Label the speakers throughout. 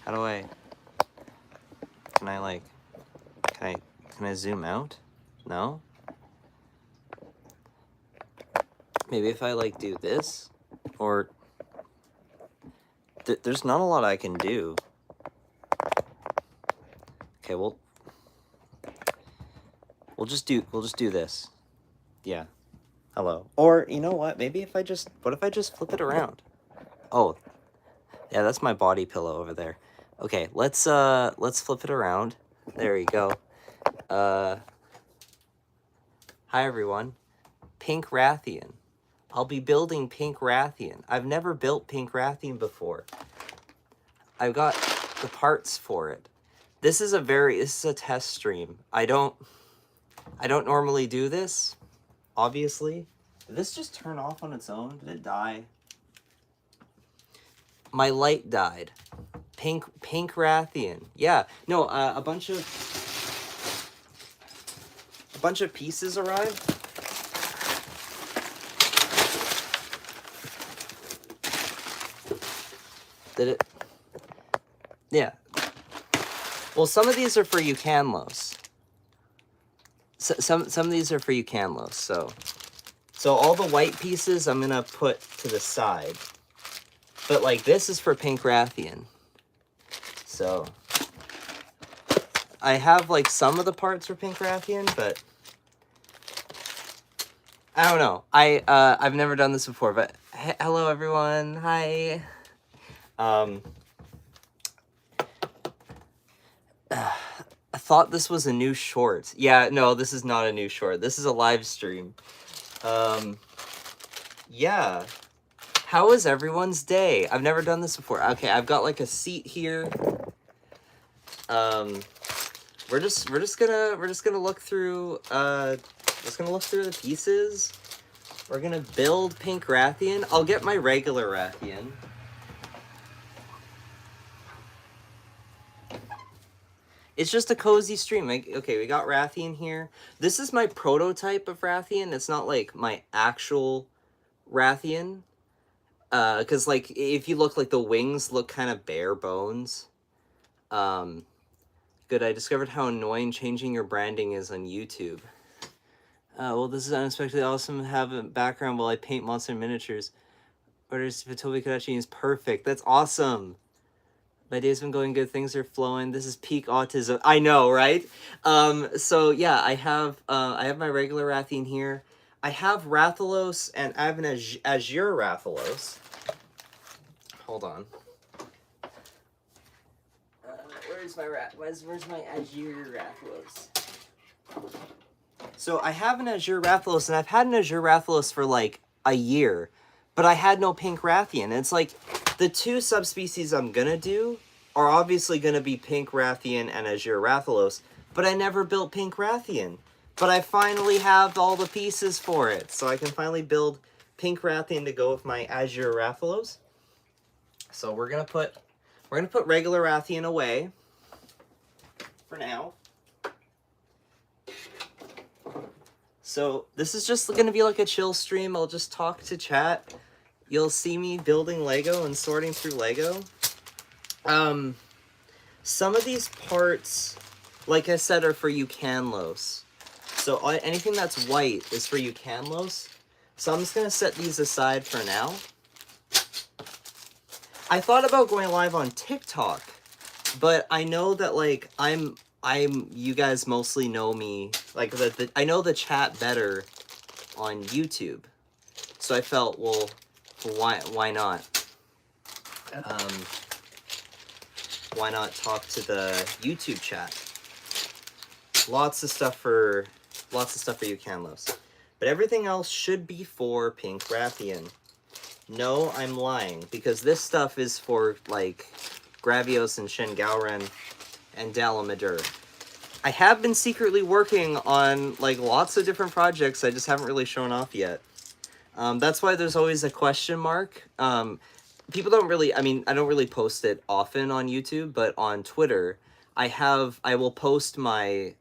Speaker 1: How do I... Can I, like... Can I zoom out? No? Maybe if I, like, do this? Or... There's not a lot I can do. Okay, well... We'll just do this. Yeah. Hello. Or, you know what? Maybe if I just... What if I just flip it around? Oh. Yeah, that's my body pillow over there. Okay, let's flip it around. There you go. Hi, everyone. Pink Rathian. I'll be building Pink Rathian. I've never built Pink Rathian before. I've got the parts for it. This is a test stream. I don't normally do this, obviously. Did this just turn off on its own? Did it die? My light died. Pink Rathian. Yeah. No, a bunch of pieces arrived. Did it? Yeah. Well, some of these are for Eucanlos. Some of these are for Eucanlos, so all the white pieces I'm gonna put to the side. But like this is for Pink Rathian. So I have like some of the parts for Pink Rathian, but I don't know. I've never done this before, but hello everyone. Hi. I thought this was a new short. Yeah, no, this is not a new short. This is a live stream. Yeah. How was everyone's day? I've never done this before. Okay, I've got like a seat here. We're just gonna look through the pieces. We're gonna build Pink Rathian. I'll get my regular Rathian. It's just a cozy stream. Okay, we got Rathian here. This is my prototype of Rathian. It's not like my actual Rathian. Because like if you look, like the wings look kind of bare bones. Good. I discovered how annoying changing your branding is on YouTube. Well, this is unexpectedly awesome to have a background while I paint monster miniatures. Orders Vitobi Kadachi is perfect. That's awesome. My day's been going good. Things are flowing. This is peak autism. I know, right? So yeah, I have my regular Rathian here. I have Rathalos and I have an Azure Rathalos. Hold on. Where's my Azure Rathalos? So I have an Azure Rathalos, and I've had an Azure Rathalos for like a year, but I had no Pink Rathian. And it's like the two subspecies I'm gonna do are obviously gonna be Pink Rathian and Azure Rathalos, but I never built Pink Rathian. But I finally have all the pieces for it, so I can finally build Pink Rathian to go with my Azure Rathalos. So we're gonna put regular Rathian away for now. So this is just gonna be like a chill stream. I'll just talk to chat. You'll see me building Lego and sorting through Lego. Some of these parts, like I said, are for Eucanlos. So anything that's white is for Eucanlos. So I'm just gonna set these aside for now. I thought about going live on TikTok, but I know that like you guys mostly know me, like I know the chat better on YouTube. So I felt, well, why not? Why not talk to the YouTube chat? Lots of stuff for Eucanlos. But everything else should be for Pink Rathian. No, I'm lying, because this stuff is for, like, Gravios and Shengauren and Dalamadur. I have been secretly working on, like, lots of different projects I just haven't really shown off yet. That's why there's always a question mark. People don't really, I don't really post it often on YouTube, but on Twitter, I will post my,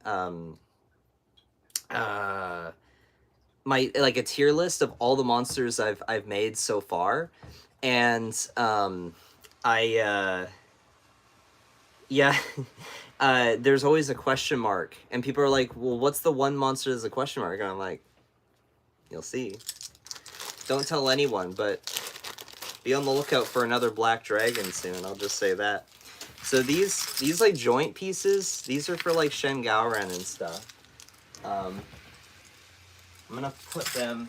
Speaker 1: like a tier list of all the monsters I've made so far, and Yeah. There's always a question mark, and people are like, well, what's the one monster that's a question mark? And I'm like, you'll see. Don't tell anyone, but be on the lookout for another black dragon soon, I'll just say that. So these like joint pieces, these are for like Shen Gaoren and stuff. I'm gonna put them...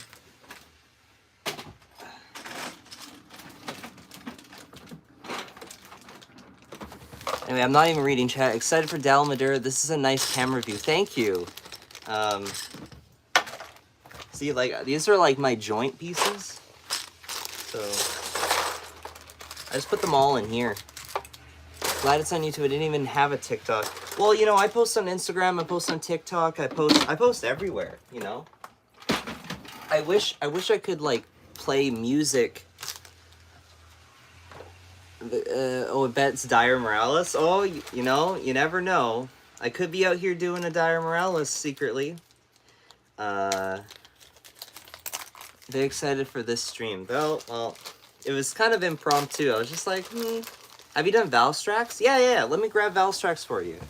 Speaker 1: Anyway, I'm not even reading chat. Excited for Dalmadur. This is a nice camera view. Thank you. See, like, these are like my joint pieces. So, I just put them all in here. Glad it's on YouTube. I didn't even have a TikTok. Well, you know, I post on Instagram, I post on TikTok, I post everywhere, you know? I wish I could, like, play music. Oh, I bet it's Dire Morales. Oh, you know, you never know. I could be out here doing a Dire Morales secretly. Very excited for this stream. Well, it was kind of impromptu. I was just like, have you done Valstrax? Yeah, let me grab Valstrax for you.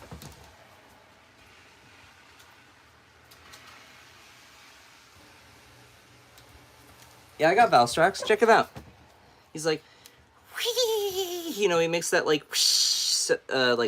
Speaker 1: Yeah, I got Valstrax. Check him out. He's like, you know, he makes that like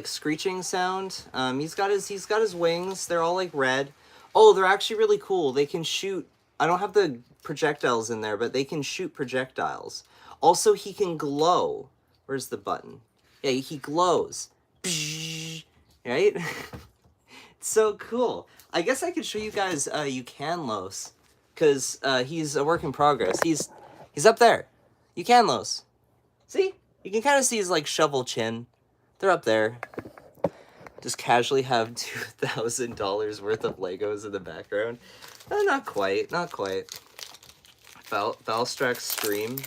Speaker 1: screeching sound. He's got his wings. They're all like red. Oh, they're actually really cool. They can shoot. I don't have the projectiles in there, but they can shoot projectiles. Also, he can glow. Where's the button? Yeah, he glows. Right? It's so cool. I guess I could show you guys Eucanlos, because he's a work in progress. He's up there. Eucanlos. See? You can kind of see his, like, shovel chin. They're up there. Just casually have $2,000 worth of Legos in the background. Not quite. Valstrax stream.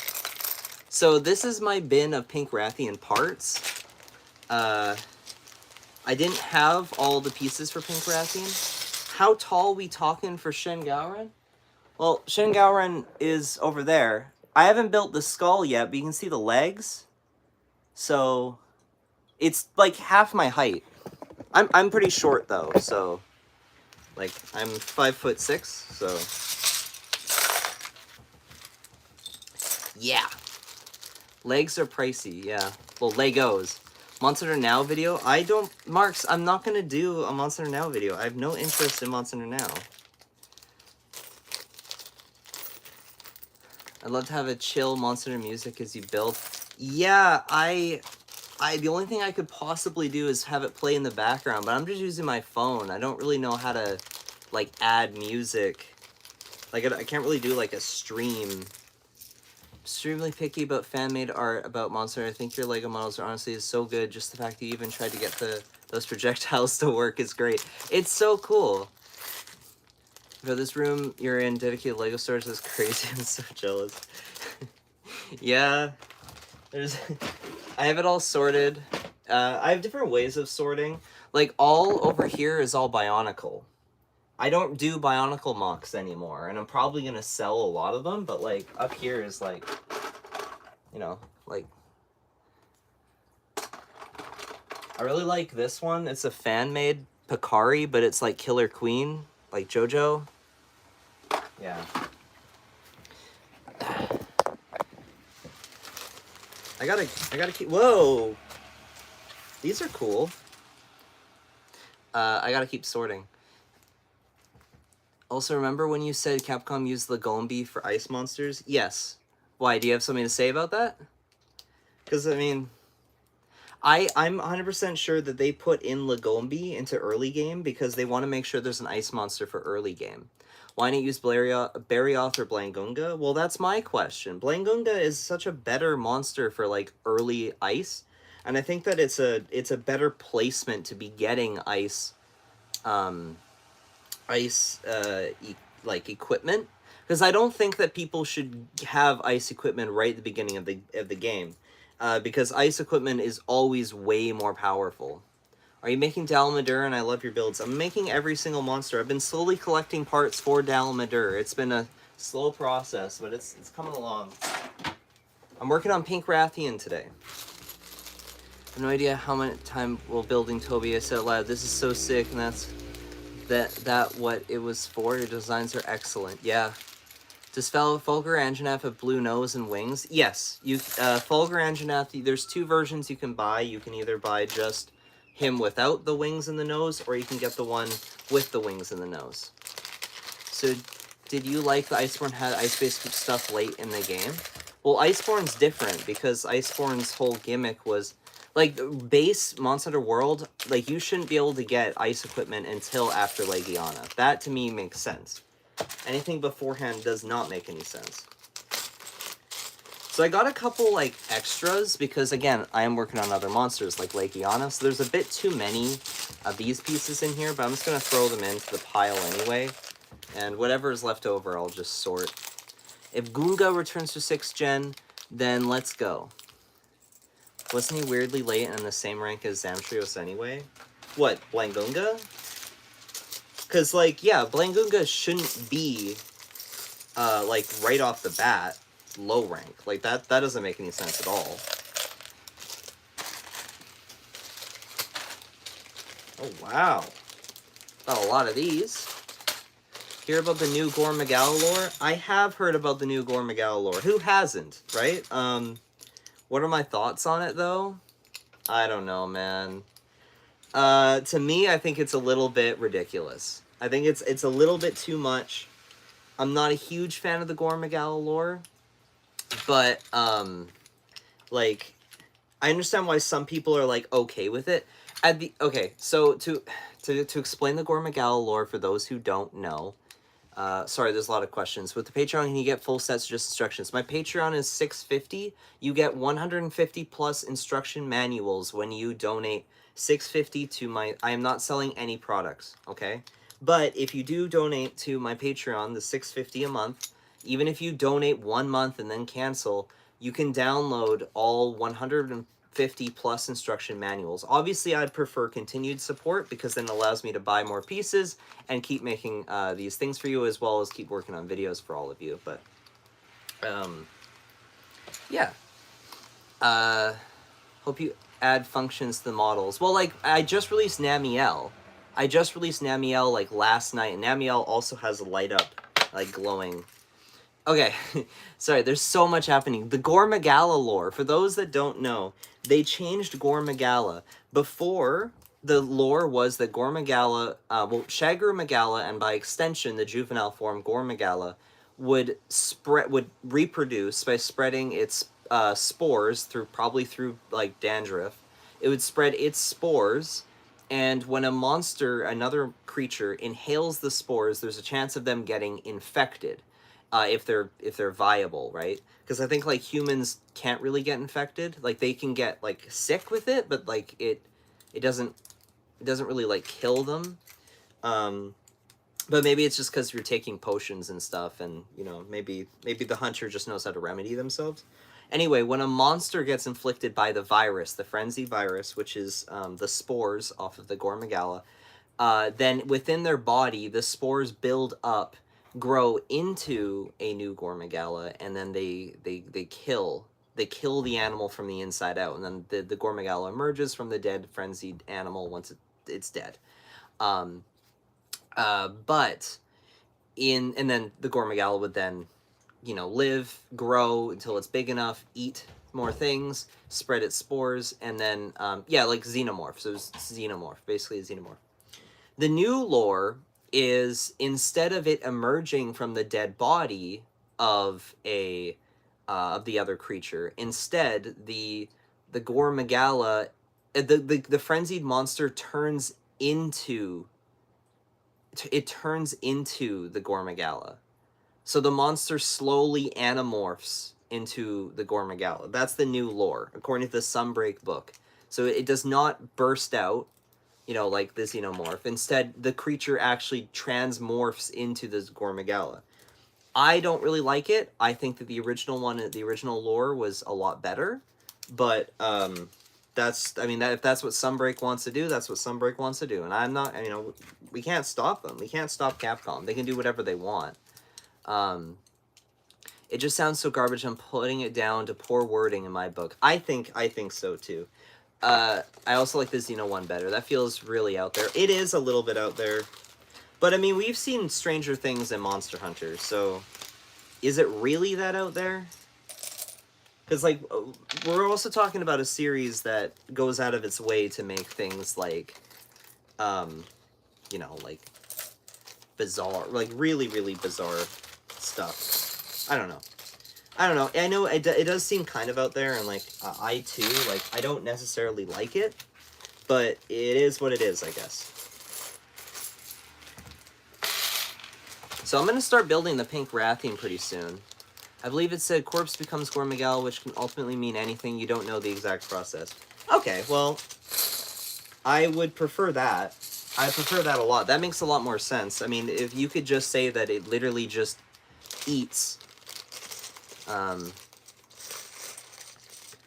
Speaker 1: So this is my bin of pink Rathian parts. I didn't have all the pieces for pink Rathian. How tall we talking for Shen Gaoren? Well, Shen Gaoren is over there. I haven't built the skull yet, but you can see the legs. So, it's like half my height. I'm pretty short though, so like I'm 5'6", so yeah. Legs are pricey, yeah. Well, Legos. Monster Now video. Marks, I'm not gonna do a Monster Now video. I have no interest in Monster Now. I'd love to have a chill Monster music as you build. Yeah, the only thing I could possibly do is have it play in the background, but I'm just using my phone. I don't really know how to, like, add music. Like, I can't really do, like, a stream. I'm extremely picky about fan-made art about Monster. I think your Lego models are honestly so good. Just the fact that you even tried to get those projectiles to work is great. It's so cool. For this room you're in, dedicated Lego stores is crazy. I'm so jealous. Yeah. I have it all sorted. I have different ways of sorting. Like, all over here is all Bionicle. I don't do Bionicle mocks anymore, and I'm probably going to sell a lot of them, but, like, up here is, like, you know, like... I really like this one. It's a fan-made Picari, but it's, like, Killer Queen, like JoJo. Yeah. I gotta keep... Whoa! These are cool. I gotta keep sorting. Also, remember when you said Capcom used Lagombi for ice monsters? Yes. Why, do you have something to say about that? Because, I mean... I'm 100% sure that they put in Lagombi into early game because they want to make sure there's an ice monster for early game. Why not use Barioth or Blangunga? Well, that's my question. Blangunga is such a better monster for, like, early ice. And I think that it's a better placement to be getting ice, equipment. Because I don't think that people should have ice equipment right at the beginning of the game. Because ice equipment is always way more powerful. Are you making Dalmadur? And I love your builds. I'm making every single monster. I've been slowly collecting parts for Dalmadur. It's been a slow process, but it's coming along. I'm working on Pink Rathian today. have no idea how much time while building Toby I said out loud, this is so sick, and that what it was for. Your designs are excellent. Yeah. Does Fulgur Anjanath have blue nose and wings? Yes. You Fulgur Anjanath, there's two versions you can buy. You can either buy just him without the wings and the nose, or you can get the one with the wings and the nose. So, did you like the Iceborne had ice-based stuff late in the game? Well, Iceborne's different, because Iceborne's whole gimmick was, like, base Monster Hunter World, like, you shouldn't be able to get ice equipment until after Legiana. That, to me, makes sense. Anything beforehand does not make any sense. So I got a couple, like, extras, because, again, I am working on other monsters, like Legiana, so there's a bit too many of these pieces in here, but I'm just going to throw them into the pile anyway, and whatever is left over, I'll just sort. If Gunga returns to 6th gen, then let's go. Wasn't he weirdly late and in the same rank as Zamtrios anyway? What, Blangunga? Because, like, yeah, Blangunga shouldn't be, like, right off the bat, low rank. Like, that doesn't make any sense at all. Oh, wow. Got a lot of these. Hear about the new Gore Maccao lore? I have heard about the new Gore Maccao lore. Who hasn't, right? What are my thoughts on it, though? I don't know, man. To me, I think it's a little bit ridiculous. I think it's a little bit too much. I'm not a huge fan of the Gore Maccao lore, but, like, I understand why some people are, like, okay with it. Okay, so to explain the Gore Maccao lore for those who don't know, sorry, there's a lot of questions. With the Patreon, can you get full sets of just instructions? My Patreon is $6.50. You get 150 plus instruction manuals when you donate $6.50 to my... I am not selling any products, okay? But if you do donate to my Patreon, the $6.50 a month, even if you donate 1 month and then cancel, you can download all 150 plus instruction manuals. Obviously, I'd prefer continued support because then it allows me to buy more pieces and keep making these things for you, as well as keep working on videos for all of you. But, yeah. Hope you add functions to the models. Well, like, I just released Namielle. Like, last night, and Namielle also has a light up, like, glowing... Okay, sorry, there's so much happening. The Gore Magala lore, for those that don't know, they changed Gore Magala. Before, the lore was that Gore Magala, Shagru Magala, and by extension, the juvenile form, Gore Magala, would reproduce by spreading its spores probably through, like, dandruff. It would spread its spores, and when a monster, another creature, inhales the spores, there's a chance of them getting infected. If they're viable, right? Because I think, like, humans can't really get infected. Like, they can get, like, sick with it, but, like, it doesn't really, like, kill them. But maybe it's just because you're taking potions and stuff, and, you know, maybe the hunter just knows how to remedy themselves. Anyway, when a monster gets inflicted by the virus, the frenzy virus, which is the spores off of the Gore Magala, then within their body, the spores build up, grow into a new Gore Magala, and then they kill the animal from the inside out, and then the Gore Magala emerges from the dead frenzied animal once it's dead. And then the Gore Magala would then, you know, live, grow until it's big enough, eat more things, spread its spores, and then yeah, like xenomorph. So it's xenomorph, basically a xenomorph. The new lore is, instead of it emerging from the dead body of the other creature, instead the Gore Magala, the frenzied monster turns into the Gore Magala. So the monster slowly anamorphs into the Gore Magala. That's the new lore, according to the Sunbreak book. So it does not burst out, you know, like the xenomorph. Instead, the creature actually transmorphs into this Gore Magala. I don't really like it. I think that the original lore was a lot better. But if that's what Sunbreak wants to do, that's what Sunbreak wants to do. And I'm not, you know, we can't stop them. We can't stop Capcom. They can do whatever they want. It just sounds so garbage. I'm putting it down to poor wording in my book. I think so too. I also like the Xeno one better. That feels really out there. It is a little bit out there. But, I mean, we've seen stranger things in Monster Hunter, so... Is it really that out there? Because, like, we're also talking about a series that goes out of its way to make things like, you know, like, bizarre, like, really, really bizarre stuff. I don't know. I don't know. I know it does seem kind of out there, and, like, I, too, like, I don't necessarily like it, but it is what it is, I guess. So I'm going to start building the pink Rathian pretty soon. I believe it said corpse becomes Gormagel, which can ultimately mean anything. You don't know the exact process. Okay, well, I would prefer that. I prefer that a lot. That makes a lot more sense. I mean, if you could just say that it literally just eats...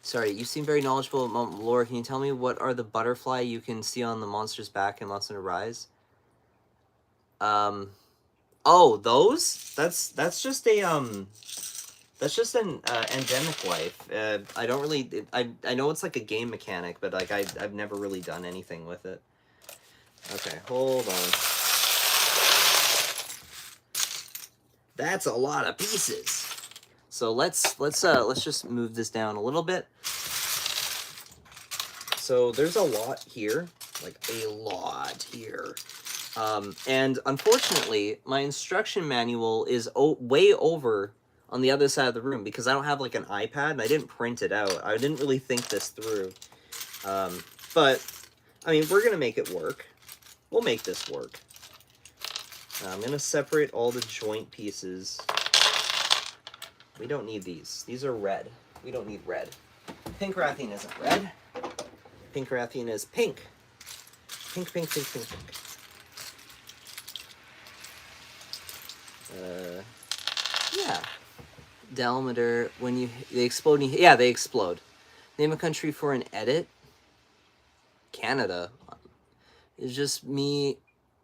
Speaker 1: Sorry, you seem very knowledgeable about lore. Can you tell me what are the butterfly you can see on the monster's back in Lost in Rise? Oh, those? That's just a, that's just an endemic life. I don't really... I know it's like a game mechanic, but like I've never really done anything with it. Okay, hold on. That's a lot of pieces. So let's just move this down a little bit. So there's a lot here, like a lot here. And unfortunately, my instruction manual is way over on the other side of the room because I don't have like an iPad and I didn't print it out. I didn't really think this through. But, I mean, we're going to make it work. We'll make this work. I'm going to separate all the joint pieces. We don't need these. These are red. We don't need red. Pink Rathian isn't red. Pink Rathian is pink. Pink, pink, pink, pink, pink. Yeah. Delmeter, when they explode, yeah, they explode. Name a country for an edit. Canada. It's just me,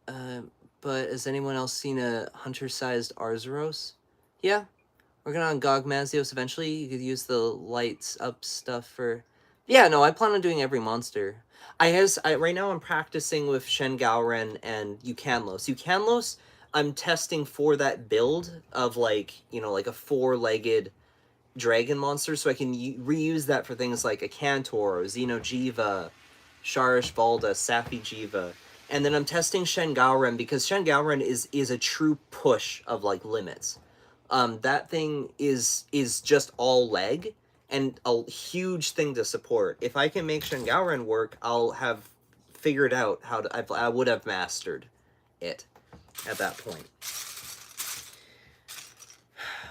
Speaker 1: but has anyone else seen a hunter-sized Arzuros? Yeah. Working on Gogmazios eventually. You could use the lights up stuff for... Yeah, no, I plan on doing every monster. Right now I'm practicing with Shengaoren and Eucanlos. Eucanlos, I'm testing for that build of, like, you know, like a four-legged dragon monster, so I can reuse that for things like a Cantor, Xenojiva, Sharish Valda, Safijiva. And then I'm testing Shengaoren because Shengaoren is a true push of, like, limits. That thing is just all leg, and a huge thing to support. If I can make Shengaoren work, I'll have figured out how to... I would have mastered it at that point.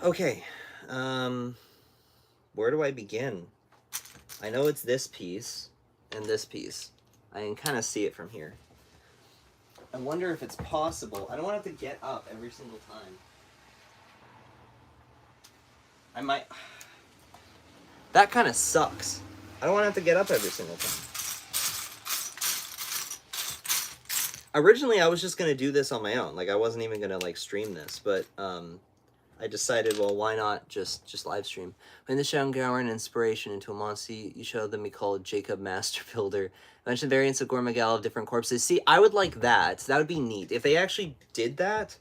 Speaker 1: Okay, where do I begin? I know it's this piece and this piece. I can kind of see it from here. I wonder if it's possible. I don't want to have to get up every single time. I might... That kind of sucks. I don't want to have to get up every single time. Originally, I was just going to do this on my own. Like, I wasn't even going to, like, stream this. But, I decided, well, why not just live stream? When the Shengaoren inspiration into a monster, you showed them be called Jacob Master Builder. Mention variants of Gormagel of different corpses. See, I would like that. That would be neat. If they actually did that,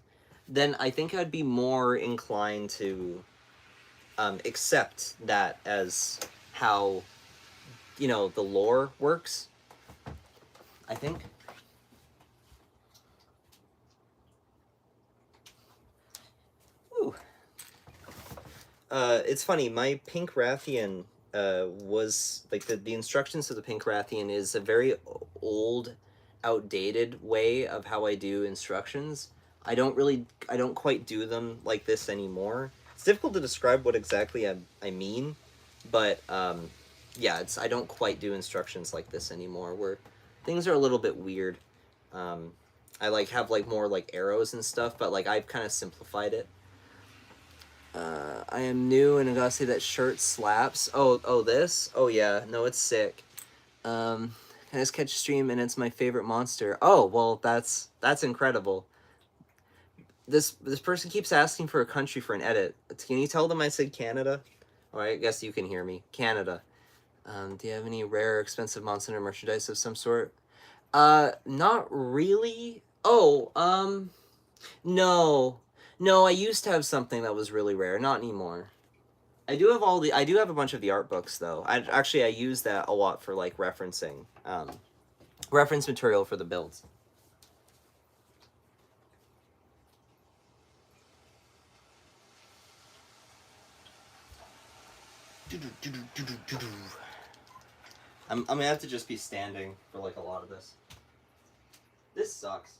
Speaker 1: then I think I'd be more inclined to... accept that as how, you know, the lore works, I think. Ooh. It's funny, my pink Rathian was, like, the instructions to the pink Rathian is a very old, outdated way of how I do instructions. I don't quite do them like this anymore. It's difficult to describe what exactly I mean, but, yeah, I don't quite do instructions like this anymore, where things are a little bit weird. I, like, have, like, more, like, arrows and stuff, but, like, I've kind of simplified it. I am new, and I gotta say that shirt slaps. Oh, this? Oh, yeah, no, it's sick. Can I just catch a stream, and it's my favorite monster. Oh, well, that's incredible. This person keeps asking for a country for an edit. Can you tell them I said Canada? Or I guess you can hear me. Canada. Do you have any rare or expensive Monster Hunter merchandise of some sort? Not really. Oh, no. No, I used to have something that was really rare. Not anymore. I do have I do have a bunch of the art books, though. I use that a lot for, like, referencing. Reference material for the builds. I'm gonna have to just be standing for, like, a lot of this. This sucks.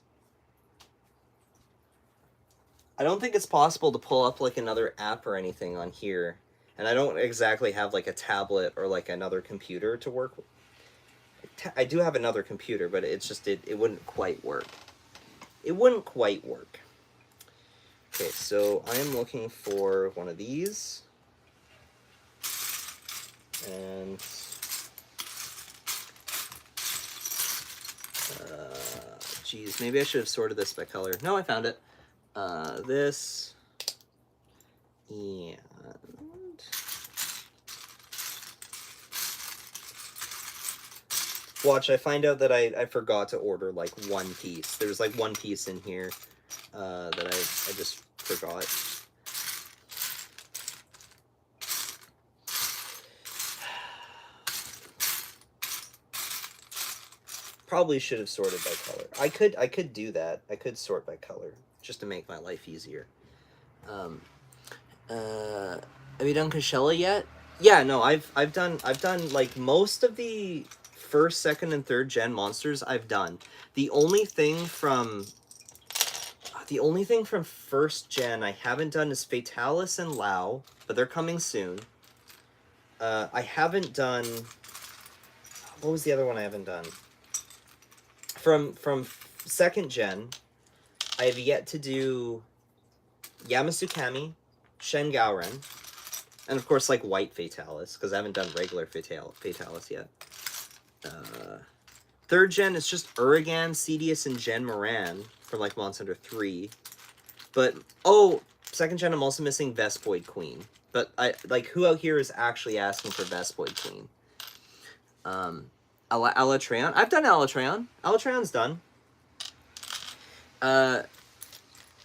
Speaker 1: I don't think it's possible to pull up, like, another app or anything on here. And I don't exactly have, like, a tablet or, like, another computer to work with. I do have another computer, but it's just, it wouldn't quite work. It wouldn't quite work. Okay, so I am looking for one of these. And... geez, maybe I should have sorted this by color. No, I found it. This... And... Watch, I find out that I forgot to order, like, one piece. There's, like, one piece in here that I just forgot. Probably should have sorted by color. I could do that. I could sort by color, just to make my life easier. Have you done Coachella yet? Yeah, no, I've done like most of the first, second, and third gen monsters I've done. The only thing from first gen I haven't done is Fatalis and Lao, but they're coming soon. I haven't done... What was the other one I haven't done? From second gen, I have yet to do Yamasukami, Shen Gaoren, and of course, like, White Fatalis, because I haven't done regular Fatalis yet. Third gen, it's just Urigan, Cedius, and Gen Moran from, like, Monster Hunter 3. But, oh, second gen, I'm also missing Vespoid Queen. But, who out here is actually asking for Vespoid Queen? Alatreon? I've done Alatreon. Alatreon's done.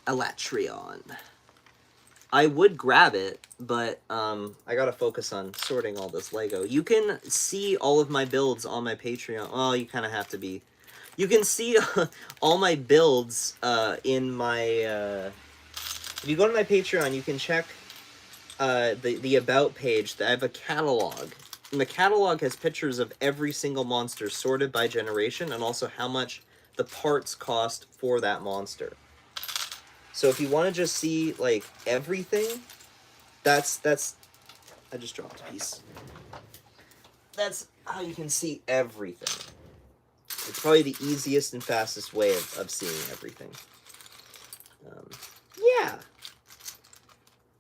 Speaker 1: Alatreon. I would grab it, but I gotta focus on sorting all this Lego. You can see all of my builds on my Patreon. Well, you kind of have to be. You can see all my builds in my... if you go to my Patreon, you can check the About page. I have a catalog. And the catalog has pictures of every single monster sorted by generation and also how much the parts cost for that monster. So if you want to just see, like, everything, that's... I just dropped a piece. That's how you can see everything. It's probably the easiest and fastest way of seeing everything. Yeah.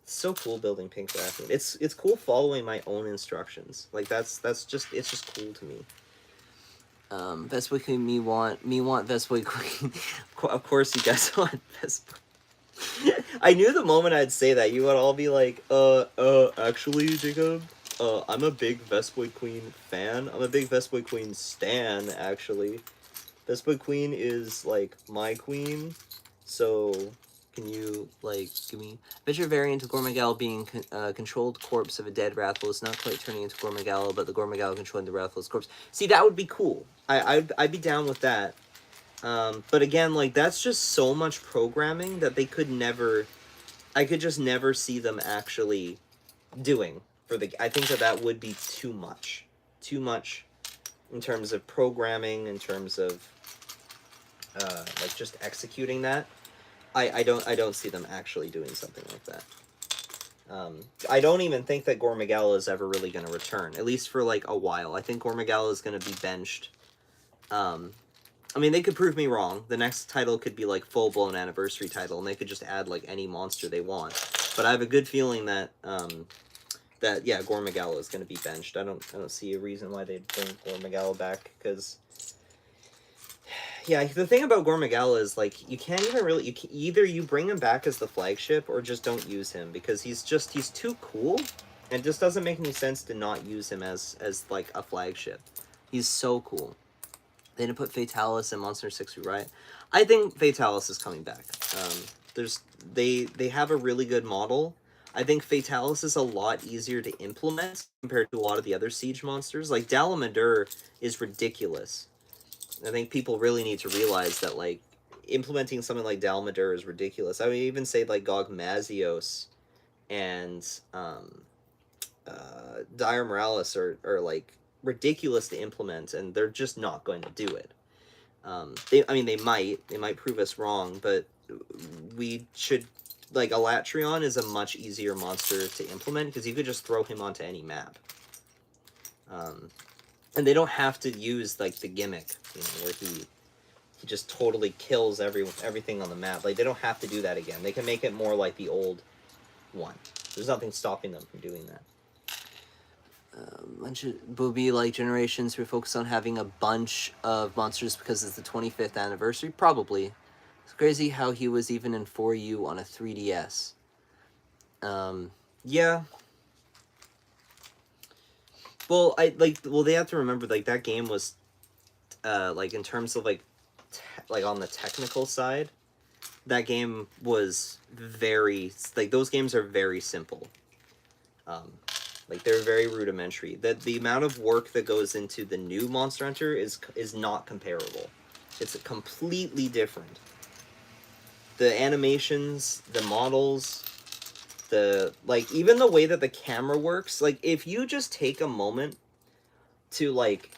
Speaker 1: It's so cool building Pink Rathian. It's cool following my own instructions. Like, it's just cool to me. Vespoid Queen, me want Vespoid Queen. Of course you guys want Vespoid. I knew the moment I'd say that, you would all be like, actually, Jacob, I'm a big Vespoid Queen fan. I'm a big Vespoid Queen stan, actually. Vespoid Queen is, like, my queen, so can you, like, give me... Venture variant of Gormagala being controlled corpse of a dead Rathalos, not quite turning into Gormagala, but the Gormagala controlling the Rathalos corpse. See, that would be cool. I'd be down with that. But again, like, that's just so much programming that they could never... I could just never see them actually doing. I think that would be too much. Too much in terms of programming, in terms of, like, just executing that. I don't see them actually doing something like that. I don't even think that Gormagala is ever really going to return, at least for, like, a while. I think Gormagala is going to be benched. I mean, they could prove me wrong. The next title could be, like, full-blown anniversary title, and they could just add, like, any monster they want. But I have a good feeling that, yeah, Gormagala is going to be benched. I don't see a reason why they'd bring Gormagala back, because... Yeah, the thing about Gormagala is, like, you can't even really... either you bring him back as the flagship, or just don't use him, because he's too cool. And it just doesn't make any sense to not use him as like a flagship. He's so cool. They didn't put Fatalis in Monster 6 right? I think Fatalis is coming back. There's they have a really good model. I think Fatalis is a lot easier to implement compared to a lot of the other siege monsters. Like Dalamadur is ridiculous. I think people really need to realize that like implementing something like Dalamadur is ridiculous. I would even say like Gogmazios and Dire Morales are like ridiculous to implement, and they're just not going to do it. I mean, they might prove us wrong, but we should like Alatrion is a much easier monster to implement because you could just throw him onto any map. And they don't have to use like the gimmick, you know, where he just totally kills everything on the map. Like they don't have to do that again. They can make it more like the old one. There's nothing stopping them from doing that. Will be like generations who focus on having a bunch of monsters because it's the 25th anniversary? Probably. It's crazy how he was even in 4U on a 3DS. Yeah. Well, they have to remember, like, that game was, like, in terms of, like, on the technical side, that game was very, like, those games are very simple. Like, they're very rudimentary. The amount of work that goes into the new Monster Hunter is not comparable. It's completely different. The animations, the models, like, even the way that the camera works, like, if you just take a moment to, like,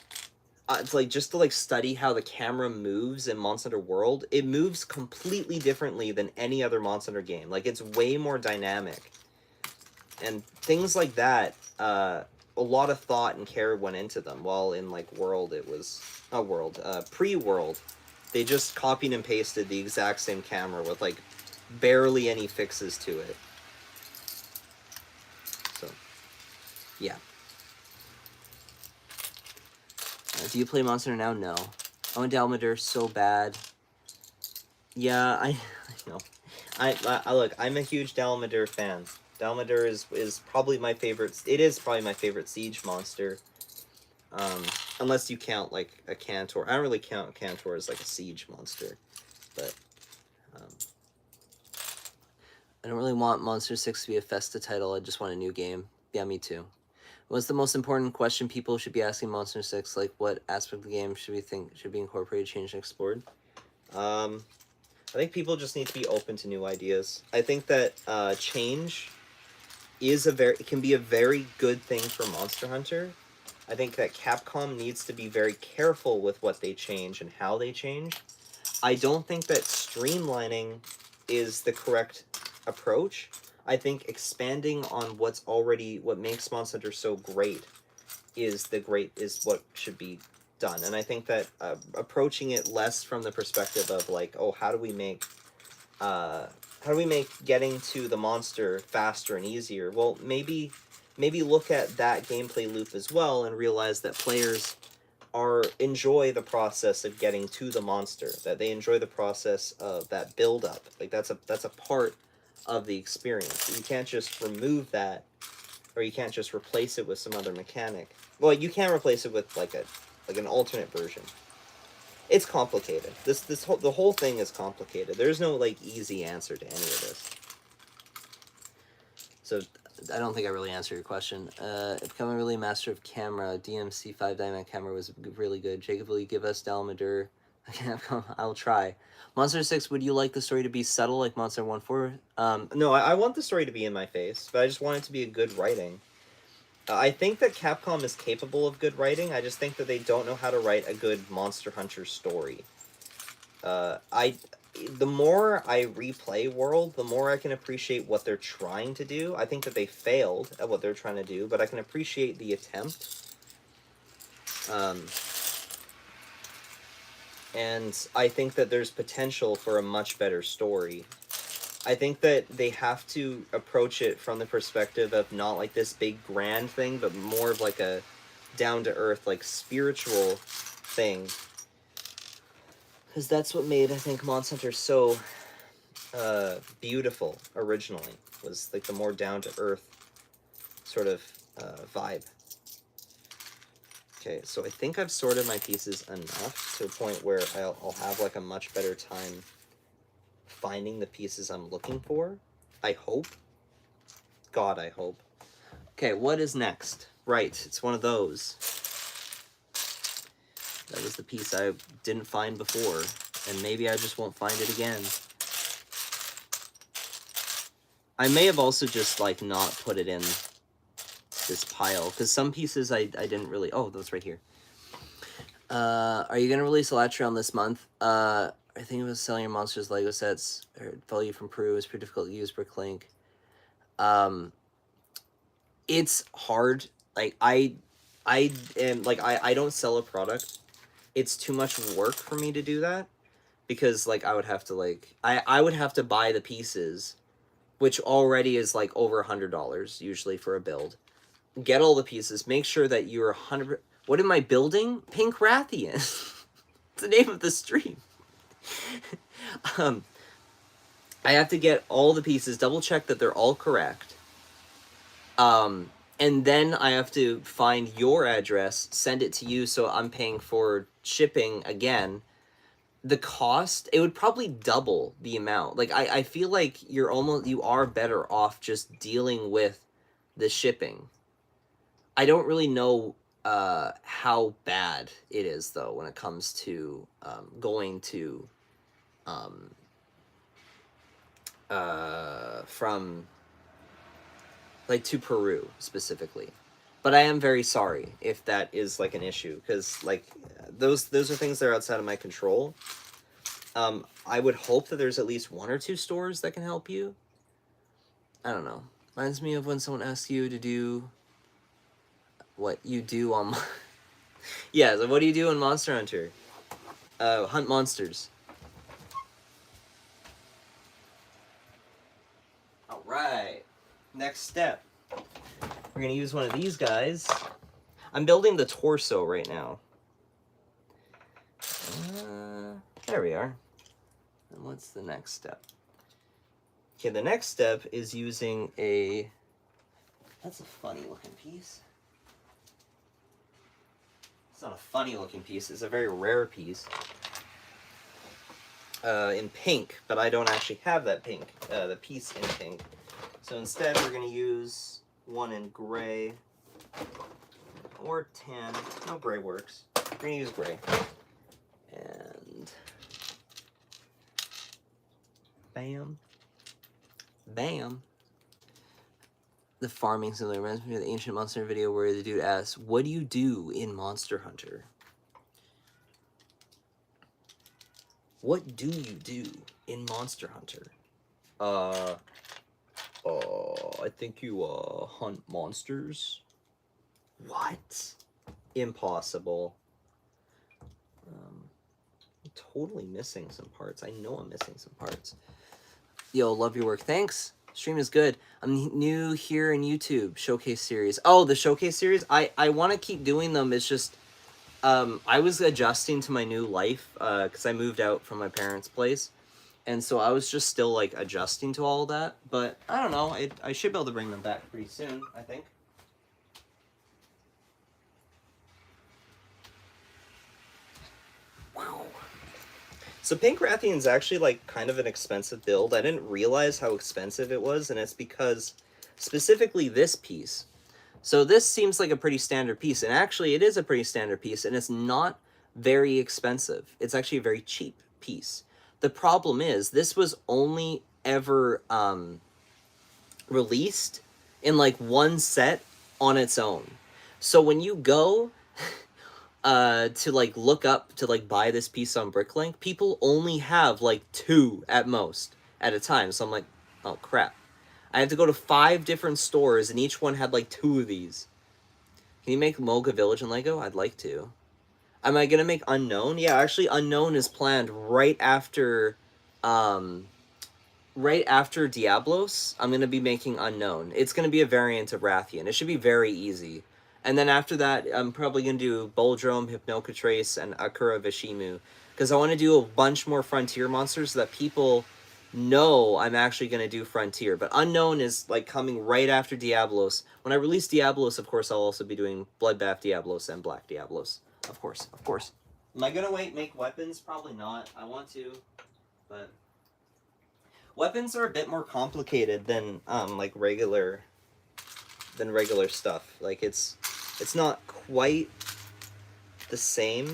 Speaker 1: just to, like, study how the camera moves in Monster Hunter World, it moves completely differently than any other Monster Hunter game. Like, it's way more dynamic. And things like that, a lot of thought and care went into them, while in, like, World, it was... Not World, pre-World, they just copied and pasted the exact same camera with, like, barely any fixes to it. So, yeah. Do you play Monster now? No. I want Dalamadur so bad. Yeah, I know. I look, I'm a huge Dalamadur fan. Dalamadur is probably my favorite. It is probably my favorite siege monster. Unless you count like a Cantor. I don't really count Cantor as like a siege monster, but I don't really want Monster 6 to be a Festa title. I just want a new game. Yeah, me too. What's the most important question people should be asking Monster 6? Like, what aspect of the game should we think should be incorporated, changed, and explored? I think people just need to be open to new ideas. I think that change is can be a very good thing for Monster Hunter. I think that Capcom needs to be very careful with what they change and how they change. I don't think that streamlining is the correct approach. I think expanding on what makes Monster Hunter so great is what should be done. And I think that approaching it less from the perspective of like, oh, how do we make getting to the monster faster and easier? Well, maybe look at that gameplay loop as well and realize that players enjoy the process of getting to the monster, that they enjoy the process of that build up. Like that's a part of the experience. You can't just remove that, or you can't just replace it with some other mechanic. Well, you can replace it with like an alternate version. It's complicated. The whole thing is complicated. There's no like easy answer to any of this. So I don't think I really answered your question. Becoming really a master of camera. DMC5 Diamond camera was really good. Jacob, will you give us Dalamadur? I'll try. Monster 6, would you like the story to be subtle like Monster 1-4? No, I want the story to be in my face, but I just want it to be a good writing. I think that Capcom is capable of good writing. I just think that they don't know how to write a good Monster Hunter story. The more I replay World, the more I can appreciate what they're trying to do. I think that they failed at what they're trying to do, but I can appreciate the attempt. And I think that there's potential for a much better story. I think that they have to approach it from the perspective of not like this big grand thing, but more of like a down-to-earth, like spiritual thing. Because that's what made, I think, Monster Hunter so beautiful originally, was like the more down-to-earth sort of vibe. Okay, so I think I've sorted my pieces enough to a point where I'll have like a much better time finding the pieces I'm looking for. I hope. God, I hope. Okay, what is next? Right, it's one of those. That was the piece I didn't find before, and maybe I just won't find it again. I may have also just, like, not put it in this pile, because some pieces I didn't really... Oh, that's right here. Are you going to release a Latreon this month? I think it was selling your monsters Lego sets, or value from Peru is pretty difficult to use per clink. It's hard. Like, I don't sell a product. It's too much work for me to do that, because, like, I would have to, like... I would have to buy the pieces, which already is, like, over $100, usually, for a build. Get all the pieces. Make sure that you're 100... What am I building? Pink Rathian. It's the name of the stream. I have to get all the pieces, double check that they're all correct. And then I have to find your address, send it to you, so I'm paying for shipping again. The cost, it would probably double the amount. Like, I feel like you are better off just dealing with the shipping. I don't really know how bad it is, though, when it comes to going to from, like, to Peru specifically. But I am very sorry if that is, like, an issue, because, like, those are things that are outside of my control. I would hope that there's at least 1 or 2 stores that can help you. I don't know. Reminds me of when someone asks you to do what you do on... Yeah, so what do you do in Monster Hunter? Hunt monsters. Alright. Next step. We're going to use one of these guys. I'm building the torso right now. There we are. And what's the next step? Okay, the next step is using a... That's a funny looking piece. It's not a funny looking piece, it's a very rare piece. In pink, but I don't actually have that pink, the piece in pink. So instead we're going to use one in gray or tan. No, gray works. We're going to use gray. And bam. Bam. The farming simulator reminds me of the Ancient Monster video where the dude asks, what do you do in Monster Hunter? What do you do in Monster Hunter? I think you, hunt monsters. What? Impossible. I'm totally missing some parts. I know I'm missing some parts. Yo, love your work. Thanks. Stream is good. I'm new here in YouTube. Showcase series. Oh, the showcase series? I want to keep doing them. It's just... I was adjusting to my new life, because I moved out from my parents' place. And so I was just still, like, adjusting to all of that. But, I don't know. I should be able to bring them back pretty soon, I think. Wow. So Pink Rathian is actually, like, kind of an expensive build. I didn't realize how expensive it was, and it's because, specifically this piece. So this seems like a pretty standard piece, and actually it is a pretty standard piece, and it's not very expensive. It's actually a very cheap piece. The problem is, this was only ever released in, like, one set on its own. So when you go to, like, look up to, like, buy this piece on Bricklink, people only have, like, 2 at most at a time. So I'm like, oh, crap. I had to go to 5 different stores, and each one had, like, 2 of these. Can you make Moga Village in Lego? I'd like to. Am I gonna make Unknown? Yeah, actually, Unknown is planned right after Diablos. I'm gonna be making Unknown. It's gonna be a variant of Rathian. It should be very easy. And then after that, I'm probably gonna do Boldrome, Hypnocatrace, and Akura Vishimu. Because I want to do a bunch more Frontier monsters so that people No, I'm actually going to do Frontier, but Unknown is like coming right after Diablos. When I release Diablos, of course, I'll also be doing Bloodbath Diablos and Black Diablos. Of course, of course. Am I going to make weapons? Probably not. I want to, but weapons are a bit more complicated than regular stuff. Like it's not quite the same.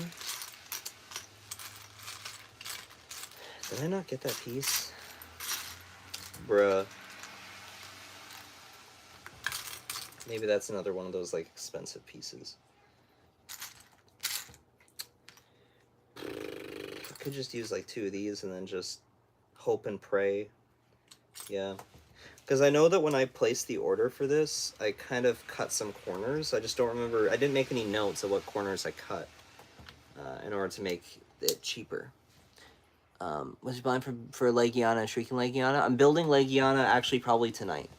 Speaker 1: Did I not get that piece? Bruh. Maybe that's another one of those like expensive pieces. I could just use like 2 of these and then just hope and pray. Yeah. Because I know that when I placed the order for this, I kind of cut some corners. I just don't remember. I didn't make any notes of what corners I cut in order to make it cheaper. Was you buying for Legiana and Shrieking Legiana? I'm building Legiana actually probably tonight.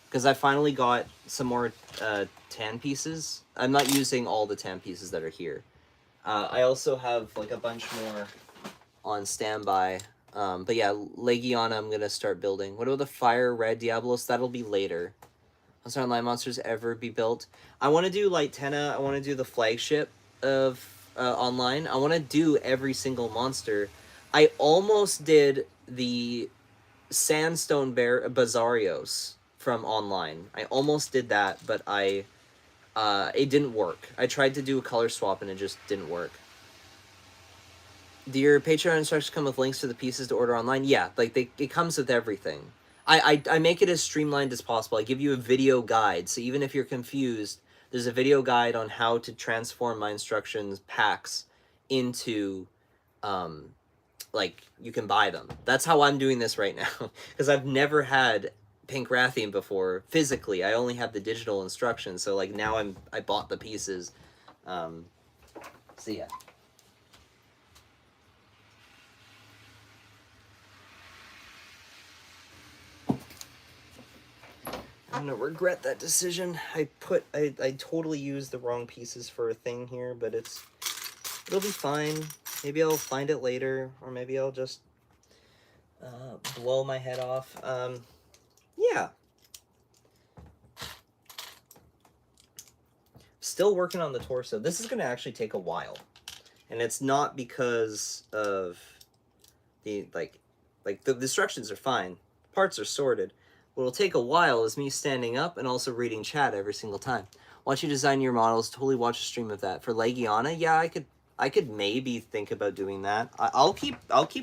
Speaker 1: Because I finally got some more tan pieces. I'm not using all the tan pieces that are here. I also have like a bunch more on standby. But yeah, Legiana I'm going to start building. What about the Fire Red Diablos? That'll be later. Monster Online monsters ever be built? I want to do Lightena. I want to do the flagship of online. I want to do every single monster. I almost did the Sandstone Bazarios from online. I almost did that, but it didn't work. I tried to do a color swap and it just didn't work. Do your Patreon instructions come with links to the pieces to order online? Yeah, like it comes with everything. I make it as streamlined as possible. I give you a video guide, so even if you're confused, there's a video guide on how to transform my instructions packs into, like, you can buy them. That's how I'm doing this right now, because I've never had Pink Rathian before physically. I only have the digital instructions, so like now I bought the pieces. So yeah. I'm gonna regret that decision. I totally used the wrong pieces for a thing here, but it'll be fine. Maybe I'll find it later, or maybe I'll just blow my head off. Yeah. Still working on the torso. This is gonna actually take a while, and it's not because of the like the instructions are fine, parts are sorted. What'll take a while is me standing up and also reading chat every single time. Once you design your models, totally watch a stream of that. For Legiana, yeah, I could maybe think about doing that. I'll keep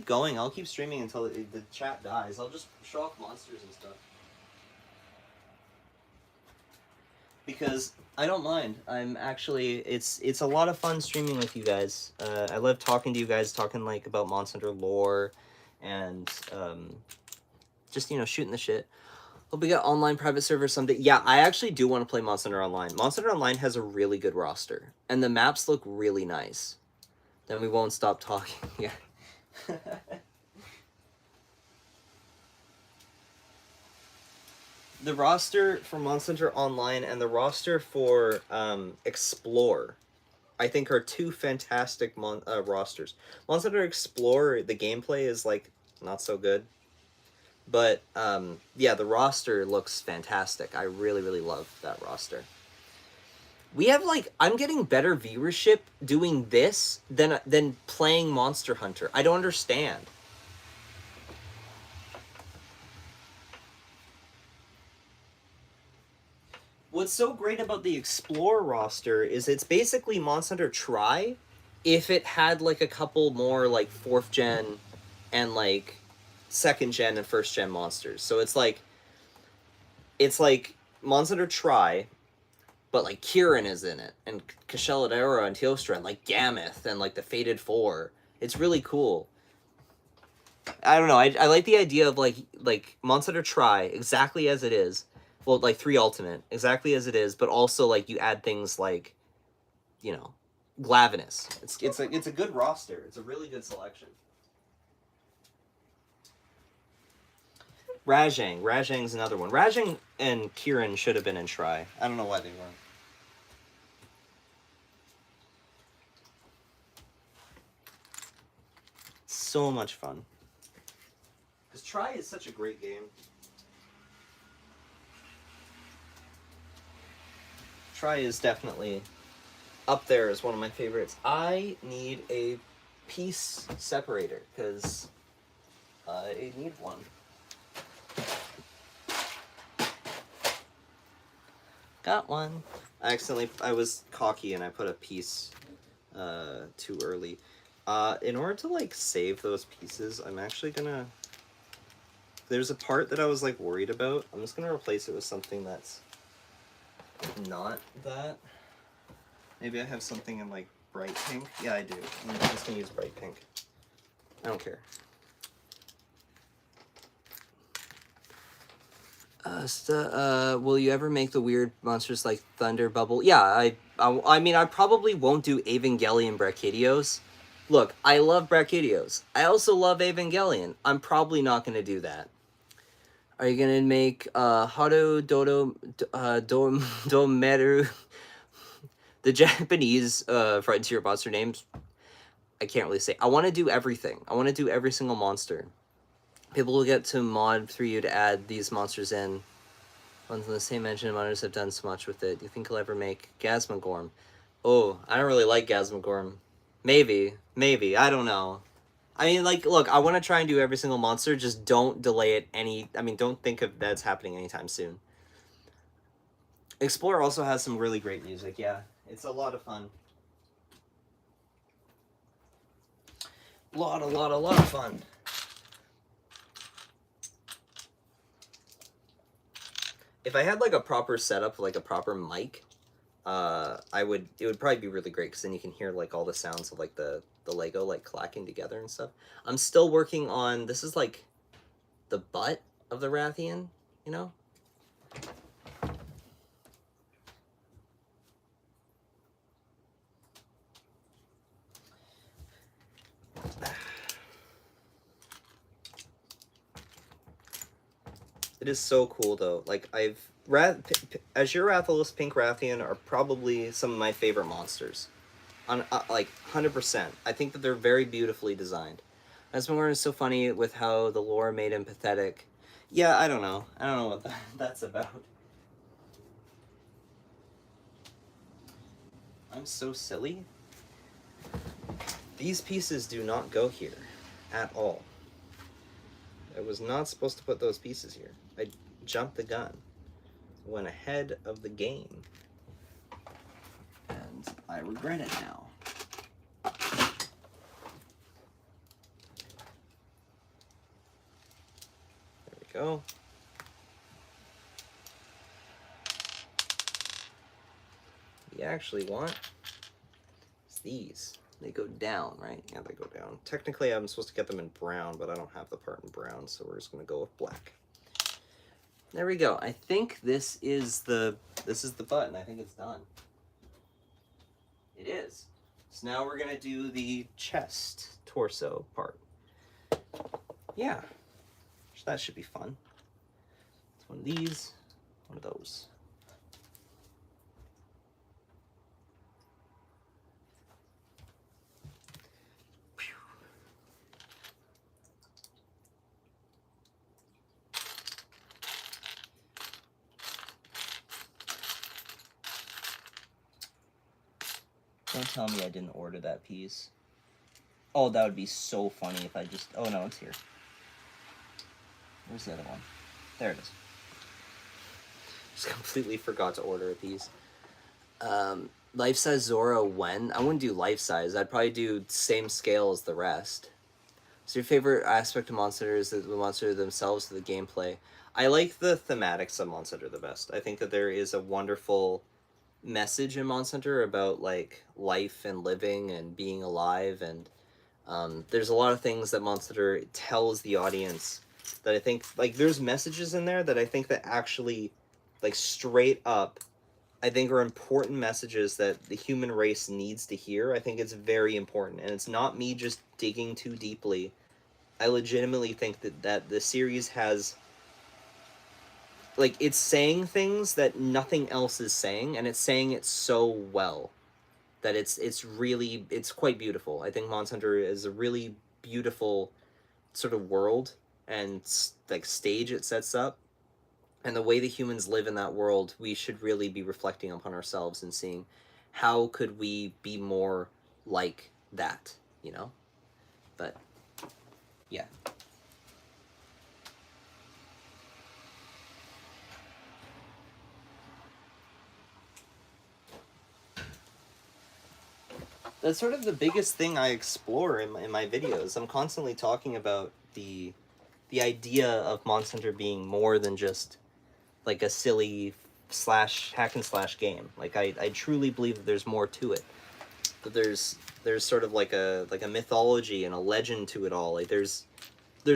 Speaker 1: going. I'll keep streaming until the chat dies. I'll just show off monsters and stuff. Because I don't mind. I'm actually it's a lot of fun streaming with you guys. I love talking to you guys, talking like about Monster Hunter lore, and just shooting the shit. Hope we get online private server someday. Yeah, I actually do want to play Monster Hunter Online. Monster Hunter Online has a really good roster, and the maps look really nice. Then we won't stop talking. Yeah. The roster for Monster Hunter Online and the roster for Explore, I think, are 2 fantastic rosters. Monster Hunter Explore, the gameplay is like not so good. But, yeah, the roster looks fantastic. I really, really love that roster. We have, like, I'm getting better viewership doing this than playing Monster Hunter. I don't understand. What's so great about the Explore roster is it's basically Monster Hunter Tri if it had, like, a couple more, like, 4th gen and, like, 2nd gen and 1st gen monsters. So it's like Monster Hunter Tri, but like Kieran is in it, and Kasheladera and Teostra, and like Gameth, and like the Fated Four. It's really cool. I don't know. I like the idea of like Monster Hunter Tri exactly as it is. Well, like 3 Ultimate exactly as it is, but also like you add things like, Glavenus. It's a good roster. It's a really good selection. Rajang's another one. Rajang and Kieran should have been in Tri. I don't know why they weren't. So much fun. Because Try is such a great game. Try is definitely up there as one of my favorites. I need a piece separator because I need one. Got one. I was cocky and I put a piece too early. In order to like save those pieces, I'm actually gonna, there's a part that I was like worried about. I'm just gonna replace it with something that's not that. Maybe I have something in like bright pink. Yeah, I do. I'm just gonna use bright pink. I don't care. Will you ever make the weird monsters like Thunder Bubble? Yeah, I mean, I probably won't do Evangelion Brachydios. Look, I love Brachydios. I also love Evangelion. I'm probably not going to do that. Are you going to make Haru Domeru, the Japanese frontier monster names? I can't really say. I want to do everything. I want to do every single monster. People will get to mod for you to add these monsters in. Ones in the same engine, modders have done so much with it. Do you think he'll ever make Gasmagorm? Oh, I don't really like Gasmagorm. Maybe. I don't know. I mean, like, look, I want to try and do every single monster. Just don't delay it don't think of that's happening anytime soon. Explorer also has some really great music. Yeah, it's a lot of fun. A lot of fun. If I had like a proper setup, like a proper mic, it would probably be really great because then you can hear like all the sounds of like the Lego like clacking together and stuff. I'm still working on, this is like the butt of the Rathian, you know? It is so cool though. Like Azure Rathalos, Pink Rathian are probably some of my favorite monsters. On like 100%. I think that they're very beautifully designed. Asmongoran is so funny with how the lore made him pathetic. Yeah, I don't know. I don't know what that's about. I'm so silly. These pieces do not go here at all. I was not supposed to put those pieces here. I jumped the gun. Went ahead of the game. And I regret it now. There we go. We actually want is these. They go down, right? Yeah, they go down. Technically, I'm supposed to get them in brown, but I don't have the part in brown, so we're just going to go with black. There we go. I think this is the button. I think it's done. It is. So now we're going to do the chest, torso part. Yeah. So that should be fun. It's one of these, one of those. Don't tell me I didn't order that piece. Oh, that would be so funny if I just... Oh, no, it's here. Where's the other one? There it is. Just completely forgot to order a piece. Life-size Zora when? I wouldn't do life-size. I'd probably do same scale as the rest. So your favorite aspect of Monster is the monster themselves, or the gameplay? I like the thematics of Monster Hunter the best. I think that there is a wonderful message in Monster Hunter about like life and living and being alive, and there's a lot of things that Monster Hunter tells the audience that I think like there's messages in there that I think that actually like straight up I think are important messages that the human race needs to hear. I think it's very important, and it's not me just digging too deeply. I legitimately think that the series has like it's saying things that nothing else is saying, and it's saying it so well that it's quite beautiful. I think Monster Hunter is a really beautiful sort of world, and like stage it sets up, and the way the humans live in that world, we should really be reflecting upon ourselves and seeing how could we be more like that, you know? But yeah. That's sort of the biggest thing I explore in my videos. I'm constantly talking about the idea of Monster Hunter being more than just like a silly slash hack and slash game. Like I truly believe that there's more to it. That there's sort of like a mythology and a legend to it all. Like there's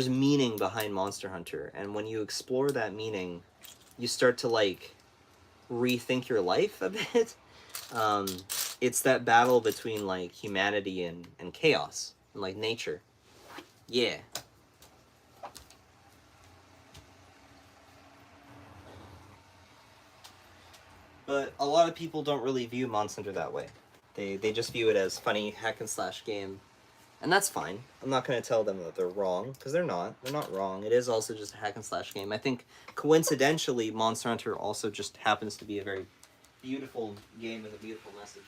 Speaker 1: meaning behind Monster Hunter, and when you explore that meaning, you start to like rethink your life a bit. Um, it's that battle between like humanity and chaos and like nature. Yeah. But a lot of people don't really view Monster Hunter that way. They just view it as funny hack and slash game, and that's fine. I'm not going to tell them that they're wrong, because they're not. They're not wrong. It is also just a hack and slash game. I think coincidentally, Monster Hunter also just happens to be a very beautiful game with a beautiful message.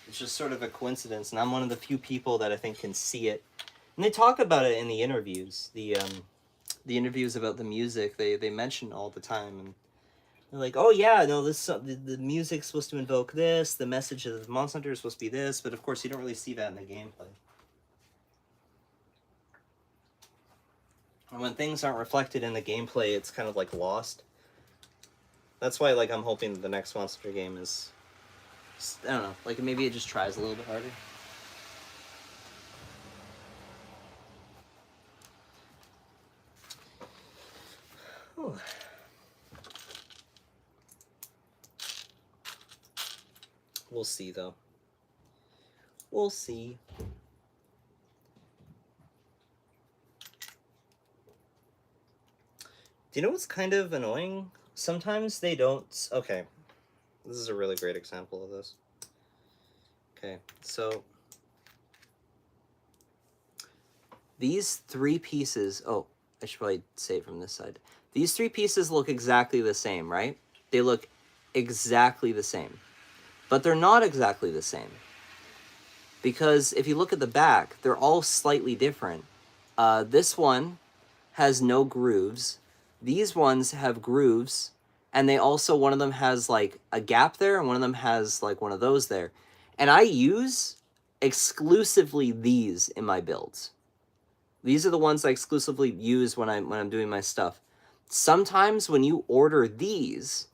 Speaker 1: It's just sort of a coincidence, and I'm one of the few people that I think can see it. And they talk about it in the interviews. The interviews about the music, they mention all the time, and they're like, oh yeah, no, this the music's supposed to invoke this, the message of the Monster Hunter is supposed to be this, but of course you don't really see that in the gameplay. And when things aren't reflected in the gameplay, it's kind of like lost. That's why like I'm hoping that the next Monster Hunter game is, I don't know, like maybe it just tries a little bit harder. Ooh. We'll see, though. We'll see. Do you know what's kind of annoying? Sometimes they don't... Okay. This is a really great example of this. Okay, so... These three pieces... Oh, I should probably say it from this side. These three pieces look exactly the same, right? They look exactly the same. But they're not exactly the same. Because if you look at the back, they're all slightly different. This one has no grooves. These ones have grooves. And they also, one of them has like a gap there, and one of them has like one of those there. And I use exclusively these in my builds. These are the ones I exclusively use when I'm doing my stuff. Sometimes when you order these,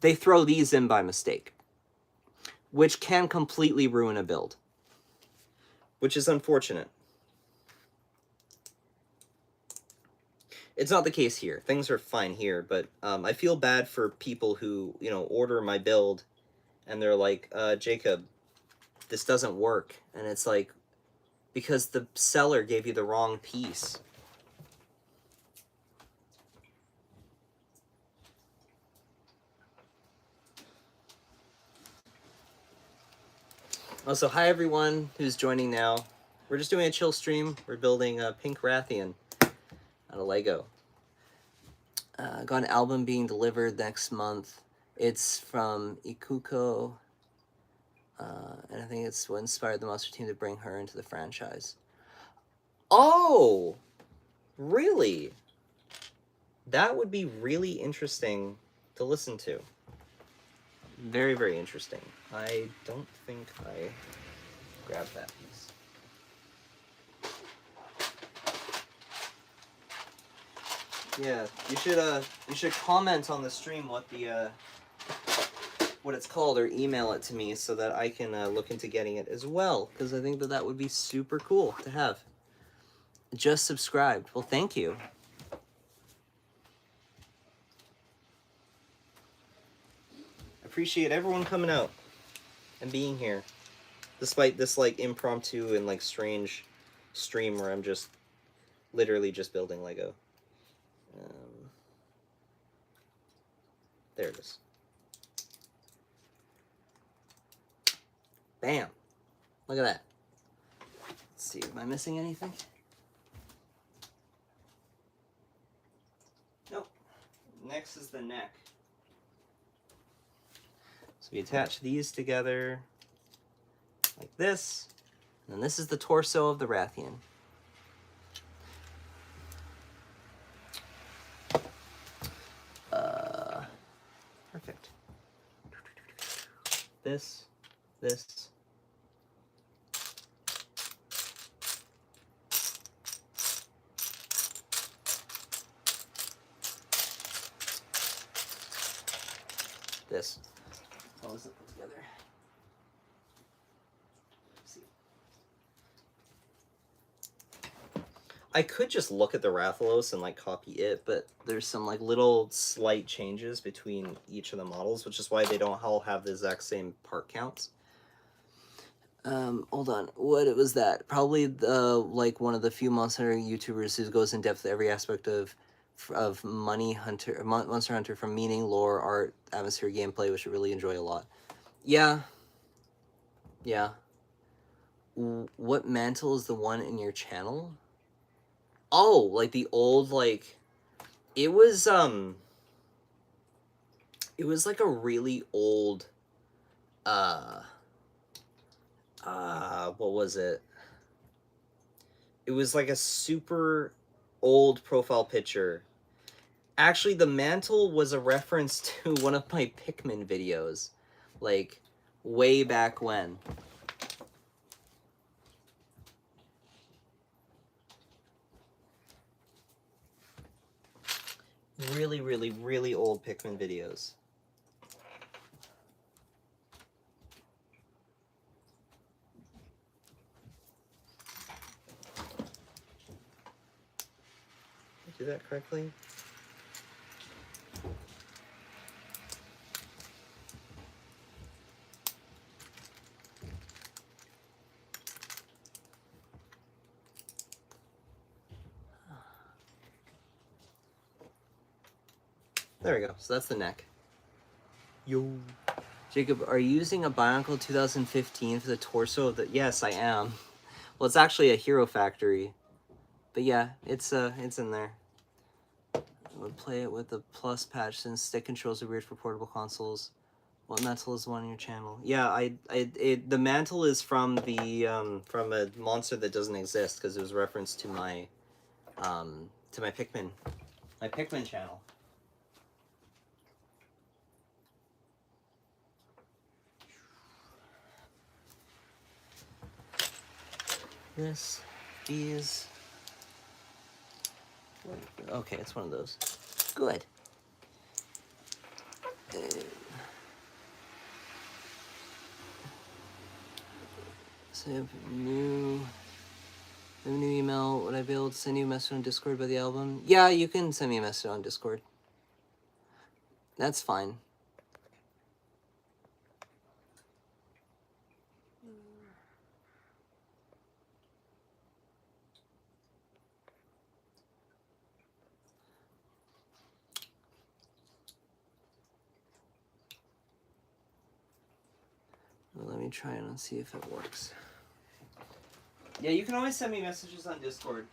Speaker 1: they throw these in by mistake, which can completely ruin a build, which is unfortunate. It's not the case here. Things are fine here, but I feel bad for people who, you know, order my build and they're like, Jacob, this doesn't work. And it's like, because the seller gave you the wrong piece. Also, hi everyone who's joining now. We're just doing a chill stream. We're building a pink Rathian out of Lego. Got an album being delivered next month. It's from Ikuko. And I think it's what inspired the Monster team to bring her into the franchise. Oh! Really? That would be really interesting to listen to. Very, very interesting. I don't think I grabbed that piece. Yeah, you should comment on the stream what the what it's called, or email it to me so that I can look into getting it as well, because I think that that would be super cool to have. Just subscribed. Well, thank you. Appreciate everyone coming out and being here, despite this like impromptu and like strange stream where I'm just literally just building Lego. There it is. Bam! Look at that. Let's see, am I missing anything? next is the neck. So we attach these together like this, and then this is the torso of the Rathian. Perfect. This. This. How does it put together? Let's see. I could just look at the Rathalos and like copy it, but there's some like little slight changes between each of the models, which is why they don't all have the exact same part counts. Hold on. What was that? Probably like one of the few Monster Hunter YouTubers who goes in depth with every aspect of Monster Hunter, from meaning, lore, art, atmosphere, gameplay, which I really enjoy a lot. Yeah. Yeah. What mantle is the one in your channel? Oh, like the old, like, it was like a really old, what was it? It was like a super old profile picture. Actually, the mantle was a reference to one of my Pikmin videos, like, way back when. Really, really, really old Pikmin videos. Did I do that correctly? There we go. So that's the neck. Yo. Jacob, are you using a Bionicle 2015 for the torso of the... Yes, I am. Well, it's actually a Hero Factory. But yeah, it's in there. I would play it with the Plus patch since stick controls are weird for portable consoles. What mantle is the one on your channel? Yeah, the mantle is from the from a monster that doesn't exist because it was referenced to my Pikmin channel. This, these. Okay, it's one of those. Good. So I have a new email. Would I be able to send you a message on Discord about the album? Yeah, you can send me a message on Discord. That's fine. Let me try it and see if it works. Yeah, you can always send me messages on Discord.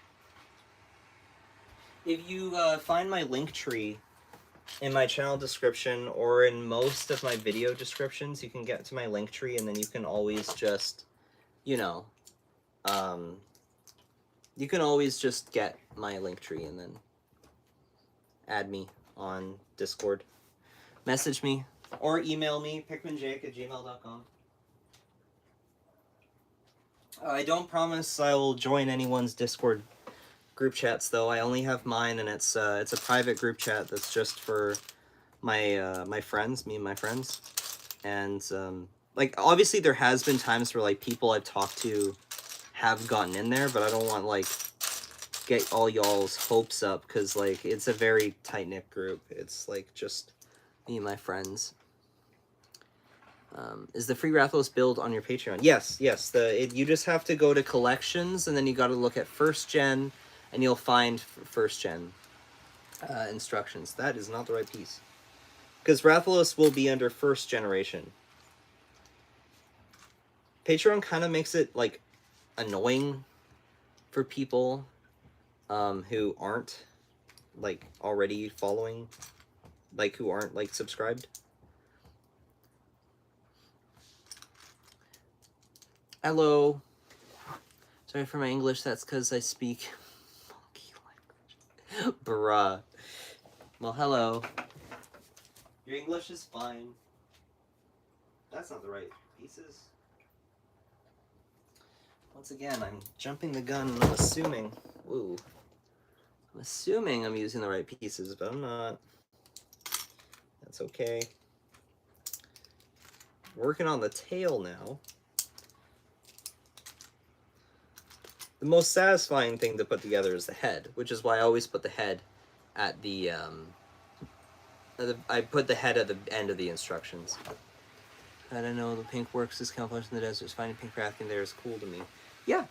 Speaker 1: If you find my link tree in my channel description or in most of my video descriptions, you can get to my link tree, and then you can always just, you know, you can always just get my link tree and then add me on Discord. Message me or email me, pikminjake@gmail.com. I don't promise I will join anyone's Discord group chats, though. I only have mine, and it's a private group chat that's just for my my friends, me and my friends. And like, obviously there has been times where like people I've talked to have gotten in there, but I don't want like get all y'all's hopes up, because like it's a very tight-knit group. It's like just me and my friends. Is the free Rathalos build on your Patreon? Yes. You just have to go to collections, and then you got to look at first gen, and you'll find first gen instructions. That is not the right piece, because Rathalos will be under first generation. Patreon kind of makes it like annoying for people who aren't like already following like who aren't like subscribed. Hello. Sorry for my English. That's because I speak monkey language. Bruh. Well, hello. Your English is fine. That's not the right pieces. Once again, I'm jumping the gun and I'm assuming. Ooh. I'm assuming I'm using the right pieces, but I'm not. That's okay. Working on the tail now. The most satisfying thing to put together is the head, which is why I always put the head at the I put the head at the end of the instructions. I don't know, the pink works as camouflage in the desert. Finding pink Rathian there is cool to me. Yeah.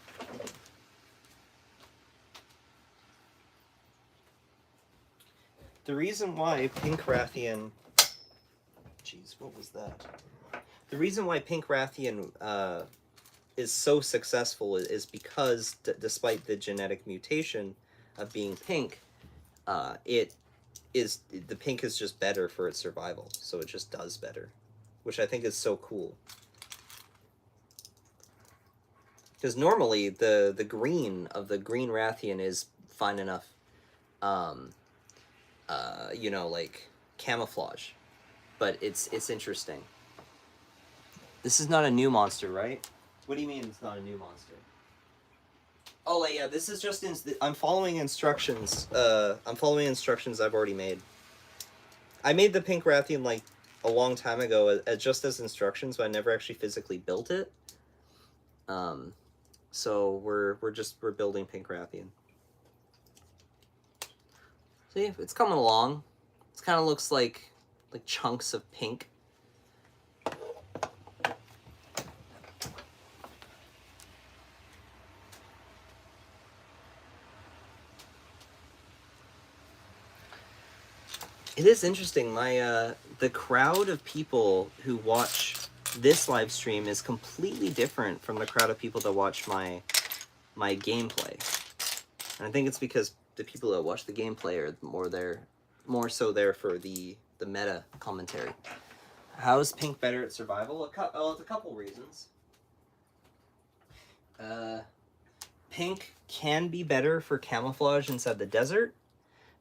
Speaker 1: The reason why pink Rathian... Jeez, what was that? The reason why pink Rathian is so successful is because, despite the genetic mutation of being pink, the pink is just better for its survival, so it just does better, which I think is so cool. Because normally the green of the green Rathian is fine enough, you know, like camouflage, but it's interesting. This is not a new monster, right? What do you mean it's not a new monster? Oh, like, yeah, this is just I'm following instructions. I'm following instructions I've already made. I made the pink Rathian like a long time ago, just as instructions, but I never actually physically built it. So we're building pink Rathian. See, it's coming along. It kind of looks like chunks of pink. It is interesting. My the crowd of people who watch this live stream is completely different from the crowd of people that watch my gameplay. And I think it's because the people that watch the gameplay are more so there for the meta commentary. How is pink better at survival? It's a couple reasons. Pink can be better for camouflage inside the desert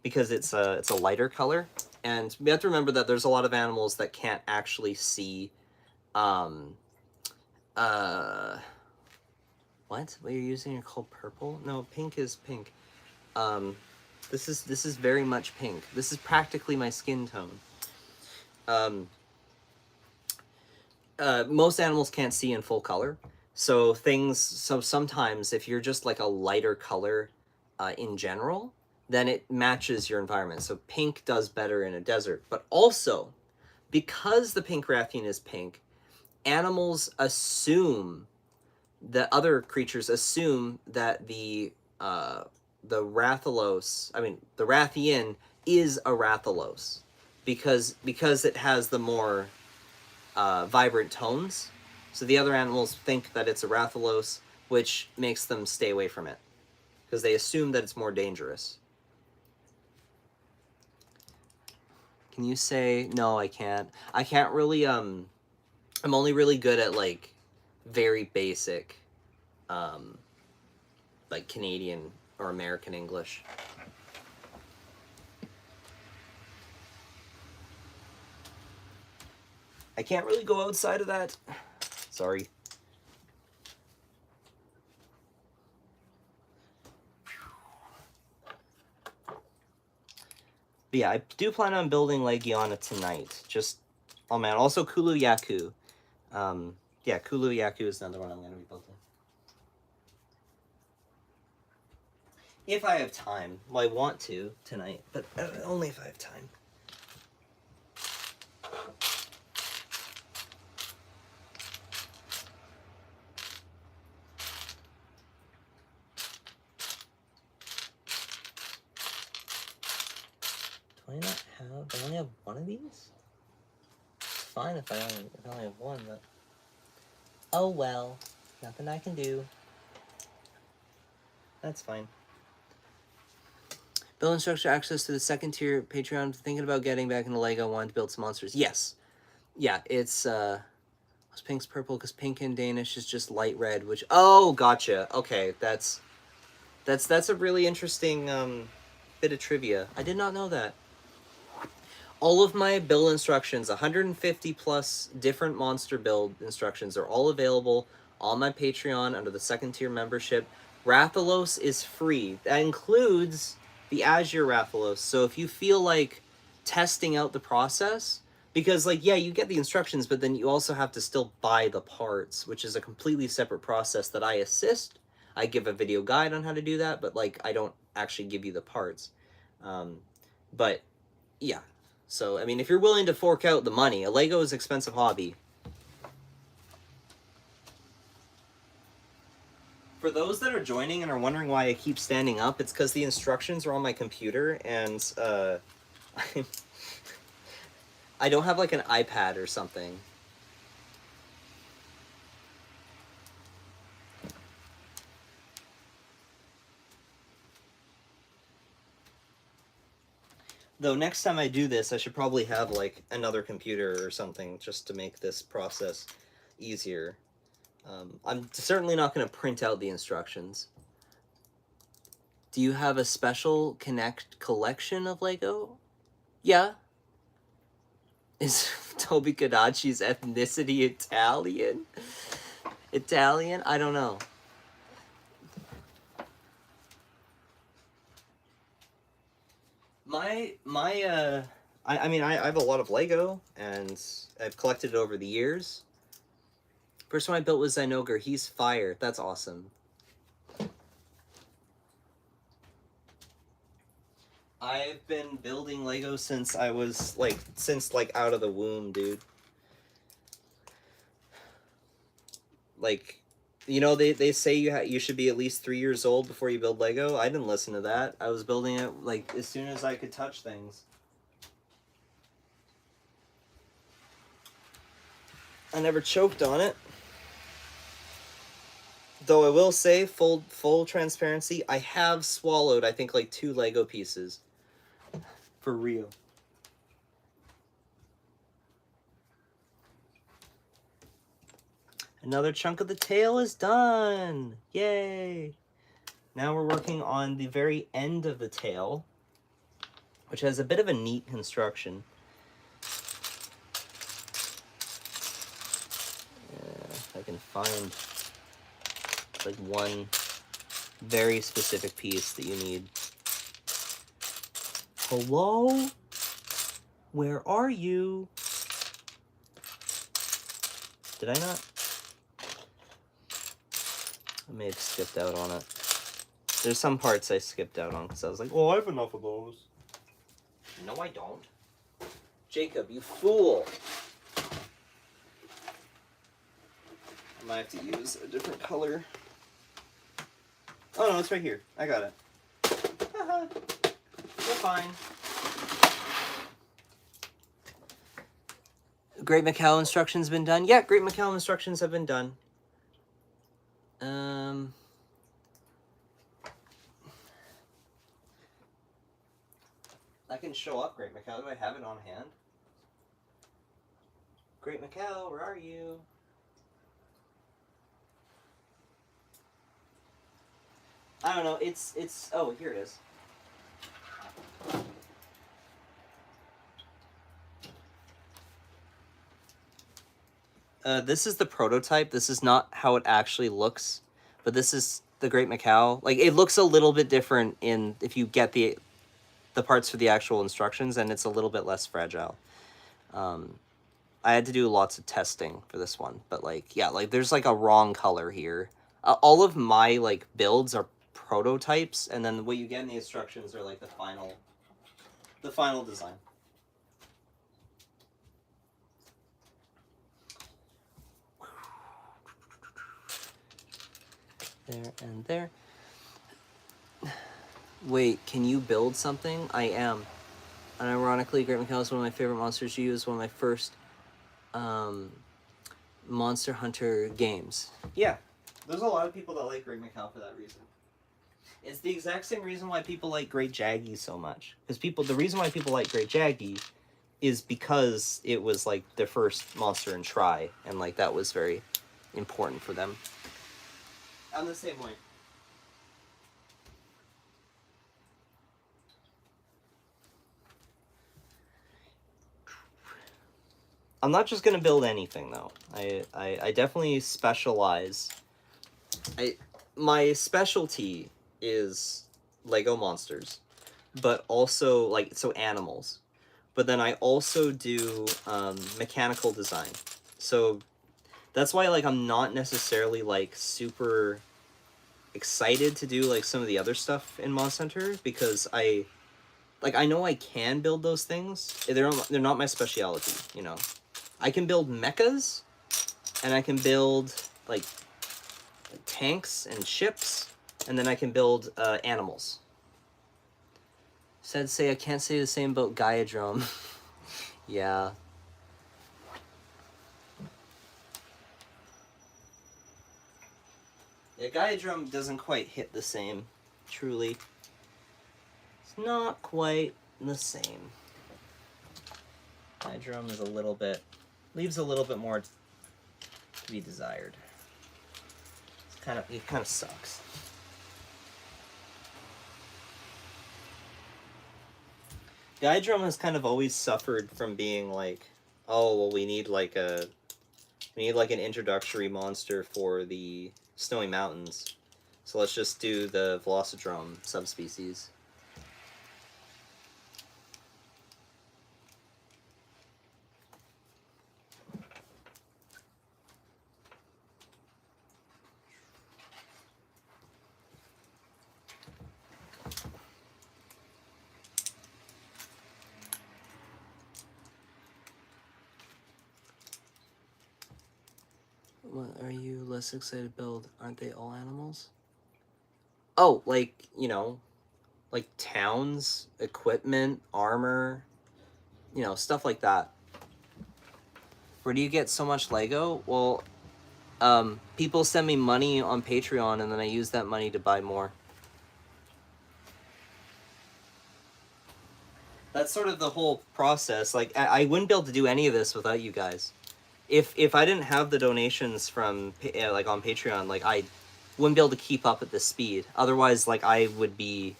Speaker 1: because it's a lighter color, and we have to remember that there's a lot of animals that can't actually see. What you're using are called purple? No, pink is pink. This is very much pink. This is practically my skin tone. Most animals can't see in full color, so sometimes if you're just like a lighter color in general, then it matches your environment. So pink does better in a desert, but also because the pink Rathian is pink, animals assume that other creatures assume that the Rathalos, the Rathian is a Rathalos because it has the more vibrant tones. So the other animals think that it's a Rathalos, which makes them stay away from it because they assume that it's more dangerous. Can you say no? I can't. I can't really. I'm only really good at like very basic, like Canadian or American English. I can't really go outside of that. Sorry. But yeah, I do plan on building Legiana tonight. Just, oh man, also Kulu Yaku. Yeah, Kulu Yaku is another one I'm going to be building. If I have time. Well, I want to tonight, but only if I have time. Do I not have... I only have one of these? It's fine if I only have one, but... Oh well. Nothing I can do. That's fine. Build instructor access to the second tier Patreon. Thinking about getting back into Lego. Wanted to build some monsters. Yes. Yeah, it's pink's purple because pink in Danish is just light red, which oh gotcha. Okay, that's a really interesting bit of trivia. I did not know that. All of my build instructions, 150 plus different monster build instructions, are all available on my Patreon under the second tier membership. Rathalos is free. That includes the Azure Rathalos. So if you feel like testing out the process, because like, yeah, you get the instructions, but then you also have to still buy the parts, which is a completely separate process that I assist. I give a video guide on how to do that, but like I don't actually give you the parts. But yeah. So, I mean, if you're willing to fork out the money, a Lego is an expensive hobby. For those that are joining and are wondering why I keep standing up, it's because the instructions are on my computer, and I don't have like an iPad or something. Though next time I do this, I should probably have like another computer or something just to make this process easier. I'm certainly not going to print out the instructions. Do you have a special collection of Lego? Yeah. Is Toby Kadachi's ethnicity Italian? Italian? I don't know. I mean, I have a lot of Lego, and I've collected it over the years. First one I built was Zynogar. He's fire. That's awesome. I've been building Lego since I was, like, out of the womb, dude. Like, you know, they say you should be at least 3 years old before you build Lego. I didn't listen to that. I was building it, like, as soon as I could touch things. I never choked on it. Though I will say, full transparency, I have swallowed, I think, like 2 Lego pieces. For real. Another chunk of the tail is done. Yay. Now we're working on the very end of the tail, which has a bit of a neat construction. If I can find like one very specific piece that you need. Hello? Where are you? Did I not? I may have skipped out on it. There's some parts I skipped out on because I was like, oh, I have enough of those. No, I don't. Jacob, you fool. I might have to use a different color. Oh no, it's right here. I got it. Haha. We're fine. Great Maccao instructions been done? Yeah, Great Maccao instructions have been done. I can show up Great Maccao. Do I have it on hand? Great Maccao, where are you? I don't know. It's. Oh, here it is. This is the prototype. This is not how it actually looks, but this is the Great Maccao. Like, it looks a little bit different if you get the parts for the actual instructions, and it's a little bit less fragile. I had to do lots of testing for this one, but like, yeah, like there's like a wrong color here. All of my like builds are prototypes, and then what you get in the instructions are like the final design. There and there. Wait, can you build something? I am. And ironically, Great Maccao is one of my favorite monsters to use. One of my first Monster Hunter games. Yeah, there's a lot of people that like Great Maccao for that reason. It's the exact same reason why people like Great Jaggy so much. Because the reason why people like Great Jaggy is because it was like their first monster in Try, and like that was very important for them. I'm the same way. I'm not just gonna build anything though. I definitely specialize. My specialty is Lego monsters, but also like animals. But then I also do mechanical design. So that's why like I'm not necessarily like super excited to do like some of the other stuff in Mod Center, because I know I can build those things. They're not my specialty, you know. I can build mechas, and I can build like tanks and ships, and then I can build animals. Said say I can't say the same about Gaiadrome. Yeah. Yeah, Gaiadrome doesn't quite hit the same, truly. It's not quite the same. Gaiadrome is leaves a little bit more to be desired. It kind of sucks. Gaiadrome has kind of always suffered from being like, oh well, we need like an introductory monster for the Snowy Mountains, so let's just do the Velocidrome subspecies. What are you less excited to build? Aren't they all animals? Oh, like, you know, like towns, equipment, armor, you know, stuff like that. Where do you get so much Lego? Well, people send me money on Patreon, and then I use that money to buy more. That's sort of the whole process. Like, I wouldn't be able to do any of this without you guys. If I didn't have the donations from like on Patreon, like I wouldn't be able to keep up at this speed. Otherwise, like I would be,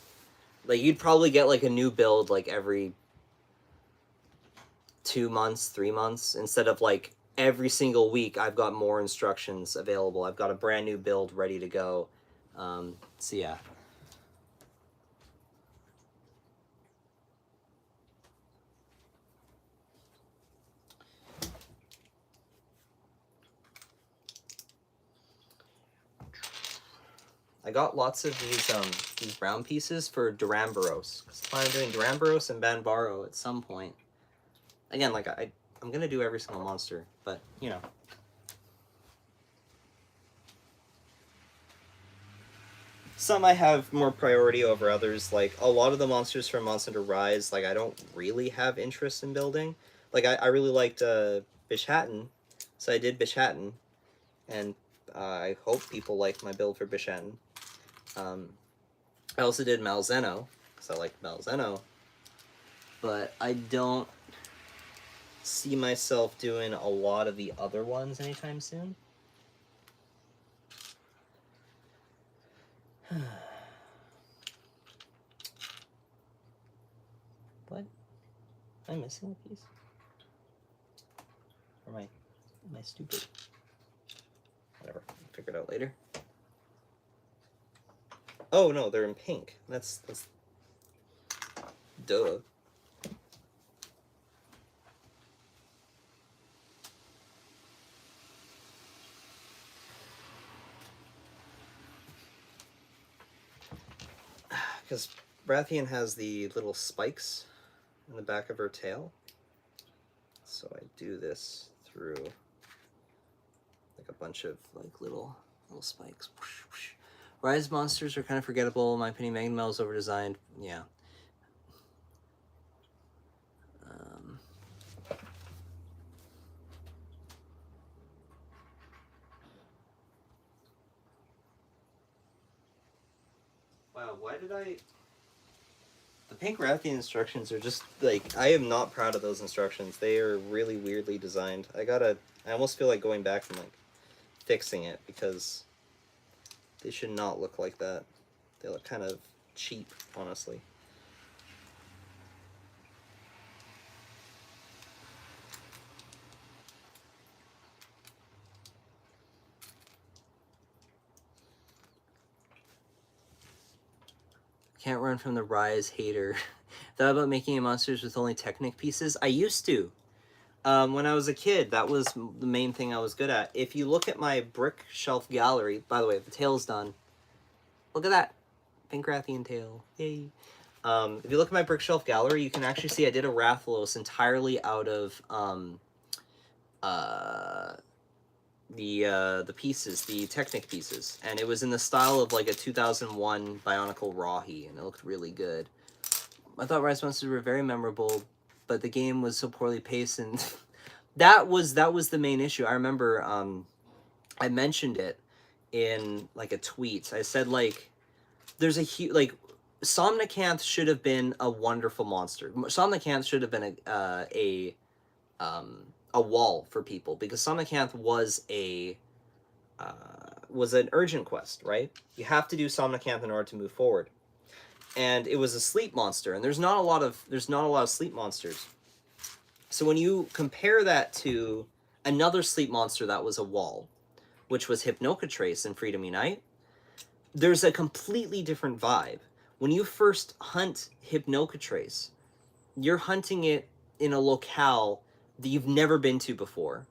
Speaker 1: like you'd probably get like a new build like every 2 months, 3 months, instead of like every single week I've got more instructions available. I've got a brand new build ready to go. So yeah. I got lots of these brown pieces for Duramboros. I'm doing Duramboros and Banbaro at some point. Again, like I'm gonna do every single monster, but you know. Some I have more priority over others. Like a lot of the monsters from Monster Hunter Rise, like I don't really have interest in building. Like I really liked Bishattan, so I did Bishattan, and I hope people like my build for Bishattan. I also did Malzeno, because I like Malzeno, but I don't see myself doing a lot of the other ones anytime soon. What? Am I missing a piece? Or am I stupid? Whatever, I'll figure it out later. Oh no, they're in pink. That's duh. Because Rathian has the little spikes in the back of her tail. So I do this through like a bunch of like little spikes. Rise monsters are kind of forgettable. In my opinion, Namielle is over-designed. Yeah. Wow, why did I... The pink Rathian instructions are just, like, I am not proud of those instructions. They are really weirdly designed. I almost feel like going back and, like, fixing it, because they should not look like that. They look kind of cheap, honestly. Can't run from the Rise hater. Thought about making monsters with only Technic pieces? I used to. When I was a kid, that was the main thing I was good at. If you look at my brick shelf gallery, by the way, the tail's done. Look at that. Pink Rathian tail. Yay. If you look at my brick shelf gallery, you can actually see I did a Rathalos entirely out of the pieces, the Technic pieces, and it was in the style of like a 2001 Bionicle Rahi, and it looked really good. I thought Rise Monsters were very memorable, but the game was so poorly paced, and that was the main issue. I remember I mentioned it in like a tweet. I said, like, there's a huge, like, Somnicanth should have been a wonderful monster. Somnicanth should have been a wall for people, because Somnicanth was an urgent quest, right? You have to do Somnicanth in order to move forward, and it was a sleep monster, and there's not a lot of sleep monsters. So when you compare that to another sleep monster that was a wall, which was Hypnocatrace in Freedom Unite, there's a completely different vibe. When you first hunt Hypnocatrace, you're hunting it in a locale that you've never been to before,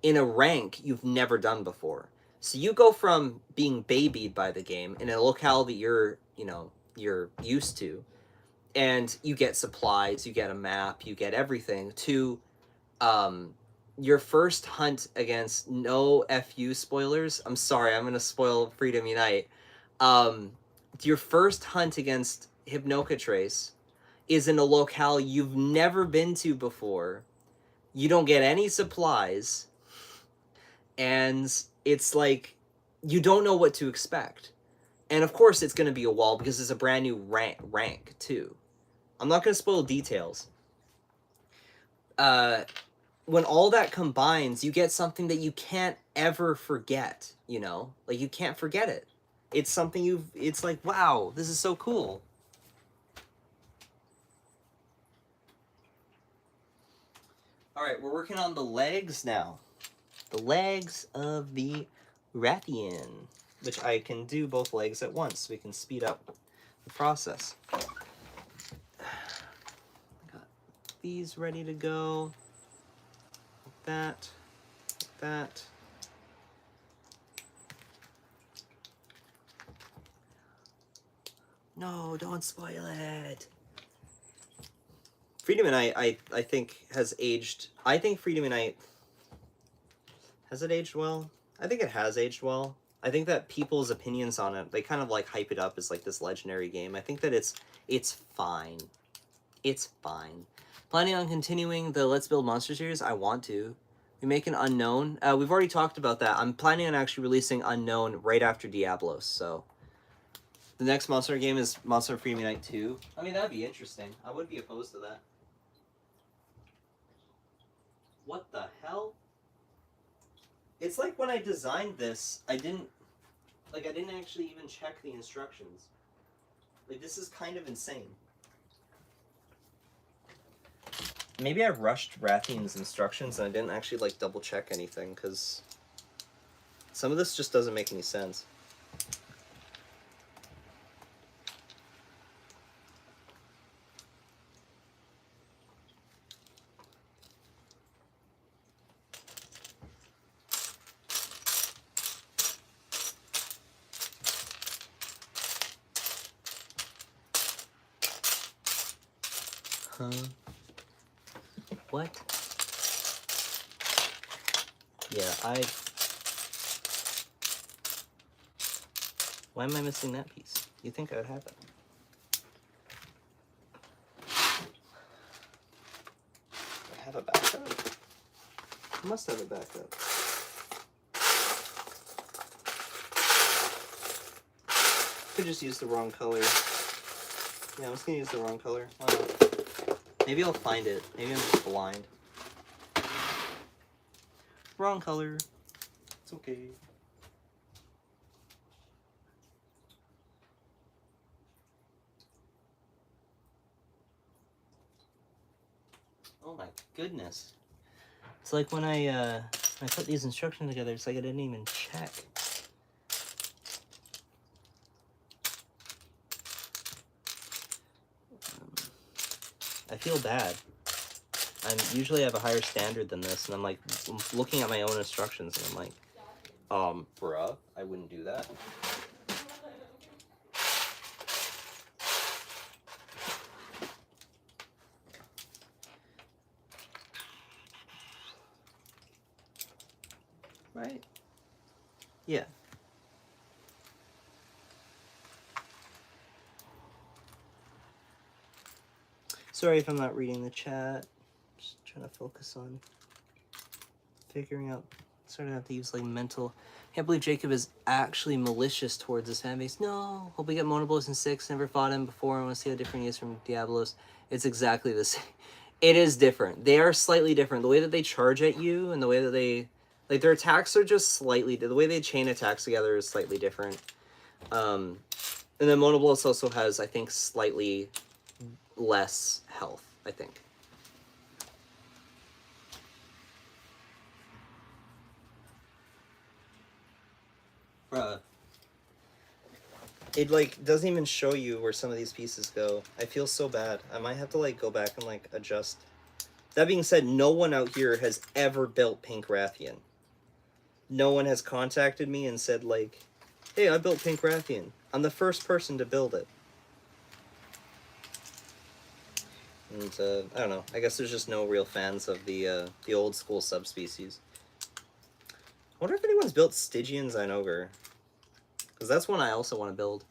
Speaker 1: in a rank you've never done before. So you go from being babied by the game in a locale that you're used to, and you get supplies, you get a map, you get everything, to your first hunt against, no FU spoilers, I'm sorry, I'm gonna spoil Freedom Unite. Your first hunt against Hypnocatrace is in a locale you've never been to before. You don't get any supplies, and it's like, you don't know what to expect. And of course it's going to be a wall, because it's a brand new rank too. I'm not going to spoil details. When all that combines, you get something that you can't ever forget, you know? Like, you can't forget it. It's something it's like, wow, this is so cool. Alright, we're working on the legs now. The legs of the Rathian, which I can do both legs at once, so we can speed up the process. Got these ready to go. Like that. Like that. No, don't spoil it. Freedom Unite, I think, has aged... I think Freedom Unite... Has it aged well? I think it has aged well. I think that people's opinions on it, they kind of, like, hype it up as, like, this legendary game. I think that it's fine. It's fine. Planning on continuing the Let's Build Monster series? I want to. We make an Unknown. We've already talked about that. I'm planning on actually releasing Unknown right after Diablos, so... The next Monster game is Monster Freedom Unite 2. I mean, that'd be interesting. I wouldn't be opposed to that. What the hell? It's like when I designed this, I didn't actually even check the instructions. Like, this is kind of insane. Maybe I rushed Rathian's instructions and I didn't actually, like, double check anything, because some of this just doesn't make any sense. Huh? What? Yeah, Why am I missing that piece? You think I would have it? I have a backup? I must have a backup. Could just use the wrong color. Yeah, I'm just gonna use the wrong color. Why not? Maybe I'll find it. Maybe I'm just blind. Wrong color. It's okay. Oh my goodness. It's like when I put these instructions together, it's like I didn't even check. I feel bad. I usually have a higher standard than this, and I'm like looking at my own instructions, and I'm like, bruh, I wouldn't do that. Right? Yeah. Sorry if I'm not reading the chat. Just trying to focus on figuring out, starting to have to use like mental. Can't believe Jacob is actually malicious towards his fan base. No, hope we get Monoblos in 6. Never fought him before. I want to see how different he is from Diablos. It's exactly the same. It is different. They are slightly different. The way that they charge at you and the way that they, like, their attacks are just slightly, the way they chain attacks together is slightly different. And then Monoblos also has, I think, slightly less health, I think. Bruh. It, like, doesn't even show you where some of these pieces go. I feel so bad. I might have to, like, go back and, like, adjust. That being said, no one out here has ever built Pink Rathian. No one has contacted me and said, like, hey, I built Pink Rathian. I'm the first person to build it. And, I don't know. I guess there's just no real fans of the old school subspecies. I wonder if anyone's built Stygian Zynogar. Because that's one I also want to build.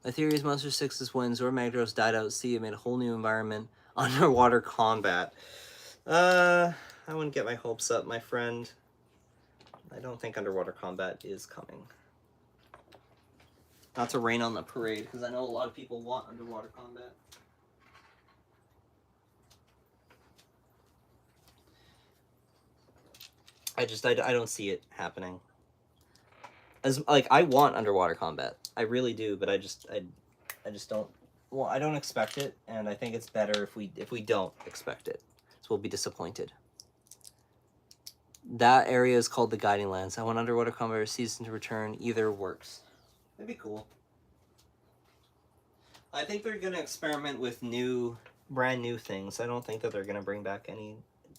Speaker 1: My theory is Monster 6 is when Zor Magdaros died out at sea and made a whole new environment. Underwater combat. I wouldn't get my hopes up, my friend. I don't think underwater combat is coming. Not to rain on the parade, because I know a lot of people want underwater combat. I don't see it happening. As like, I want underwater combat. I really do, but I just don't. Well, I don't expect it, and I think it's better if we don't expect it, so we'll be disappointed. That area is called the Guiding Lands. I want underwater combat or season to return. Either works. That'd be cool. I think they're gonna experiment with brand new things. I don't think that they're gonna bring back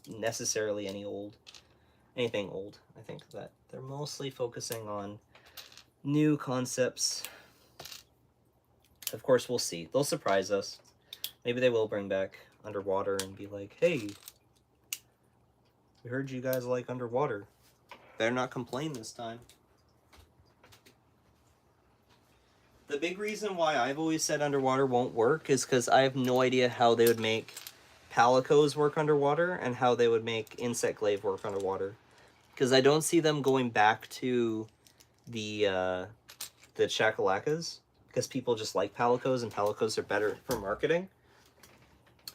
Speaker 1: necessarily anything old. I think that they're mostly focusing on new concepts. Of course, we'll see. They'll surprise us. Maybe they will bring back underwater and be like, hey, we heard you guys like underwater. Better not complain this time. The big reason why I've always said underwater won't work is because I have no idea how they would make Palicos work underwater and how they would make Insect Glaive work underwater. Because I don't see them going back to the Chackalacas, because people just like Palicos, and Palicos are better for marketing.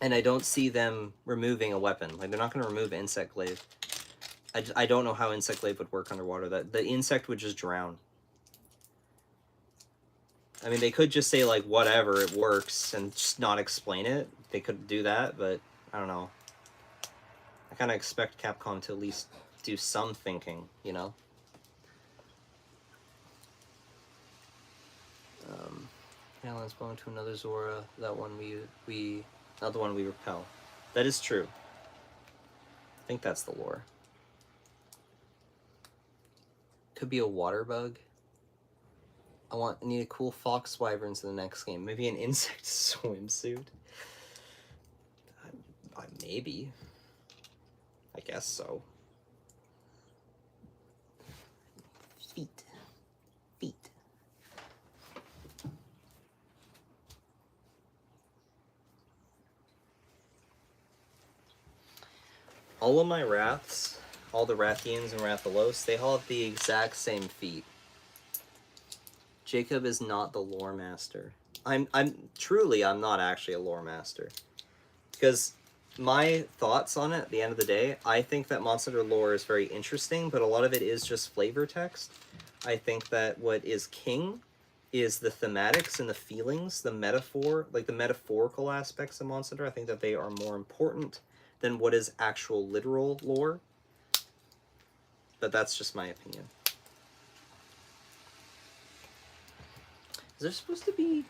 Speaker 1: And I don't see them removing a weapon. Like, they're not going to remove Insect Glaive. I don't know how Insect Glaive would work underwater. The insect would just drown. I mean, they could just say, like, whatever, it works, and just not explain it. They could do that, but I don't know. I kind of expect Capcom to at least do some thinking, you know? Yeah, let's belong to another Zora. That one we not the one we repel. That is true. I think that's the lore. Could be a water bug. I need a cool fox wyverns in the next game. Maybe an insect swimsuit. Maybe. I guess so. Feet. All of my Wraths, all the Rathians and Rathalos, they all have the exact same feet. Jacob is not the lore master. I'm not actually a lore master. Because my thoughts on it at the end of the day, I think that Monster Hunter lore is very interesting, but a lot of it is just flavor text. I think that what is king is the thematics and the feelings, the metaphor, like the metaphorical aspects of Monster Hunter. I think that they are more important than what is actual literal lore. But that's just my opinion. Is there supposed to be...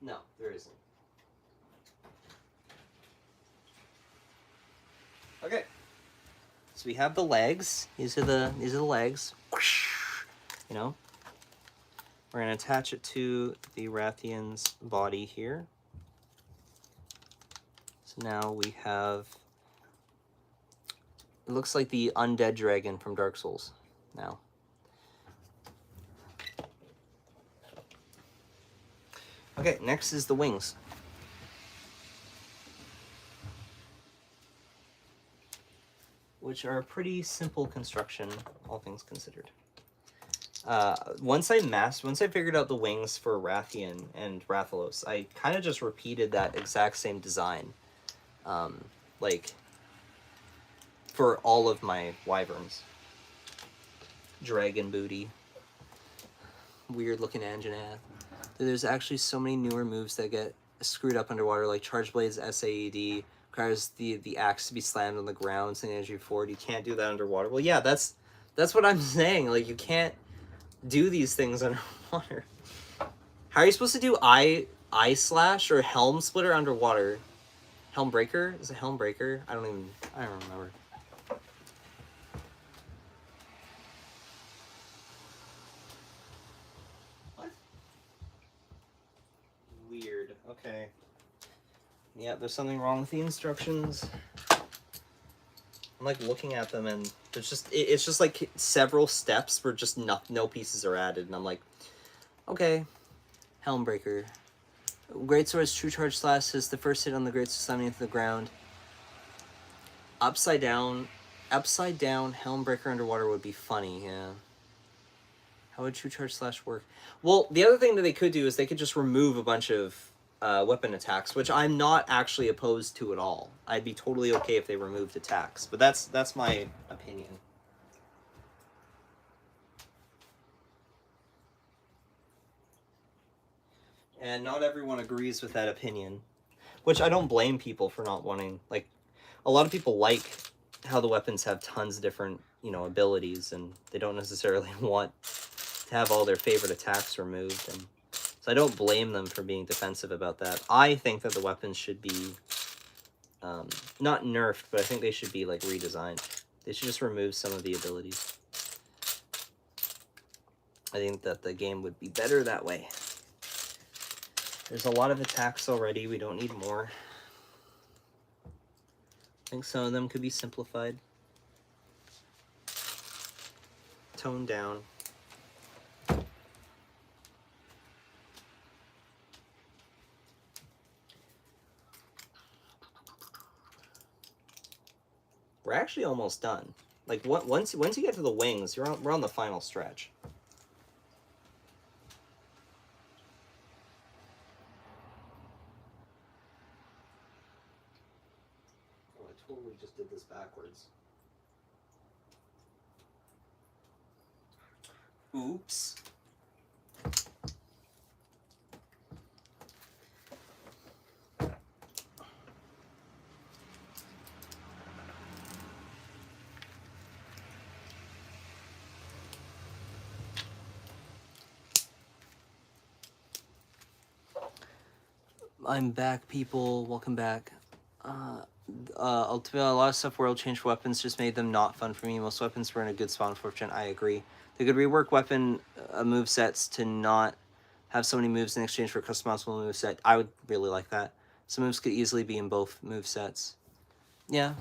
Speaker 1: No, there isn't. Okay. So we have the legs. These are the legs. You know. We're gonna attach it to the Rathian's body here. So now we have, it looks like the undead dragon from Dark Souls now. Okay, next is the wings. Which are a pretty simple construction, all things considered. Once I figured out the wings for Rathian and Rathalos, I kind of just repeated that exact same design. Like, for all of my wyverns. Dragon booty. Weird looking Anjanath. There's actually so many newer moves that get screwed up underwater, like Charge Blade's SAED, requires the axe to be slammed on the ground, saying energy forward. You can't do that underwater. Well, yeah, that's what I'm saying. Like, you can't do these things underwater. How are you supposed to do eye slash or helm splitter underwater? Helm breaker? Is it helm breaker? I don't remember. What? Weird. Okay. Yeah, there's something wrong with the instructions. I'm like looking at them and there's just it's just like several steps where just no pieces are added, and I'm like, okay. Helm breaker. Greatsword's true charge slash is the first hit on the greatsword slamming into the ground. Upside down helm breaker underwater would be funny, yeah. How would true charge slash work? Well, the other thing that they could do is they could just remove a bunch of weapon attacks, which I'm not actually opposed to at all. I'd be totally okay if they removed attacks, but that's my opinion. And not everyone agrees with that opinion, which I don't blame people for not wanting. Like, a lot of people like how the weapons have tons of different, abilities, and they don't necessarily want to have all their favorite attacks removed, and so I don't blame them for being defensive about that. I think that the weapons should be not nerfed, but I think they should be like redesigned. They should just remove some of the abilities. I think that the game would be better that way. There's a lot of attacks already. We don't need more. I think some of them could be simplified. Toned down. We're actually almost done. Like, once you get to the wings, we're on the final stretch. Oh, I totally just did this backwards. Oops. I'm back, people. Welcome back. Ultimately, a lot of stuff World Change for weapons just made them not fun for me. Most weapons were in a good spot in 4th gen. I agree. They could rework weapon move sets to not have so many moves in exchange for a customizable move set. I would really like that. Some moves could easily be in both move sets. Yeah.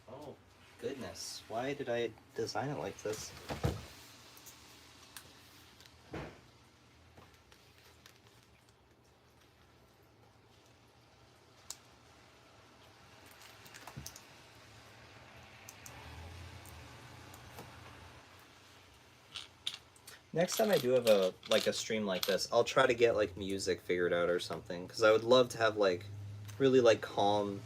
Speaker 1: Oh, goodness. Why did I design it like this? Next time I do have a stream like this, I'll try to get like music figured out or something, because I would love to have like really like calm,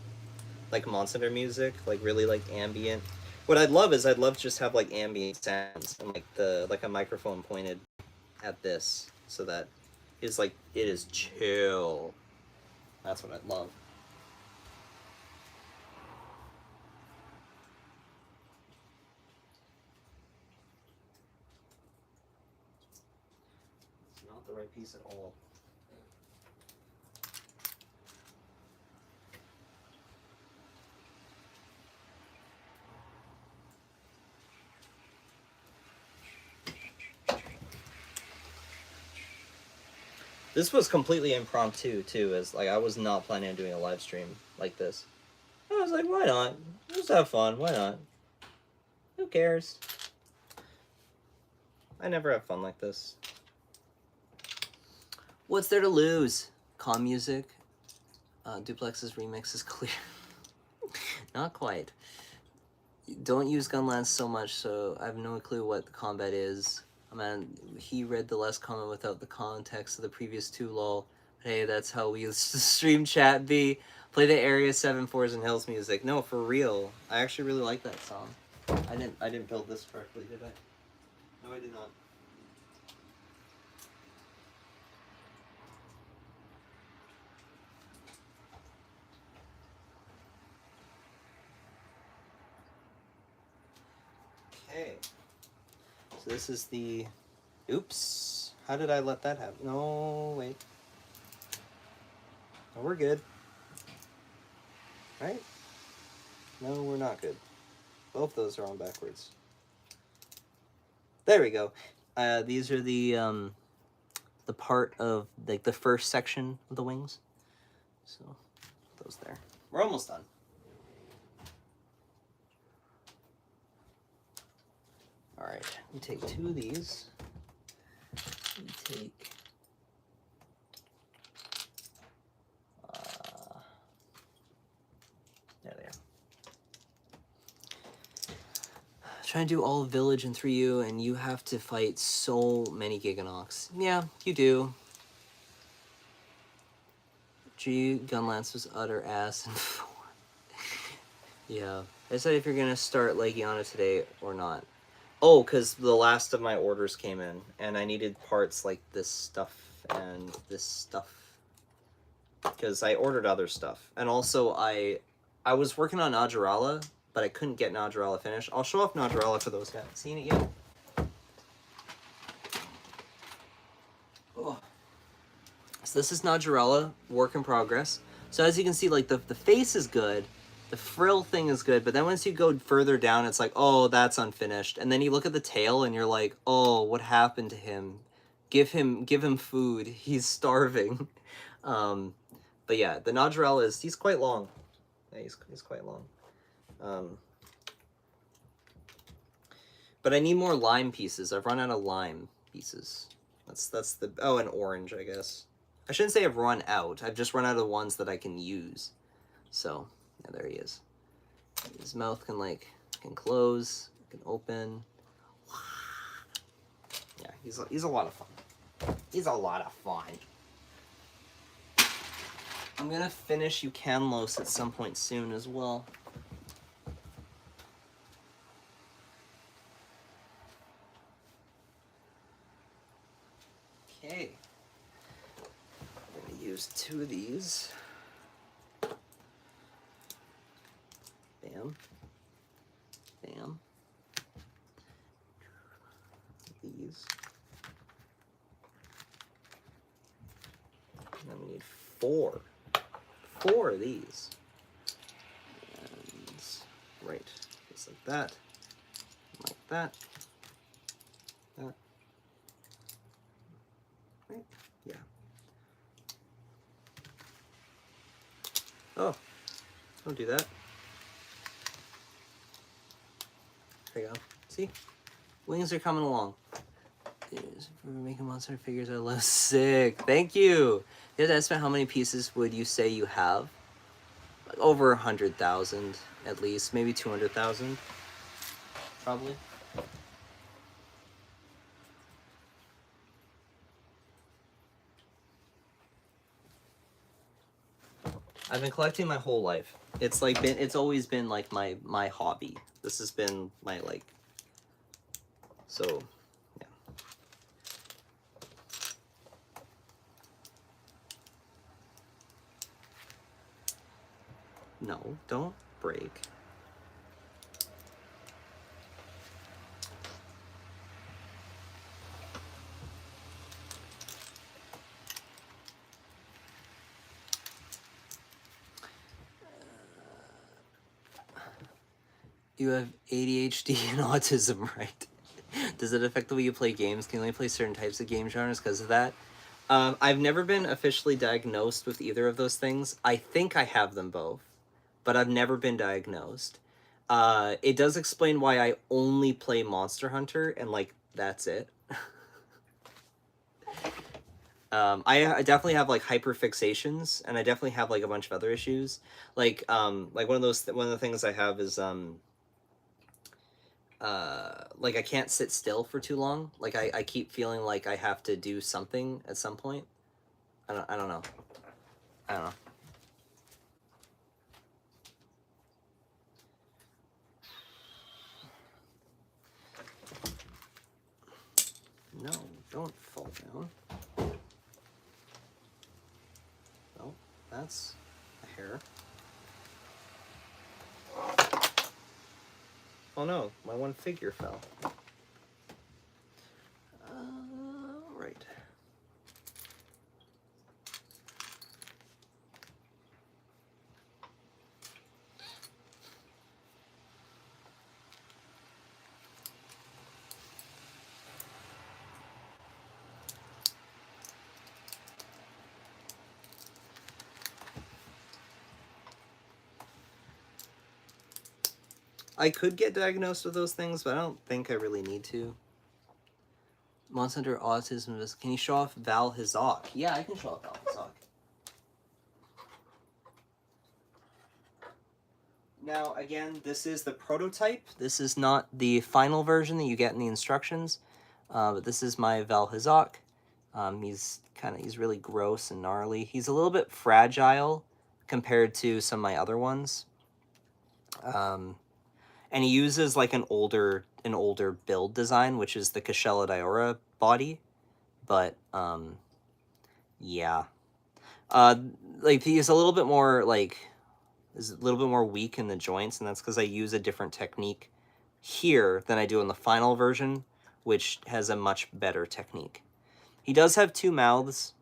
Speaker 1: like monster music, like really like ambient. What I'd love is I'd love to just have like ambient sounds and like a microphone pointed at this, so that it's like it is chill. That's what I'd love. It's not the right piece at all. This was completely impromptu too, as like I was not planning on doing a live stream like this. I was like, why not? Just have fun. Why not? Who cares? I never have fun like this. What's there to lose? Calm music. Duplex's remix is clear. Not quite. Don't use Gunlance so much, so I have no clue what the combat is. Man, he read the last comment without the context of the previous two, lol. But hey, that's how we used to stream chat be. Play the Area 7 Fours and Hills music. No, for real. I actually really like that song. I didn't build this correctly, did I? No, I did not. Okay. So this is the... Oops. How did I let that happen? No, wait. Oh, we're good. Right? No, we're not good. Both those are on backwards. There we go. These are the part of like the first section of the wings. So those there. We're almost done. All right, we take two of these. We take there they are. Trying to do all of Village in 3U, and you have to fight so many Giganox. Yeah, you do. G Gunlance was utter ass in 4. Yeah, I said if you're gonna start Legiana today or not. Oh, because the last of my orders came in, and I needed parts like this stuff and this stuff. Because I ordered other stuff. And also, I was working on Najarala, but I couldn't get Najarala finished. I'll show off Najarala for those guys. Seen it yet? Oh. So this is Najarala, work in progress. So as you can see, like the face is good. The frill thing is good, but then once you go further down, it's like, oh, that's unfinished. And then you look at the tail, and you're like, oh, what happened to him? Give him food. He's starving. But yeah, the Najarala he's quite long. Yeah, he's quite long. But I need more lime pieces. I've run out of lime pieces. That's the and orange, I guess. I shouldn't say I've run out. I've just run out of ones that I can use. So. Yeah, there he is. His mouth can close, can open. Yeah, he's a lot of fun. He's a lot of fun. I'm gonna finish Ucanlos at some point soon as well. Okay. I'm gonna use two of these. Bam. Bam. These. And then we need four. Four of these. And right. Just like that. Like that. That. Right? Yeah. Oh. Don't do that. There you go. See? Wings are coming along. For making monster figures I love. Sick. Thank you. You have to estimate how many pieces would you say you have? Like over 100,000 at least. Maybe 200,000. Probably. I've been collecting my whole life. It's like it's always been like my hobby. This has been my like, so yeah. No, don't break. You have ADHD and autism, right? Does it affect the way you play games? Can you only play certain types of game genres because of that? I've never been officially diagnosed with either of those things. I think I have them both, but I've never been diagnosed. It does explain why I only play Monster Hunter, and like that's it. I definitely have like hyperfixations, and I definitely have like a bunch of other issues. Like one of the things I have is like I can't sit still for too long. Like I keep feeling like I have to do something at some point. I don't know. I don't know. No, don't fall down. Oh, that's a hair. Oh no, my one figure fell. Right. I could get diagnosed with those things, but I don't think I really need to. Monster Hunter Autism is... Can you show off Vaal Hazak? Yeah, I can show off Vaal Hazak. Now, again, this is the prototype. This is not the final version that you get in the instructions, but this is my Vaal Hazak. He's really gross and gnarly. He's a little bit fragile compared to some of my other ones. And he uses like an older build design, which is the Kashela Diora body. But yeah. Like he is a little bit more weak in the joints, and that's because I use a different technique here than I do in the final version, which has a much better technique. He does have two mouths.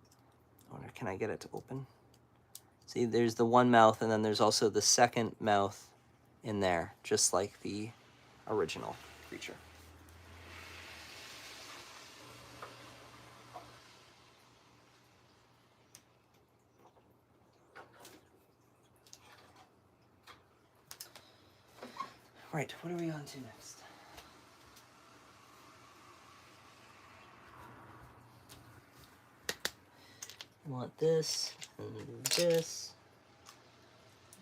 Speaker 1: I wonder, can I get it to open? See, there's the one mouth, and then there's also the second mouth in there, just like the original creature. Right, what are we on to next? I want this, and this,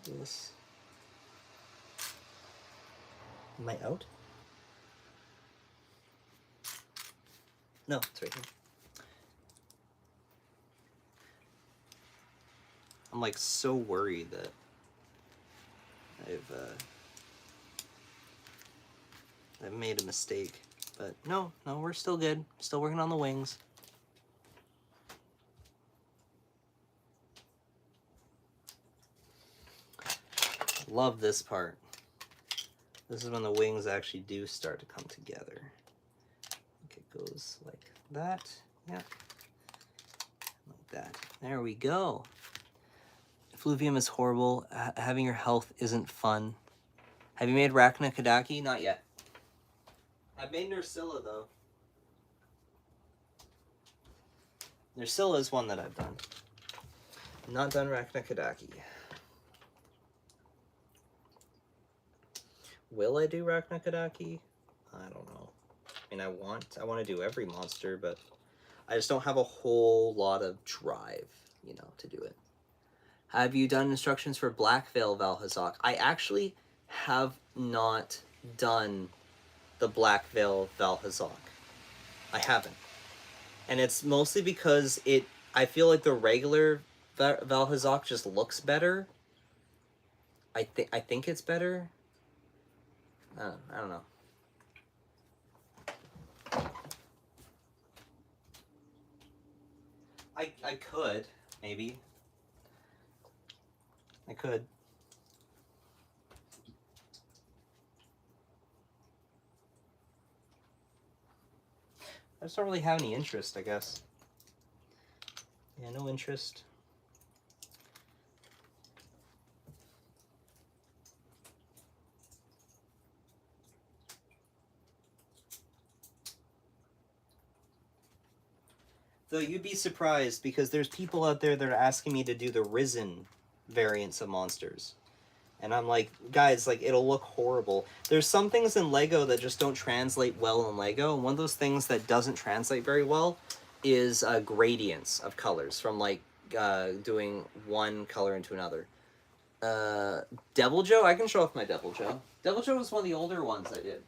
Speaker 1: this. Am I out? No, it's right here. I'm like so worried that I've made a mistake, but no, we're still good. Still working on the wings. Love this part. This is when the wings actually do start to come together. I think it goes like that. Yeah. Like that. There we go. Fluvium is horrible. Having your health isn't fun. Have you made Rachna Kadaki? Not yet. I've made Nursilla, though. Nursilla is one that I've done. Not done Rachna Kadaki. Will I do Rachna Kadaki? I don't know. I mean, I want to do every monster, but I just don't have a whole lot of drive, you know, to do it. Have you done instructions for Black Veil Vaal Hazak? I actually have not done the Black Veil Vaal Hazak. I haven't. And it's mostly because I feel like the regular Vaal Hazak just looks better I think it's better. I don't know. I could, maybe. I could. I just don't really have any interest, I guess. Yeah, no interest. Though you'd be surprised, because there's people out there that are asking me to do the Risen variants of monsters. And I'm like, guys, like, it'll look horrible. There's some things in Lego that just don't translate well in Lego, and one of those things that doesn't translate very well is gradients of colors from, like, doing one color into another. Deviljho? I can show off my Deviljho. Deviljho was one of the older ones I did.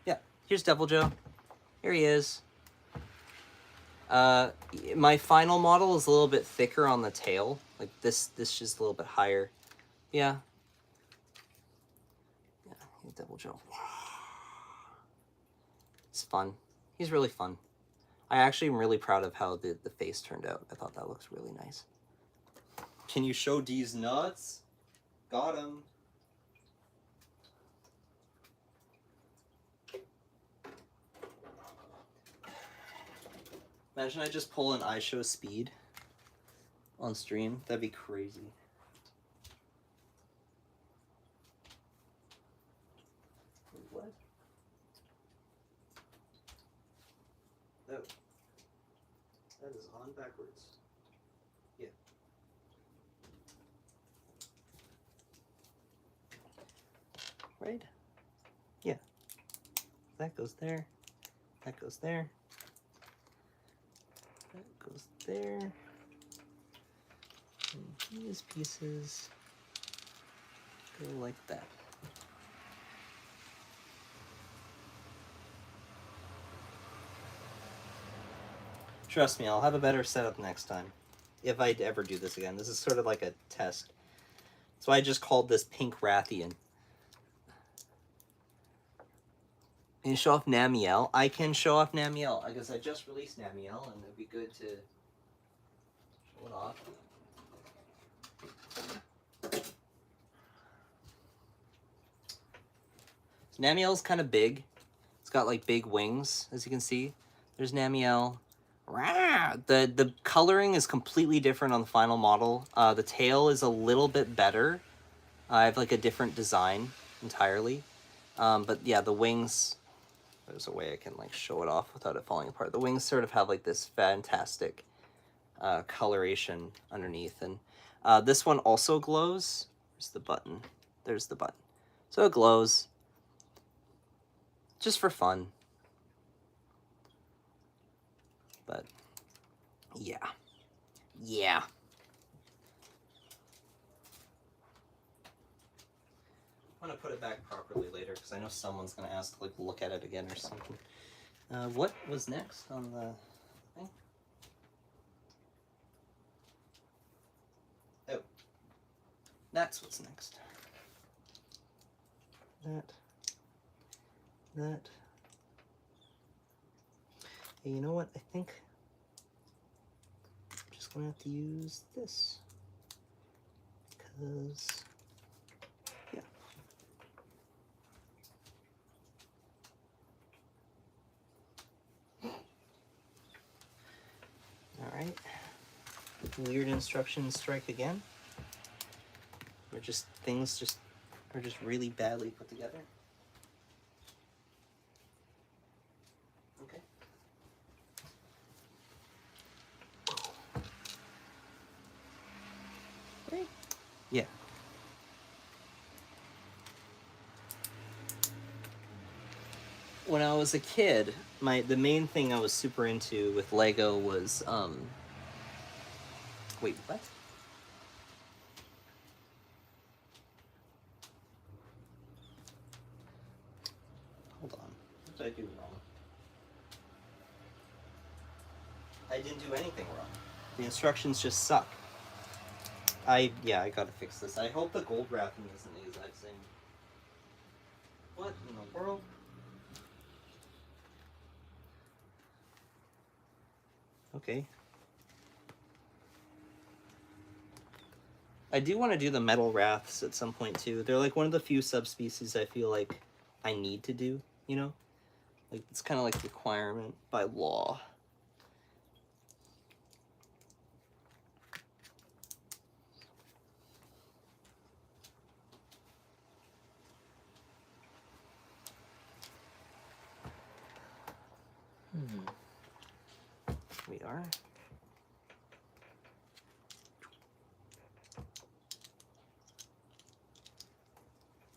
Speaker 1: Yeah, here's Deviljho. Here he is. My final model is a little bit thicker on the tail. Like this just a little bit higher. Yeah. Yeah, Deviljho. It's fun. He's really fun. I actually am really proud of how the face turned out. I thought that looks really nice. Can you show D's nuts? Got him. Imagine I just pull an iShow speed on stream. That'd be crazy. Wait, what? That is on backwards. Yeah. Right? Yeah. That goes there. That goes there. That goes there. And these pieces go like that. Trust me, I'll have a better setup next time. If I ever do this again. This is sort of like a test. That's why I just called this Pink Rathian. Can you show off Namielle? I can show off Namielle. I guess I just released Namielle, and it'd be good to show it off. So Namielle's kind of big. It's got like big wings, as you can see. There's Namielle. The coloring is completely different on the final model. The tail is a little bit better. I have like a different design entirely. But yeah, the wings, there's a way I can like show it off without it falling apart. The wings sort of have like this fantastic coloration underneath. And this one also glows. There's the button. There's the button. So it glows just for fun. But yeah. Yeah. I'm gonna put it back properly later because I know someone's gonna ask to like look at it again or something. What was next on the thing? Oh, that's what's next. That. Hey, you know what? I think I'm just gonna have to use this because. Alright. Weird instructions strike again. Or just things are just really badly put together. Okay. Right. Yeah. When I was a kid, the main thing I was super into with Lego was wait, what? Hold on. What did I do wrong? I didn't do anything wrong. The instructions just suck. Yeah, I gotta fix this. I hope the gold Rathian isn't the exact same. What in the world? Okay. I do want to do the metal wraths at some point too. They're like one of the few subspecies I feel like I need to do, you know? Like it's kind of like a requirement by law. We are.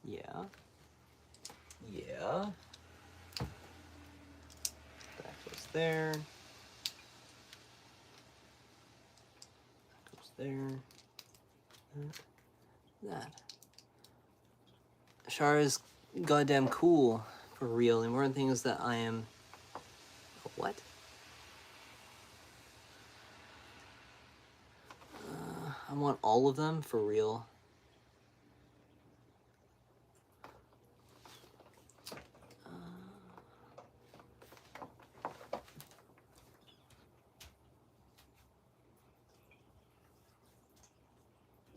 Speaker 1: Yeah. Yeah. That goes there. Goes there. That. Char is goddamn cool, for real. And one of the things that I am... What? I want all of them, for real.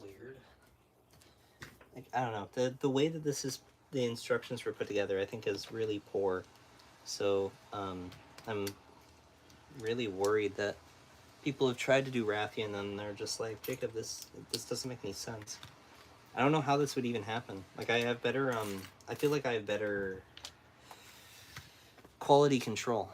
Speaker 1: Weird. Like, I don't know. The way that the instructions were put together, I think is really poor. So, I'm really worried that people have tried to do Rathian and they're just like, Jacob, this doesn't make any sense. I don't know how this would even happen. Like, I have better, I feel like I have better quality control.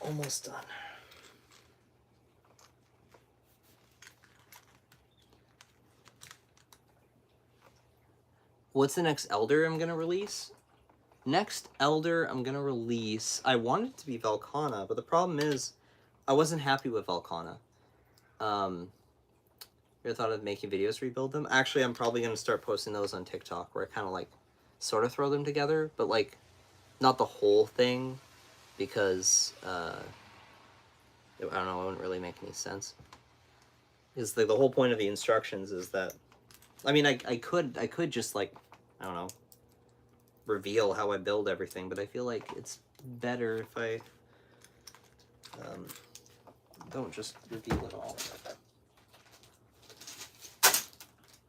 Speaker 1: Almost done. What's the next Elder I'm gonna release? Next Elder I'm gonna release... I wanted it to be Velkhana, but the problem is I wasn't happy with Velkhana. You ever thought of making videos to rebuild them? Actually, I'm probably gonna start posting those on TikTok, where I kind of like sort of throw them together, but like not the whole thing, because I don't know, it wouldn't really make any sense. Is the whole point of the instructions is that, I mean, I could just like, I don't know, reveal how I build everything, but I feel like it's better if I don't just reveal it all.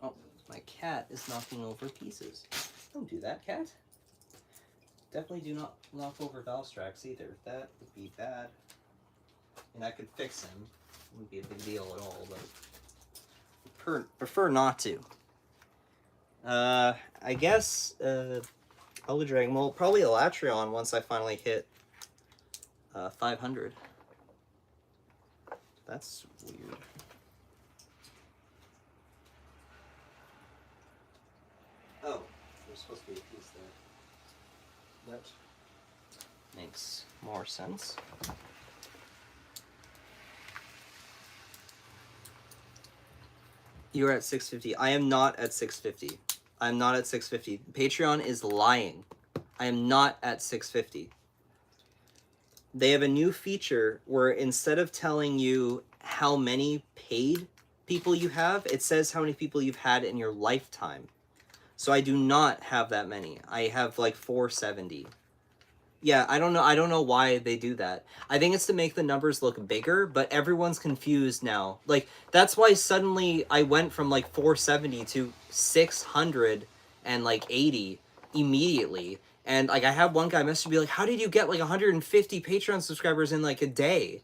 Speaker 1: Oh, my cat is knocking over pieces. Don't do that, cat. Definitely do not knock over Valstrax either. That would be bad. And I could fix him. It wouldn't be a big deal at all, but prefer not to. I guess Elder Dragon, well, probably Elatrion once I finally hit 500. That's weird. Oh, there's supposed to be a piece there. That makes more sense. You're at 650. I am not at 650. I'm not at 650. Patreon is lying. I am not at 650. They have a new feature where instead of telling you how many paid people you have, it says how many people you've had in your lifetime. So I do not have that many. I have like 470. Yeah, I don't know why they do that. I think it's to make the numbers look bigger, but everyone's confused now. Like, that's why suddenly I went from like 470 to 600 and like 80 immediately. And like I had one guy message me like, how did you get like 150 Patreon subscribers in like a day?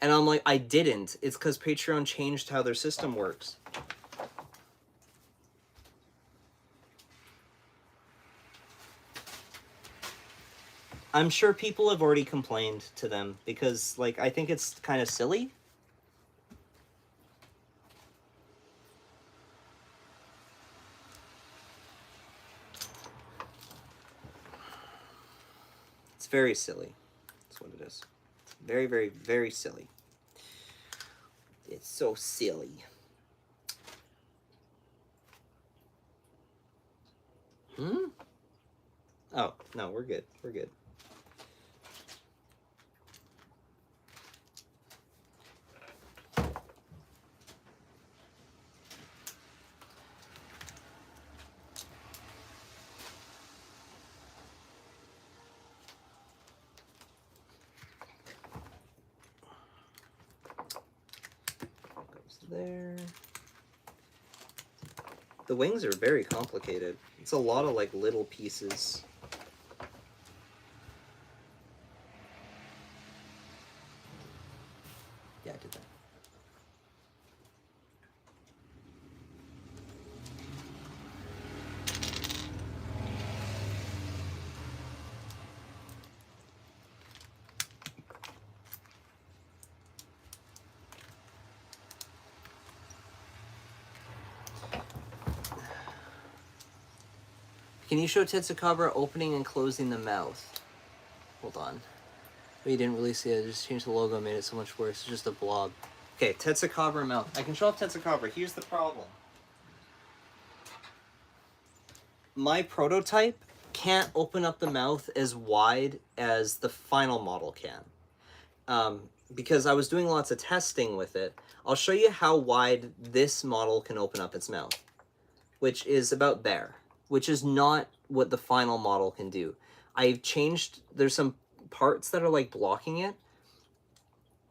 Speaker 1: And I'm like, I didn't. It's because Patreon changed how their system works. I'm sure people have already complained to them because, like, I think it's kind of silly. It's very silly. That's what it is. It's very, very, very silly. It's so silly. Hmm? Oh, no, we're good. We're good. Goes there. The wings are very complicated. It's a lot of, like, little pieces. Yeah, I did that. Can you show Tetsucabra opening and closing the mouth? Hold on. But you didn't really see it. I just changed the logo, made it so much worse. It's just a blob. Okay, Tetsucabra mouth. I can show off Tetsucabra. Here's the problem. My prototype can't open up the mouth as wide as the final model can. Because I was doing lots of testing with it. I'll show you how wide this model can open up its mouth, which is about there, which is not what the final model can do. I've changed, there's some parts that are like blocking it.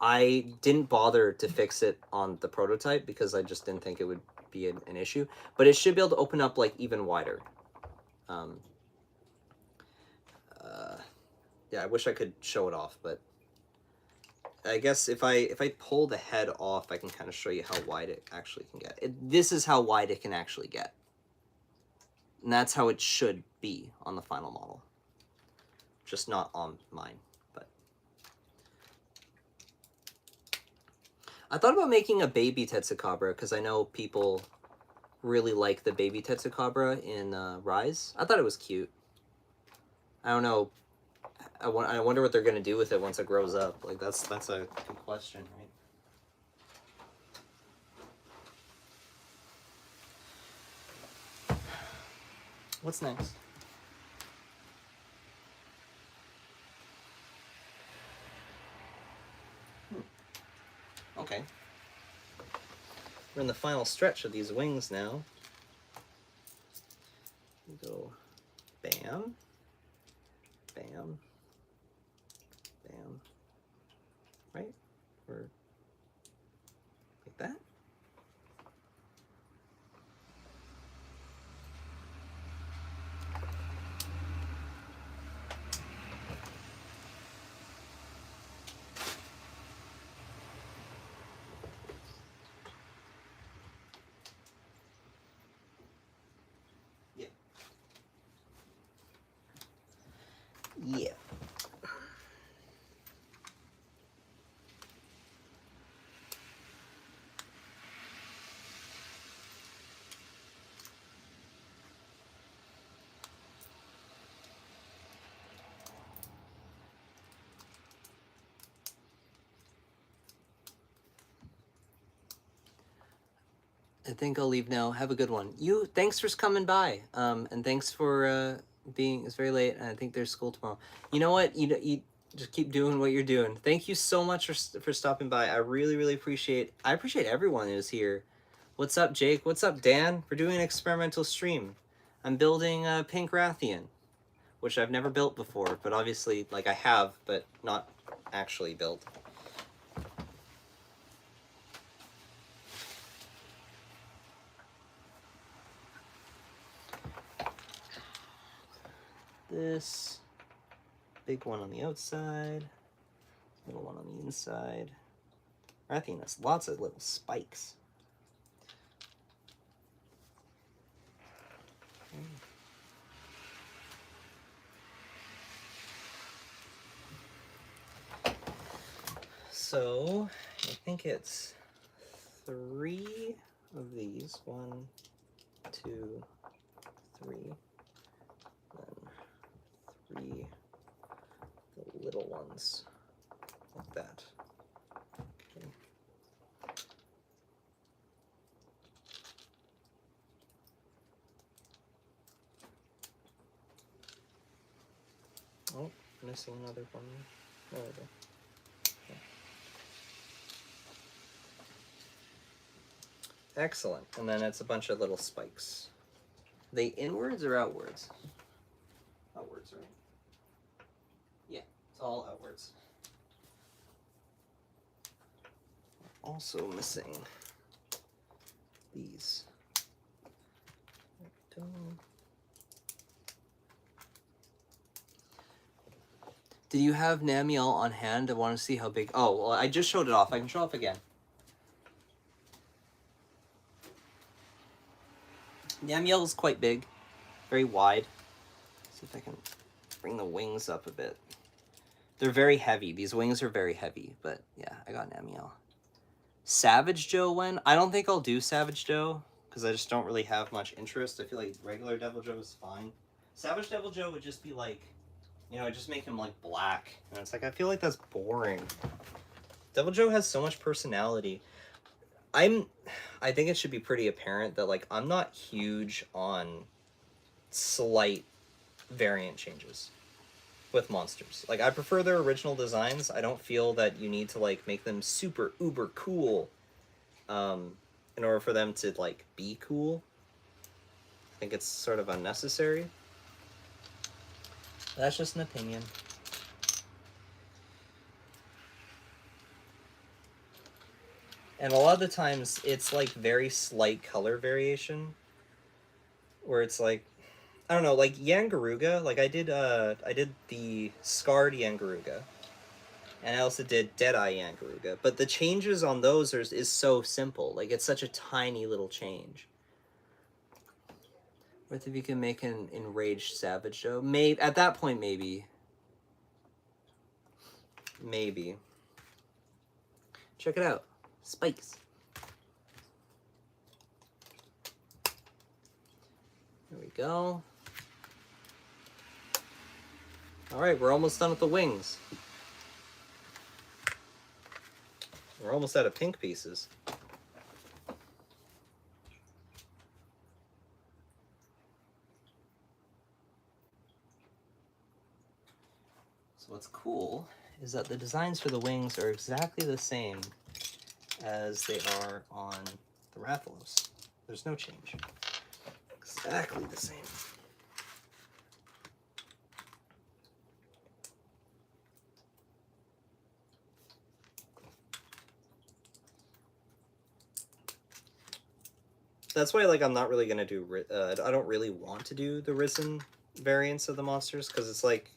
Speaker 1: I didn't bother to fix it on the prototype because I just didn't think it would be an issue, but it should be able to open up like even wider. Yeah, I wish I could show it off, but I guess if I pull the head off, I can kind of show you how wide it actually can get. This is how wide it can actually get. And that's how it should be on the final model. Just not on mine, but... I thought about making a baby Tetsucabra, because I know people really like the baby Tetsucabra in Rise. I thought it was cute. I don't know. I wonder what they're going to do with it once it grows up. Like, that's a good question, right? What's next? Okay. We're in the final stretch of these wings now. We go bam, bam, bam, right? Or like that. Yeah. I think I'll leave now. Have a good one. Thanks for coming by. And thanks for being. It's very late, and I think there's school tomorrow. You know what? You just keep doing what you're doing. Thank you so much for stopping by. I really, really appreciate. I appreciate everyone who's here. What's up, Jake? What's up, Dan? We're doing an experimental stream. I'm building a pink Rathian, which I've never built before, but obviously, like, I have, but not actually built. This big one on the outside, little one on the inside. Rathian has lots of little spikes. So I think it's 3 of these. 1, 2, 3. Then 3 the little ones like that. Okay. Oh, missing another one. There we go. Okay. Excellent. And then it's a bunch of little spikes. They inwards or outwards? Outwards, right? Yeah, it's all outwards. Also missing these. There we go. Do you have Namielle on hand? I want to see how big. Oh, well, I just showed it off. I can show off again. Namielle is quite big, very wide. Let's see if I can bring the wings up a bit. They're very heavy. These wings are very heavy, but yeah, I got Namielle. Savage Joe when? I don't think I'll do Savage Joe because I just don't really have much interest. I feel like regular Deviljho is fine. Savage Deviljho would just be like, you know, just make him like black. And it's like, I feel like that's boring. Deviljho has so much personality. I think it should be pretty apparent that like I'm not huge on slight variant changes with monsters. Like I prefer their original designs. I don't feel that you need to like make them super uber cool in order for them to like be cool. I think it's sort of unnecessary. That's just an opinion. And a lot of the times it's like very slight color variation where it's like, I don't know, like Yangaruga, like I did the scarred Yangaruga and I also did Deadeye Yangaruga, but the changes on those is so simple. Like it's such a tiny little change. What if you can make an enraged Savage Joe? Maybe at that point, maybe. Check it out. Spikes. There we go. All right, we're almost done with the wings. We're almost out of pink pieces. So what's cool is that the designs for the wings are exactly the same as they are on the Rathalos. There's no change. Exactly the same. That's why, like, I'm not really gonna do. I don't really want to do the Risen variants of the monsters because it's like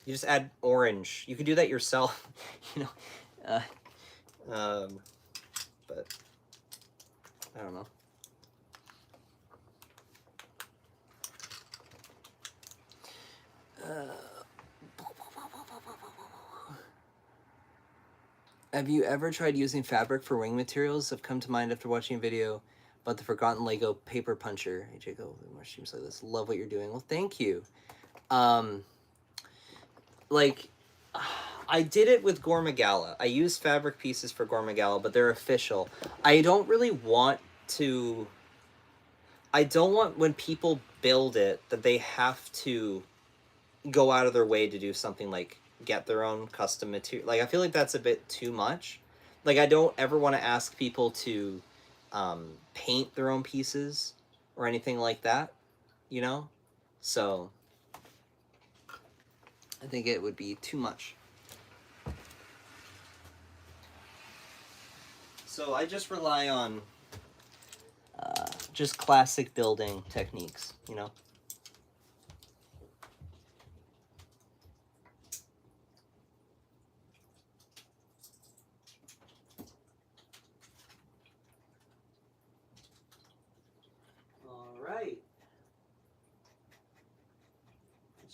Speaker 1: you just add orange. You can do that yourself, you know. But I don't know. Have you ever tried using fabric for wing materials? Have come to mind after watching a video about the forgotten Lego paper puncher. Hey Jacob, more streams like this. Love what you're doing. Well, thank you. Like, I did it with Gormagala. I use fabric pieces for Gormagala, but they're official. I don't really want to. I don't want when people build it that they have to go out of their way to do something like get their own custom material. Like, I feel like that's a bit too much. Like, I don't ever want to ask people to paint their own pieces or anything like that, you know? So I think it would be too much. So I just rely on just classic building techniques, you know?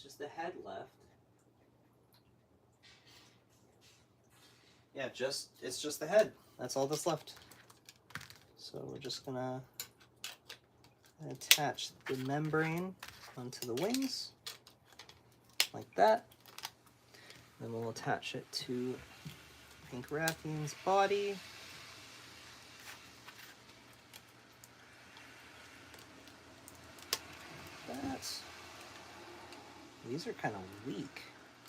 Speaker 1: just the head left. Yeah, it's just the head. That's all that's left. So we're just gonna attach the membrane onto the wings, like that. Then we'll attach it to Pink Rathian's body. Like that. These are kind of weak.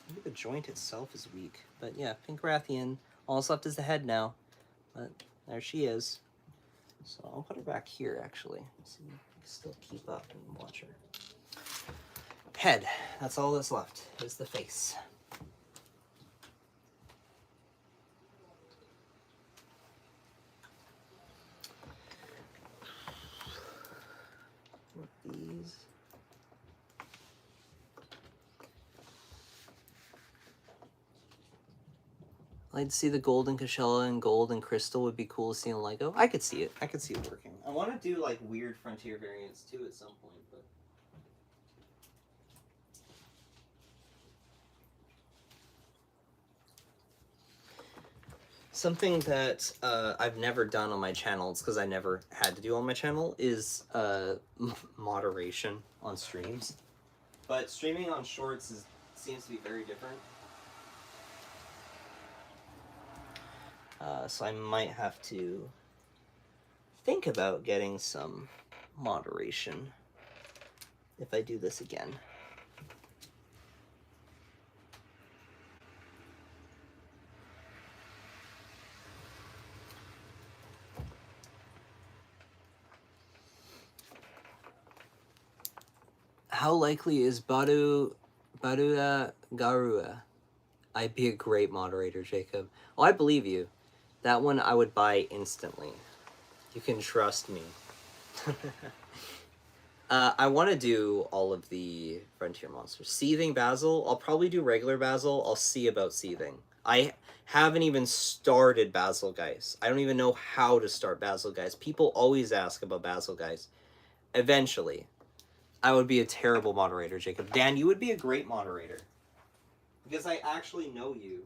Speaker 1: Maybe the joint itself is weak. But yeah, Pink Rathian. All that's left is the head now. But there she is. So I'll put her back here, actually. So you can still keep up and watch her. Head. That's all that's left, is the face. These. I'd like to see the golden Cashella and gold and crystal would be cool to see in Lego. I could see it. I could see it working. I want to do like weird frontier variants too at some point, but something that I've never done on my channel, it's because I never had to do on my channel, is moderation on streams. But streaming on shorts seems to be very different. So I might have to think about getting some moderation if I do this again. How likely is Baruda Garua? I'd be a great moderator, Jacob. Oh, I believe you. That one I would buy instantly. You can trust me. I want to do all of the frontier monsters. Seething Basil. I'll probably do regular Basil. I'll see about Seething. I haven't even started Basil, guys. I don't even know how to start Basil, guys. People always ask about Basil, guys. Eventually. I would be a terrible moderator, Jacob. Dan, you would be a great moderator. Because I actually know you.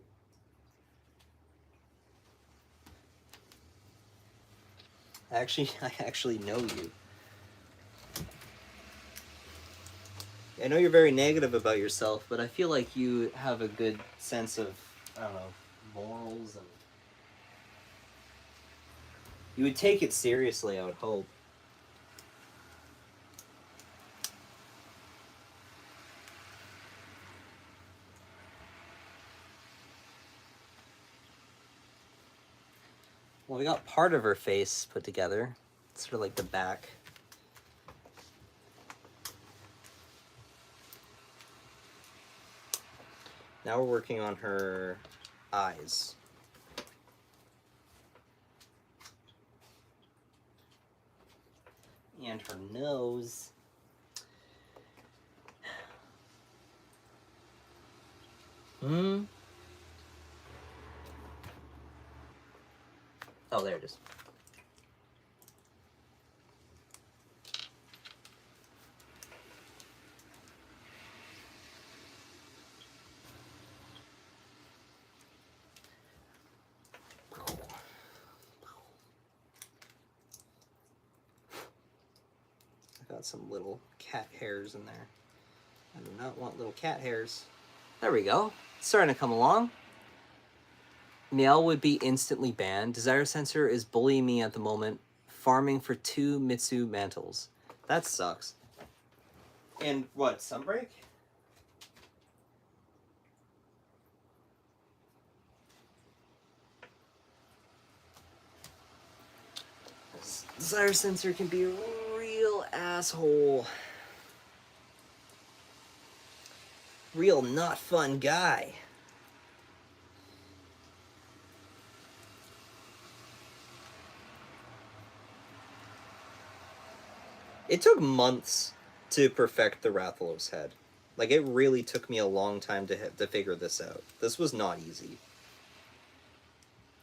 Speaker 1: I actually know you. I know you're very negative about yourself, but I feel like you have a good sense of, I don't know, morals, and you would take it seriously, I would hope. Well, we got part of her face put together. It's sort of like the back. Now we're working on her eyes. And her nose. Oh, there it is. I got some little cat hairs in there. I do not want little cat hairs. There we go. It's starting to come along. Namielle would be instantly banned. Desire Sensor is bullying me at the moment. Farming for 2 Mitsu mantles. That sucks. And what, Sunbreak? Desire Sensor can be a real asshole. Real not fun guy. It took months to perfect the Rathian's head. Like, it really took me a long time to figure this out. This was not easy.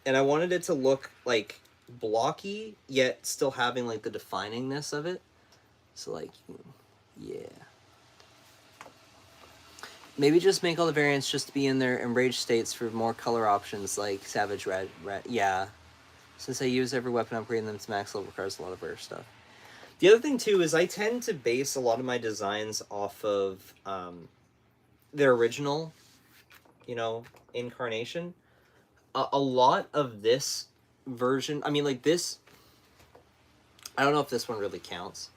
Speaker 1: And I wanted it to look, like, blocky, yet still having, like, the definingness of it. So, like, yeah. Maybe just make all the variants just to be in their enraged states for more color options like Savage Red. Yeah. Since I use every weapon, upgrading them to max level requires a lot of rare stuff. The other thing, too, is I tend to base a lot of my designs off of their original, you know, incarnation. A lot of this version, I mean, like this, I don't know if this one really counts,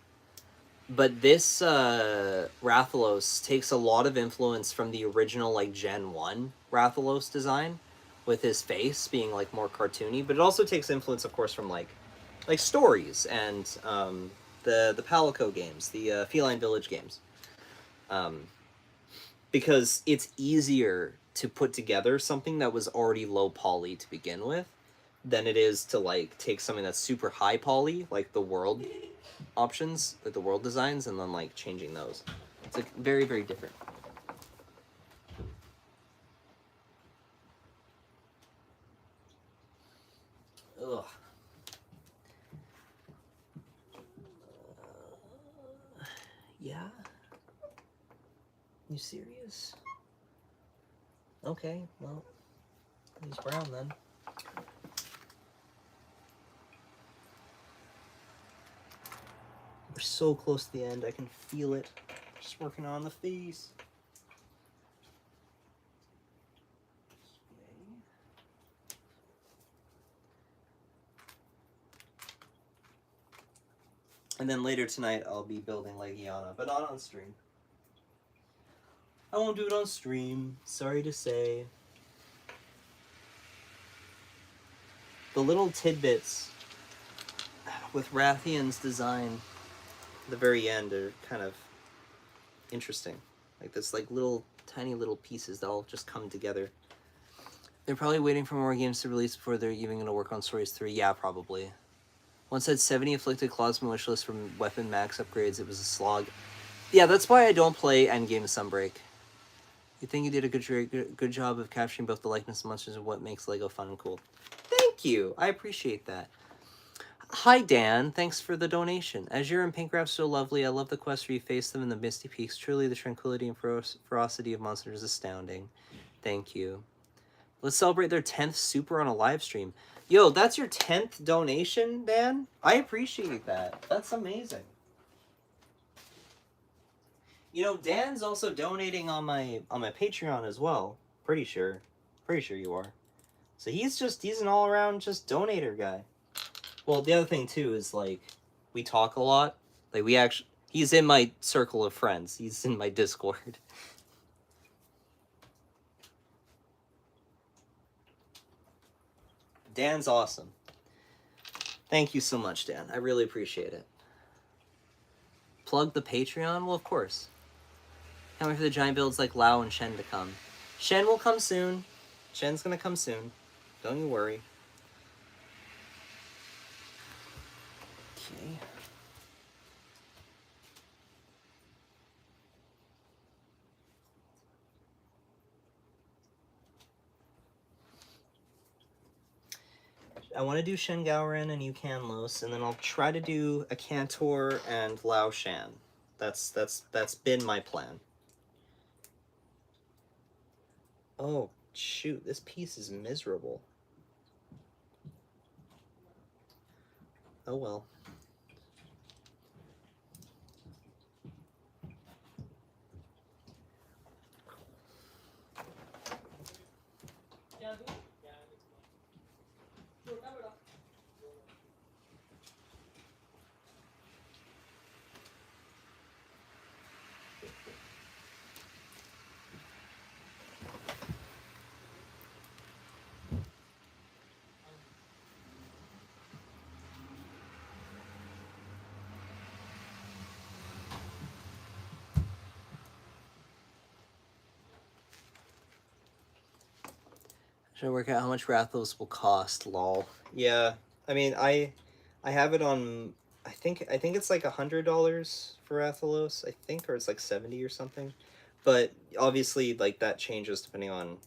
Speaker 1: but this Rathalos takes a lot of influence from the original, like, Gen 1 Rathalos design, with his face being, like, more cartoony, but it also takes influence, of course, from, like stories and the Palico games, the Feline Village games. Because it's easier to put together something that was already low poly to begin with than it is to, like, take something that's super high poly, like the world options, like the world designs, and then, like, changing those. It's, like, very, very different. Ugh. Yeah? You serious? Okay, well, he's brown then. We're so close to the end, I can feel it. Just working on the face. And then later tonight, I'll be building Legiana, but not on stream. I won't do it on stream, sorry to say. The little tidbits with Rathian's design at the very end are kind of interesting. Like this, like, little, tiny little pieces that all just come together. They're probably waiting for more games to release before they're even going to work on Stories 3. Yeah, probably. Once had 70 Afflicted Claws from wishlist from weapon max upgrades. It was a slog. Yeah, that's why I don't play Endgame Sunbreak. You think you did a good job of capturing both the likeness of monsters and what makes LEGO fun and cool. Thank you. I appreciate that. Hi, Dan. Thanks for the donation. Azure and Pink Wrap's so lovely. I love the quest where you face them in the misty peaks. Truly, the tranquility and ferocity of monsters is astounding. Thank you. Let's celebrate their 10th super on a live stream. Yo, that's your 10th donation, Dan? I appreciate that. That's amazing. You know, Dan's also donating on my Patreon as well. Pretty sure you are. So he's an all around just donator guy. Well, the other thing too is, like, we talk a lot. Like, he's in my circle of friends. He's in my Discord. Dan's awesome. Thank you so much, Dan. I really appreciate it. Plug the Patreon? Well, of course. Can't wait for the giant builds like Lao and Shen to come. Shen will come soon. Shen's gonna come soon. Don't you worry. Okay. I want to do Shen Gaoren and Yukanlos, and then I'll try to do a Cantor and Lao Shan. That's been my plan. Oh, shoot, this piece is miserable. Oh well. Should I work out how much Rathos will cost? Lol. Yeah, I mean, I have it on. I think it's like $100 for Rathalos. I think, or it's like 70 or something. But obviously, like, that changes depending on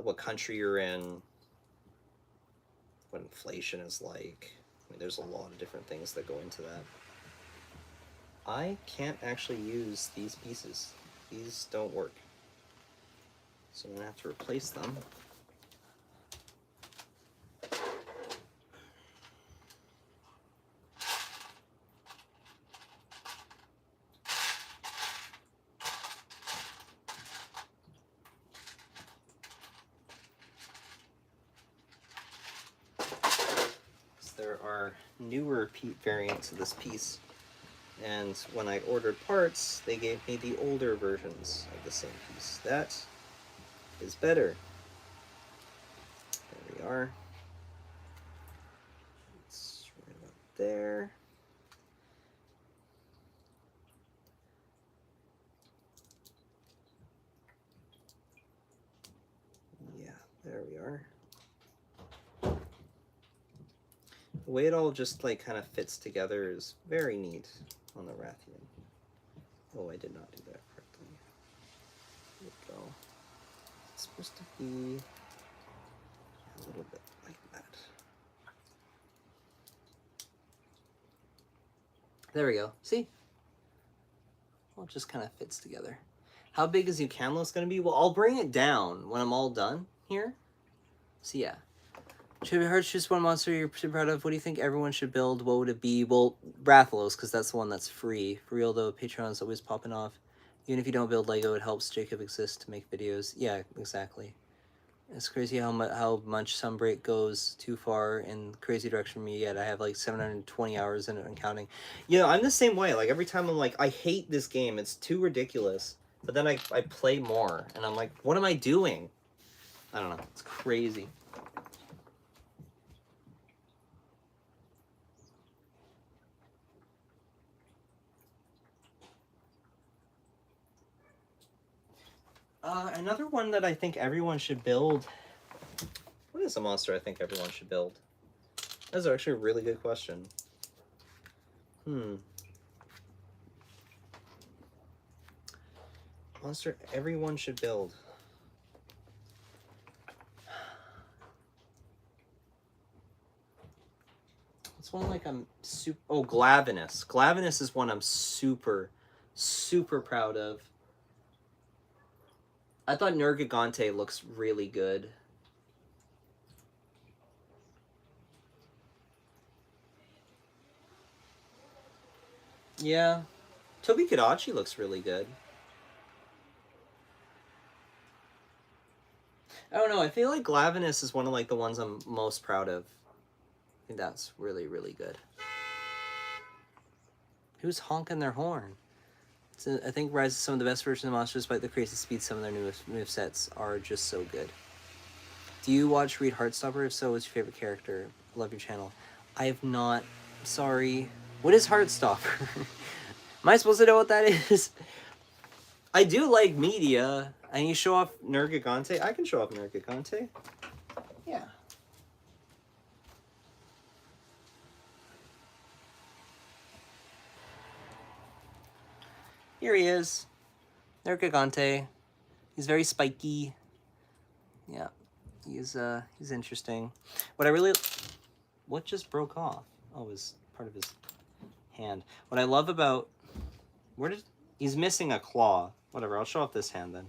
Speaker 1: what country you're in, what inflation is like. I mean, there's a lot of different things that go into that. I can't actually use these pieces. These don't work. So I'm gonna have to replace them. There are newer variants of this piece, and when I ordered parts, they gave me the older versions of the same piece. That is better. There we are. It's right up there. Yeah, there we are. The way it all just like kind of fits together is very neat on the Rathian. Oh, I did not do that correctly. There we go. It's supposed to be a little bit like that. There we go. See? Well, it just kind of fits together. How big is Ucamlos going to be? Well, I'll bring it down when I'm all done here. So yeah. Should be hard to choose one monster you're super proud of. What do you think everyone should build? What would it be? Well, Rathalos, because that's the one that's free. For real though, Patreon's always popping off. Even if you don't build Lego, it helps Jacob exist to make videos. Yeah, exactly. It's crazy how much Sunbreak goes too far in crazy direction for me. Yet I have like 720 hours in it and counting. You know, I'm the same way. Like every time I'm like, I hate this game. It's too ridiculous. But then I play more, and I'm like, what am I doing? I don't know. It's crazy. Another one that I think everyone should build. What is a monster I think everyone should build? That's actually a really good question. Monster everyone should build. It's one like I'm super... Oh, Glavenus. Glavenus is one I'm super, super proud of. I thought Nergigante looks really good. Yeah. Tobikadachi looks really good. I don't know. I feel like Glavenus is one of like the ones I'm most proud of. I think that's really, really good. Who's honking their horn? So I think Rise is some of the best versions of monsters, despite the crazy speed. Some of their newest move sets are just so good. Do you watch Read Heartstopper? If so, what's your favorite character? Love your channel. I have not. Sorry. What is Heartstopper? Am I supposed to know what that is? I do like media. And you show off Nergigante? I can show off Nergigante. Yeah. Here he is. Nergigante. He's very spiky. Yeah. He's interesting. What I really... What just broke off? Oh, it was part of his hand. What I love about... Where did... He's missing a claw. Whatever, I'll show off this hand then.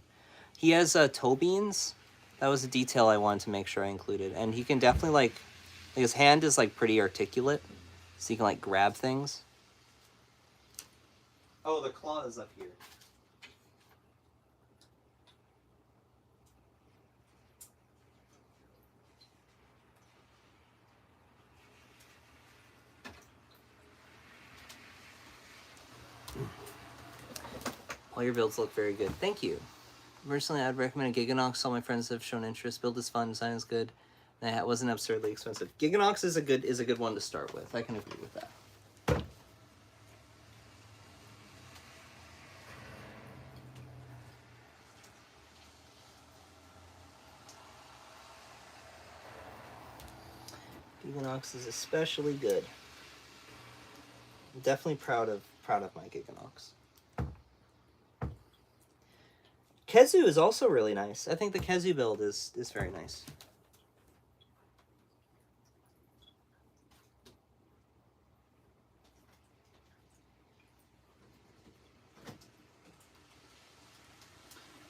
Speaker 1: He has toe beans. That was a detail I wanted to make sure I included. And he can definitely, like his hand is, like, pretty articulate. So you can, like, grab things. Oh, the claw is up here. All your builds look very good. Thank you. Personally, I'd recommend a Giganox. All my friends have shown interest. Build is fun, design is good. And it wasn't absurdly expensive. Giganox is a good one to start with. I can agree with that. Giganox is especially good. I'm definitely proud of my Giganox. Kezu is also really nice. I think the Kezu build is very nice.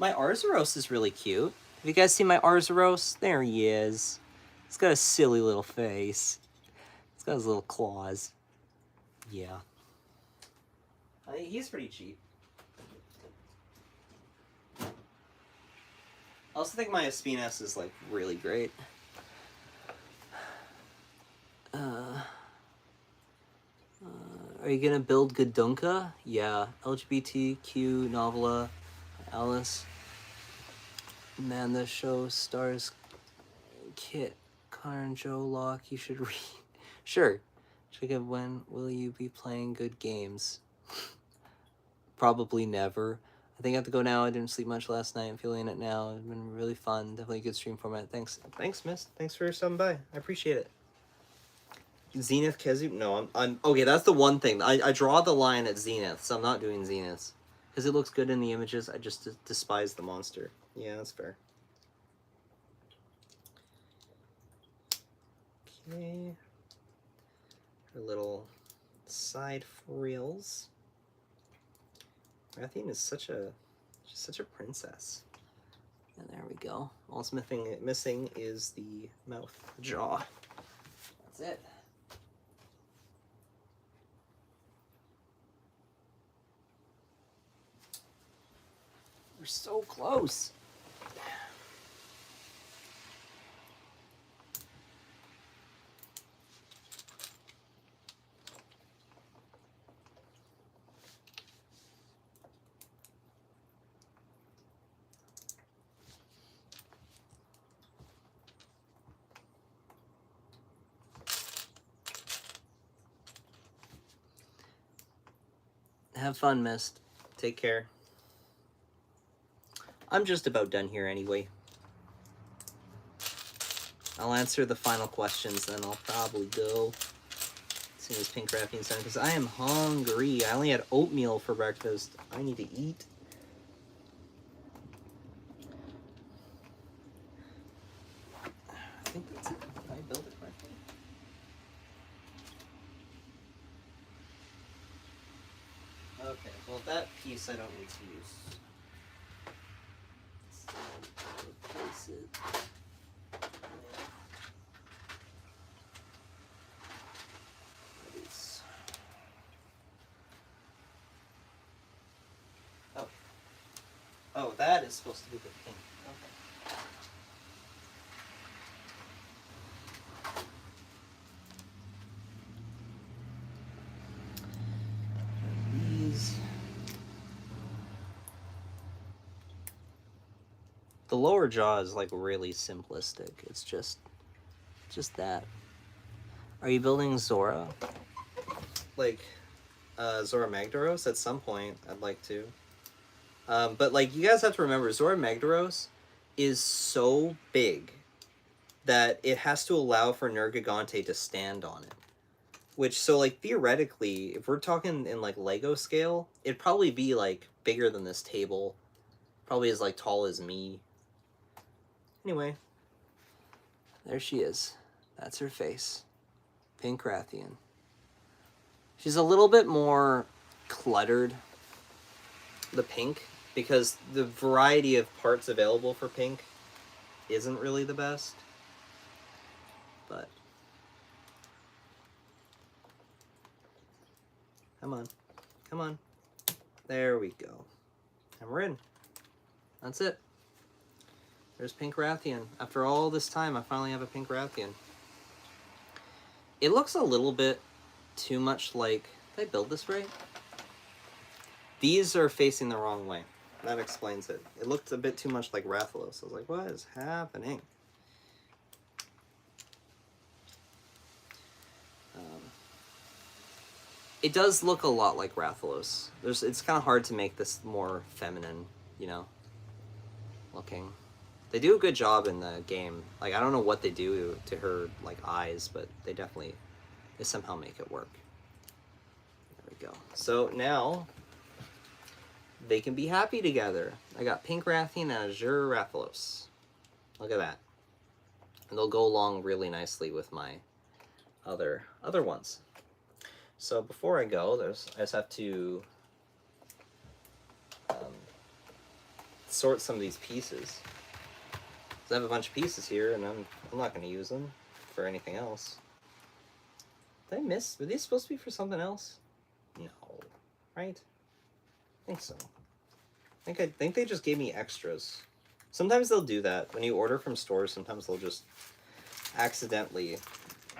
Speaker 1: My Arzuros is really cute. Have you guys seen my Arzuros? There he is. He's got a silly little face. He's got his little claws. Yeah. He's pretty cheap. I also think my Espinas is like really great. Are you gonna build Gadunka? Yeah. LGBTQ novella. Alice. Man, the show stars Kit, Connor, and Joe Locke. You should read. Sure. Check out when will you be playing good games? Probably never. I think I have to go now. I didn't sleep much last night. I'm feeling it now. It's been really fun. Definitely a good stream format. Thanks. Thanks, miss. Thanks for stopping by. I appreciate it. Zenith Kezu? No, I'm okay, that's the one thing. I draw the line at Zenith, so I'm not doing Zenith. Because it looks good in the images, I just despise the monster. Yeah, that's fair. Okay. Her little side frills. Rathian is she's such a princess. And there we go. All it's missing is the mouth, the jaw. That's it. We're so close. Have fun, Mist. Take care. I'm just about done here anyway. I'll answer the final questions, then I'll probably go as soon as Pink Rathian's done, because I am hungry. I only had oatmeal for breakfast. I need to eat. I think that's it. Did I build it correctly? Okay, well that piece I don't need to use. Replace it. Oh. Oh, that is supposed to be the thing. Okay. These. The lower jaw is like really simplistic. It's just that. Are you building Zora? Like, Zora Magdaros at some point, I'd like to. But like, you guys have to remember, Zora Magdaros is so big that it has to allow for Nergigante to stand on it. Which, so like, theoretically, if we're talking in like Lego scale, it'd probably be like bigger than this table. Probably as like tall as me. Anyway, there she is. That's her face. Pink Rathian. She's a little bit more cluttered, the pink, because the variety of parts available for pink isn't really the best. But come on. Come on. There we go. And we're in. That's it. There's Pink Rathian. After all this time, I finally have a Pink Rathian. It looks a little bit too much like... Did I build this right? These are facing the wrong way. That explains it. It looked a bit too much like Rathalos. I was like, what is happening? It does look a lot like Rathalos. It's kind of hard to make this more feminine, you know, looking. They do a good job in the game. Like, I don't know what they do to her, like, eyes, but they somehow make it work. There we go. So now, they can be happy together. I got Pink Rathian and Azure Rathalos. Look at that. And they'll go along really nicely with my other ones. So before I go, I just have to sort some of these pieces. I have a bunch of pieces here, and I'm not going to use them for anything else. Did I miss? Were these supposed to be for something else? No, right? I think so. I think they just gave me extras. Sometimes they'll do that when you order from stores. Sometimes they'll just accidentally,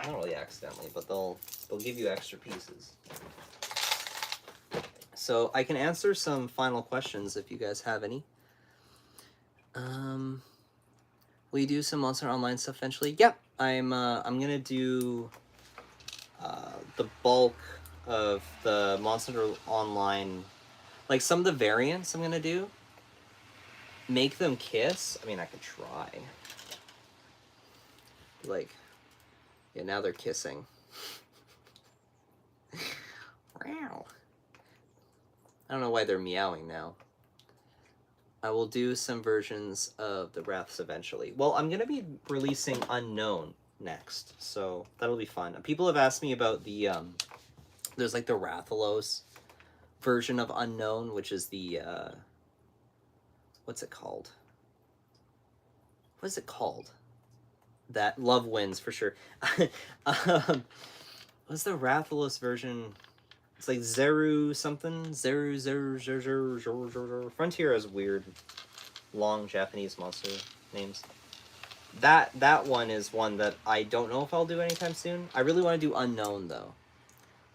Speaker 1: not really accidentally, but they'll give you extra pieces. So I can answer some final questions if you guys have any. Will you do some Monster Online stuff eventually? Yep, I'm gonna do the bulk of the Monster Online, like some of the variants I'm gonna do. Make them kiss. I mean, I could try. Like, yeah, now they're kissing. Wow. I don't know why they're meowing now. I will do some versions of the Wraths eventually. Well, I'm going to be releasing Unknown next, so that'll be fun. People have asked me about the, there's like the Rathalos version of Unknown, which is the, what's it called? What is it called? That Love Wins, for sure. What's the Rathalos version? It's like Zeru something. Zeru. Frontier has weird, long Japanese monster names. That one is one that I don't know if I'll do anytime soon. I really want to do Unknown, though.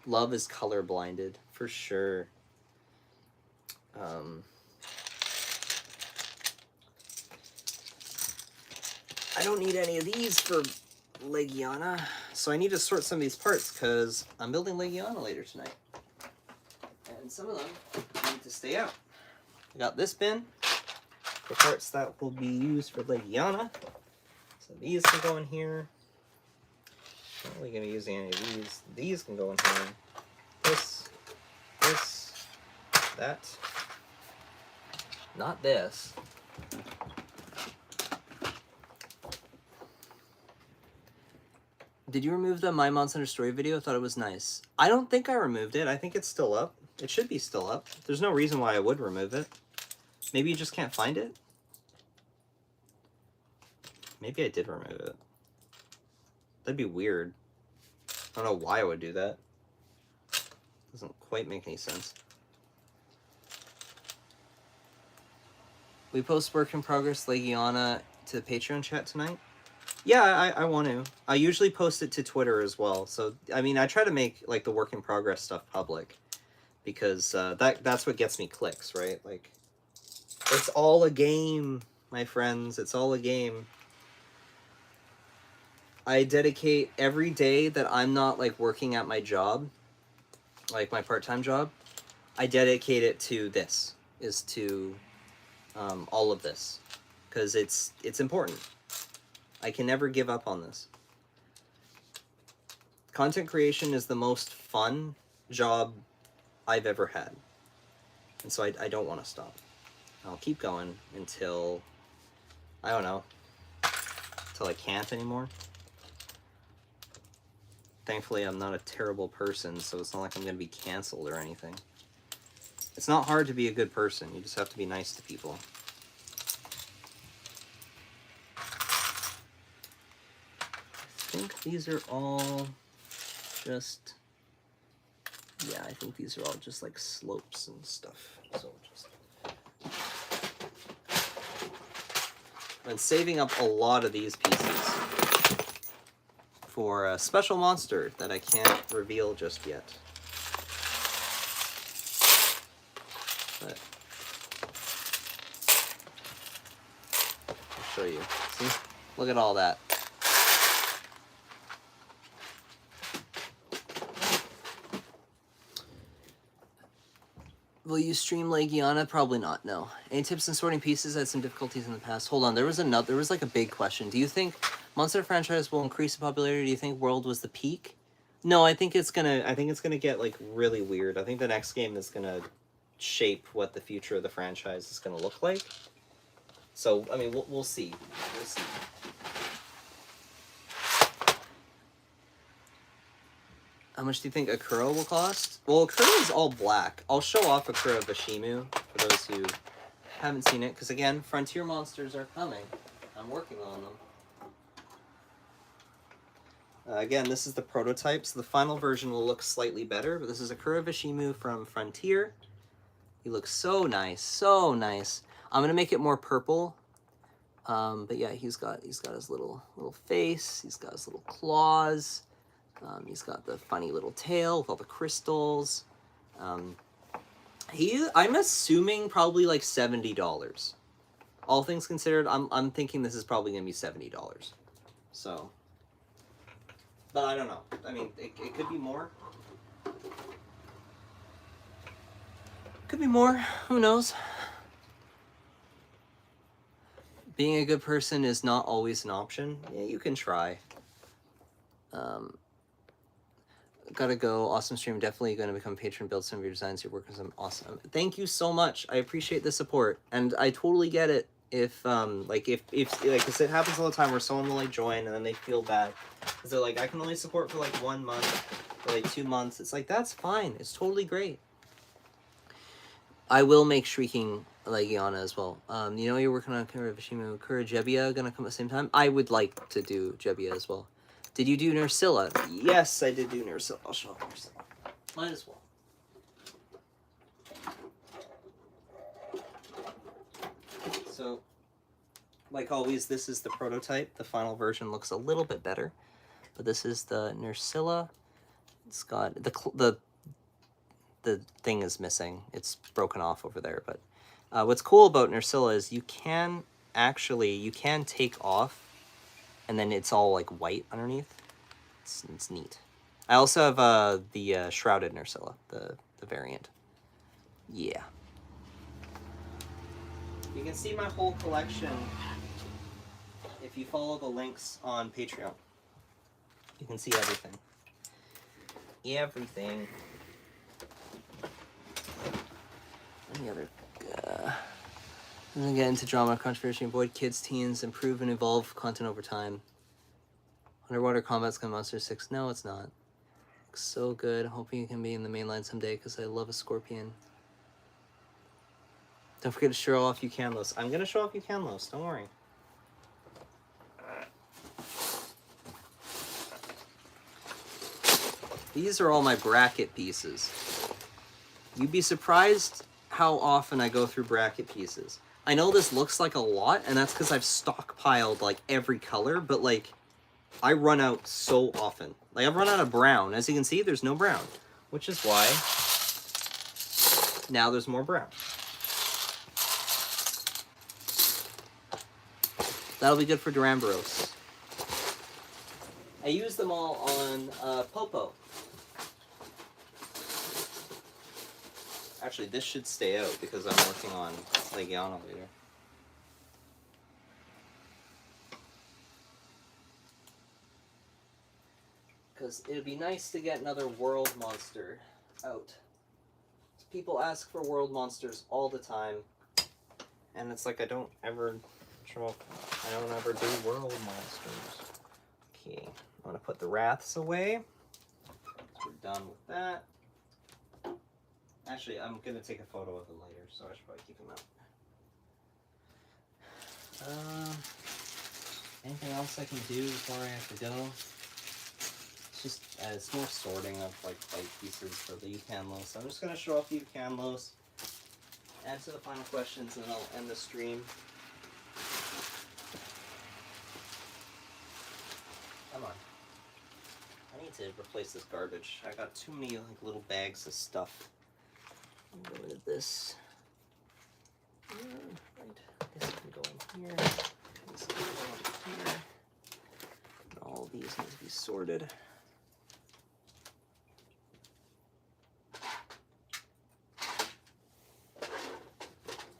Speaker 1: Love is color blinded, for sure. I don't need any of these for Legiana, so I need to sort some of these parts, because I'm building Legiana later tonight. And some of them need to stay out. I got this bin for parts that will be used for Legiana. So these can go in here. Not really going to be using any of these. These can go in here. This, that. Not this. Did you remove the My Monster Story video? I thought it was nice. I don't think I removed it. I think it's still up. It should be still up. There's no reason why I would remove it. Maybe you just can't find it? Maybe I did remove it. That'd be weird. I don't know why I would do that. Doesn't quite make any sense. We post work in progress Legiana to the Patreon chat tonight? Yeah, I want to. I usually post it to Twitter as well. So, I mean, I try to make, like, the work in progress stuff public. Because that's what gets me clicks, right? Like, it's all a game, my friends. It's all a game. I dedicate every day that I'm not, like, working at my job, like my part-time job, I dedicate it to this, is to all of this. Because it's important. I can never give up on this. Content creation is the most fun job I've ever had. And so I don't want to stop. I'll keep going until, I don't know, until I can't anymore. Thankfully, I'm not a terrible person, so it's not like I'm going to be canceled or anything. It's not hard to be a good person. You just have to be nice to people. I think these are all just, yeah, I think these are all just like slopes and stuff. So just, I've been saving up a lot of these pieces for a special monster that I can't reveal just yet. But I'll show you. See? Look at all that. Will you stream Legiana? Probably not, no. Any tips in sorting pieces? I had some difficulties in the past. Hold on, there was like a big question. Do you think Monster franchise will increase in popularity? Do you think World was the peak? No, I think it's gonna get like really weird. I think the next game is gonna shape what the future of the franchise is gonna look like. So, I mean, we'll see. We'll see. How much do you think Akura will cost? Well, Akura is all black. I'll show off Akura Vashimu for those who Haven't seen it, because again, Frontier Monsters are coming. I'm working on them. Again, this is the prototype, so the final version will look slightly better, but this is a Kurovishimu from Frontier. He looks so nice, so nice. I'm gonna make it more purple, but yeah, he's got his little face. He's got his little claws. He's got the funny little tail with all the crystals. I'm assuming probably like $70. All things considered, I'm thinking this is probably gonna be $70. So, but I don't know. I mean, it could be more. Could be more. Who knows? Being a good person is not always an option. Yeah, you can try. Gotta go. Awesome stream. Definitely going to become a patron. Build some of your designs. Your work is awesome. Thank you so much. I appreciate the support, and I totally get it. If like if cause it happens all the time where someone will like join and then they feel bad because they're like, I can only support for like 1 month or like 2 months. It's like, that's fine. It's totally great. I will make Shrieking Legiana as well. You know, you're working on Kurovishimu. Jebbia gonna come at the same time. I would like to do Jebbia as well. Did you do Nursilla? Yes, I did do Nursilla. I'll show off Nursilla. Might as well. So, like always, this is the prototype. The final version looks a little bit better, but this is the Nursilla. It's got the thing is missing. It's broken off over there. But what's cool about Nursilla is you can take off, and then it's all like white underneath. It's neat. I also have the shrouded Nursilla, the variant. Yeah. You can see my whole collection if you follow the links on Patreon. You can see everything. Everything. Any other... doesn't get into drama, controversy, avoid kids, teens, improve and evolve content over time. Underwater combat's gonna Monster 6. No, it's not. Looks so good. Hoping it can be in the main line someday because I love a scorpion. Don't forget to show off Eucanlos. I'm gonna show off Eucanlos, don't worry. These are all my bracket pieces. You'd be surprised how often I go through bracket pieces. I know this looks like a lot, and that's because I've stockpiled like every color, but like I run out so often. Like I've run out of brown. As you can see, there's no brown, which is why now there's more brown. That'll be good for Duramboros. I use them all on Popo. Actually, this should stay out because I'm working on Legiana later. Because it would be nice to get another world monster out. People ask for world monsters all the time. And it's like I don't ever do world monsters. Okay, I'm going to put the Wraths away. So we're done with that. Actually, I'm going to take a photo of them later, so I should probably keep them out. Anything else I can do before I have to go? It's just, it's more sorting of like light pieces for the Eucanlos. So I'm just going to show off the Eucanlos, answer the final questions, and then I'll end the stream. Come on. I need to replace this garbage. I got too many like little bags of stuff. Get rid of this. Right. This can go in here. This can go in here. And all these need to be sorted.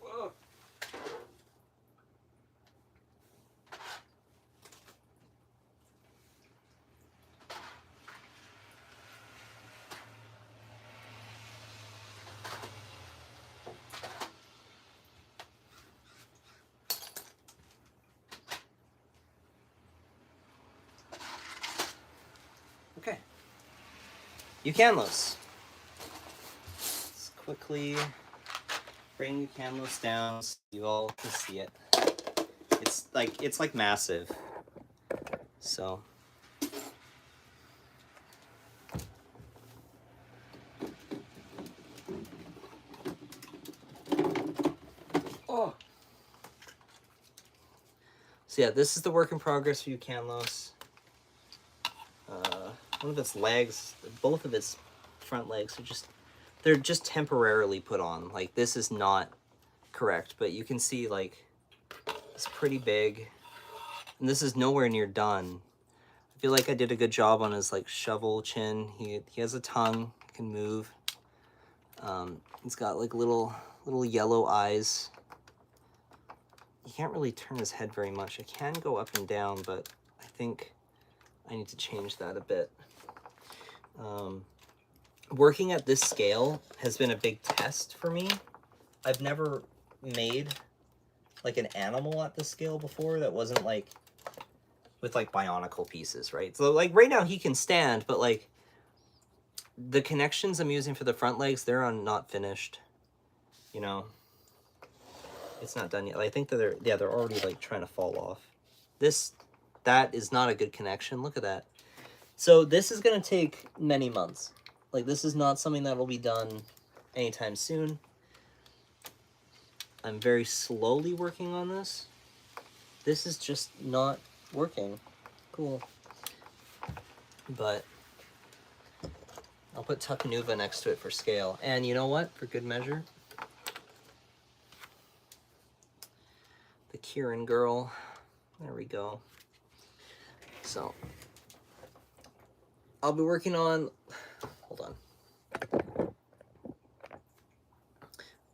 Speaker 1: Whoa. Okay. Eucanlos. Let's quickly bring your canvas down so you all can see it. It's like massive. So oh. So yeah, this is the work in progress for Eucanlos. One of its legs, both of its front legs they're just temporarily put on. Like, this is not correct, but you can see, like, it's pretty big. And this is nowhere near done. I feel like I did a good job on his, like, shovel chin. He has a tongue, can move. He's got, like, little yellow eyes. You can't really turn his head very much. I can go up and down, but I think I need to change that a bit. Working at this scale has been a big test for me. I've never made like an animal at this scale before that wasn't like with like bionicle pieces, right? So like right now he can stand, but like the connections I'm using for the front legs, they're not finished. You know, it's not done yet. I think that they're already like trying to fall off. That is not a good connection. Look at that. So this is gonna take many months. Like, this is not something that will be done anytime soon. I'm very slowly working on this. This is just not working. Cool. But I'll put Tuckanuva next to it for scale. And you know what? For good measure, the Kieran girl. There we go. So I'll be working on... Hold on.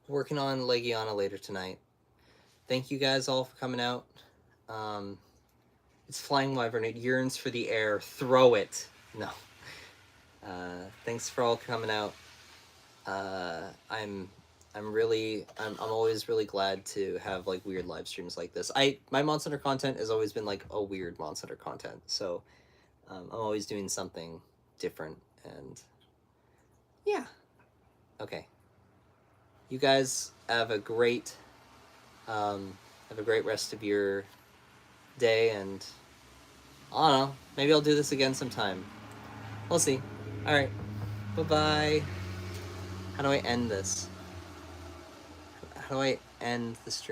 Speaker 1: Working on Legiana later tonight. Thank you guys all for coming out. It's Flying Wyvern. It yearns for the air. Throw it. No. Thanks for all coming out. I'm always really glad to have like weird live streams like this. My Monster Hunter content has always been like a weird Monster Hunter content. So I'm always doing something different, and yeah. Okay. You guys have a great rest of your day, and I don't know, maybe I'll do this again sometime. We'll see. All right. Bye-bye. How do I end this? How do I end the stream?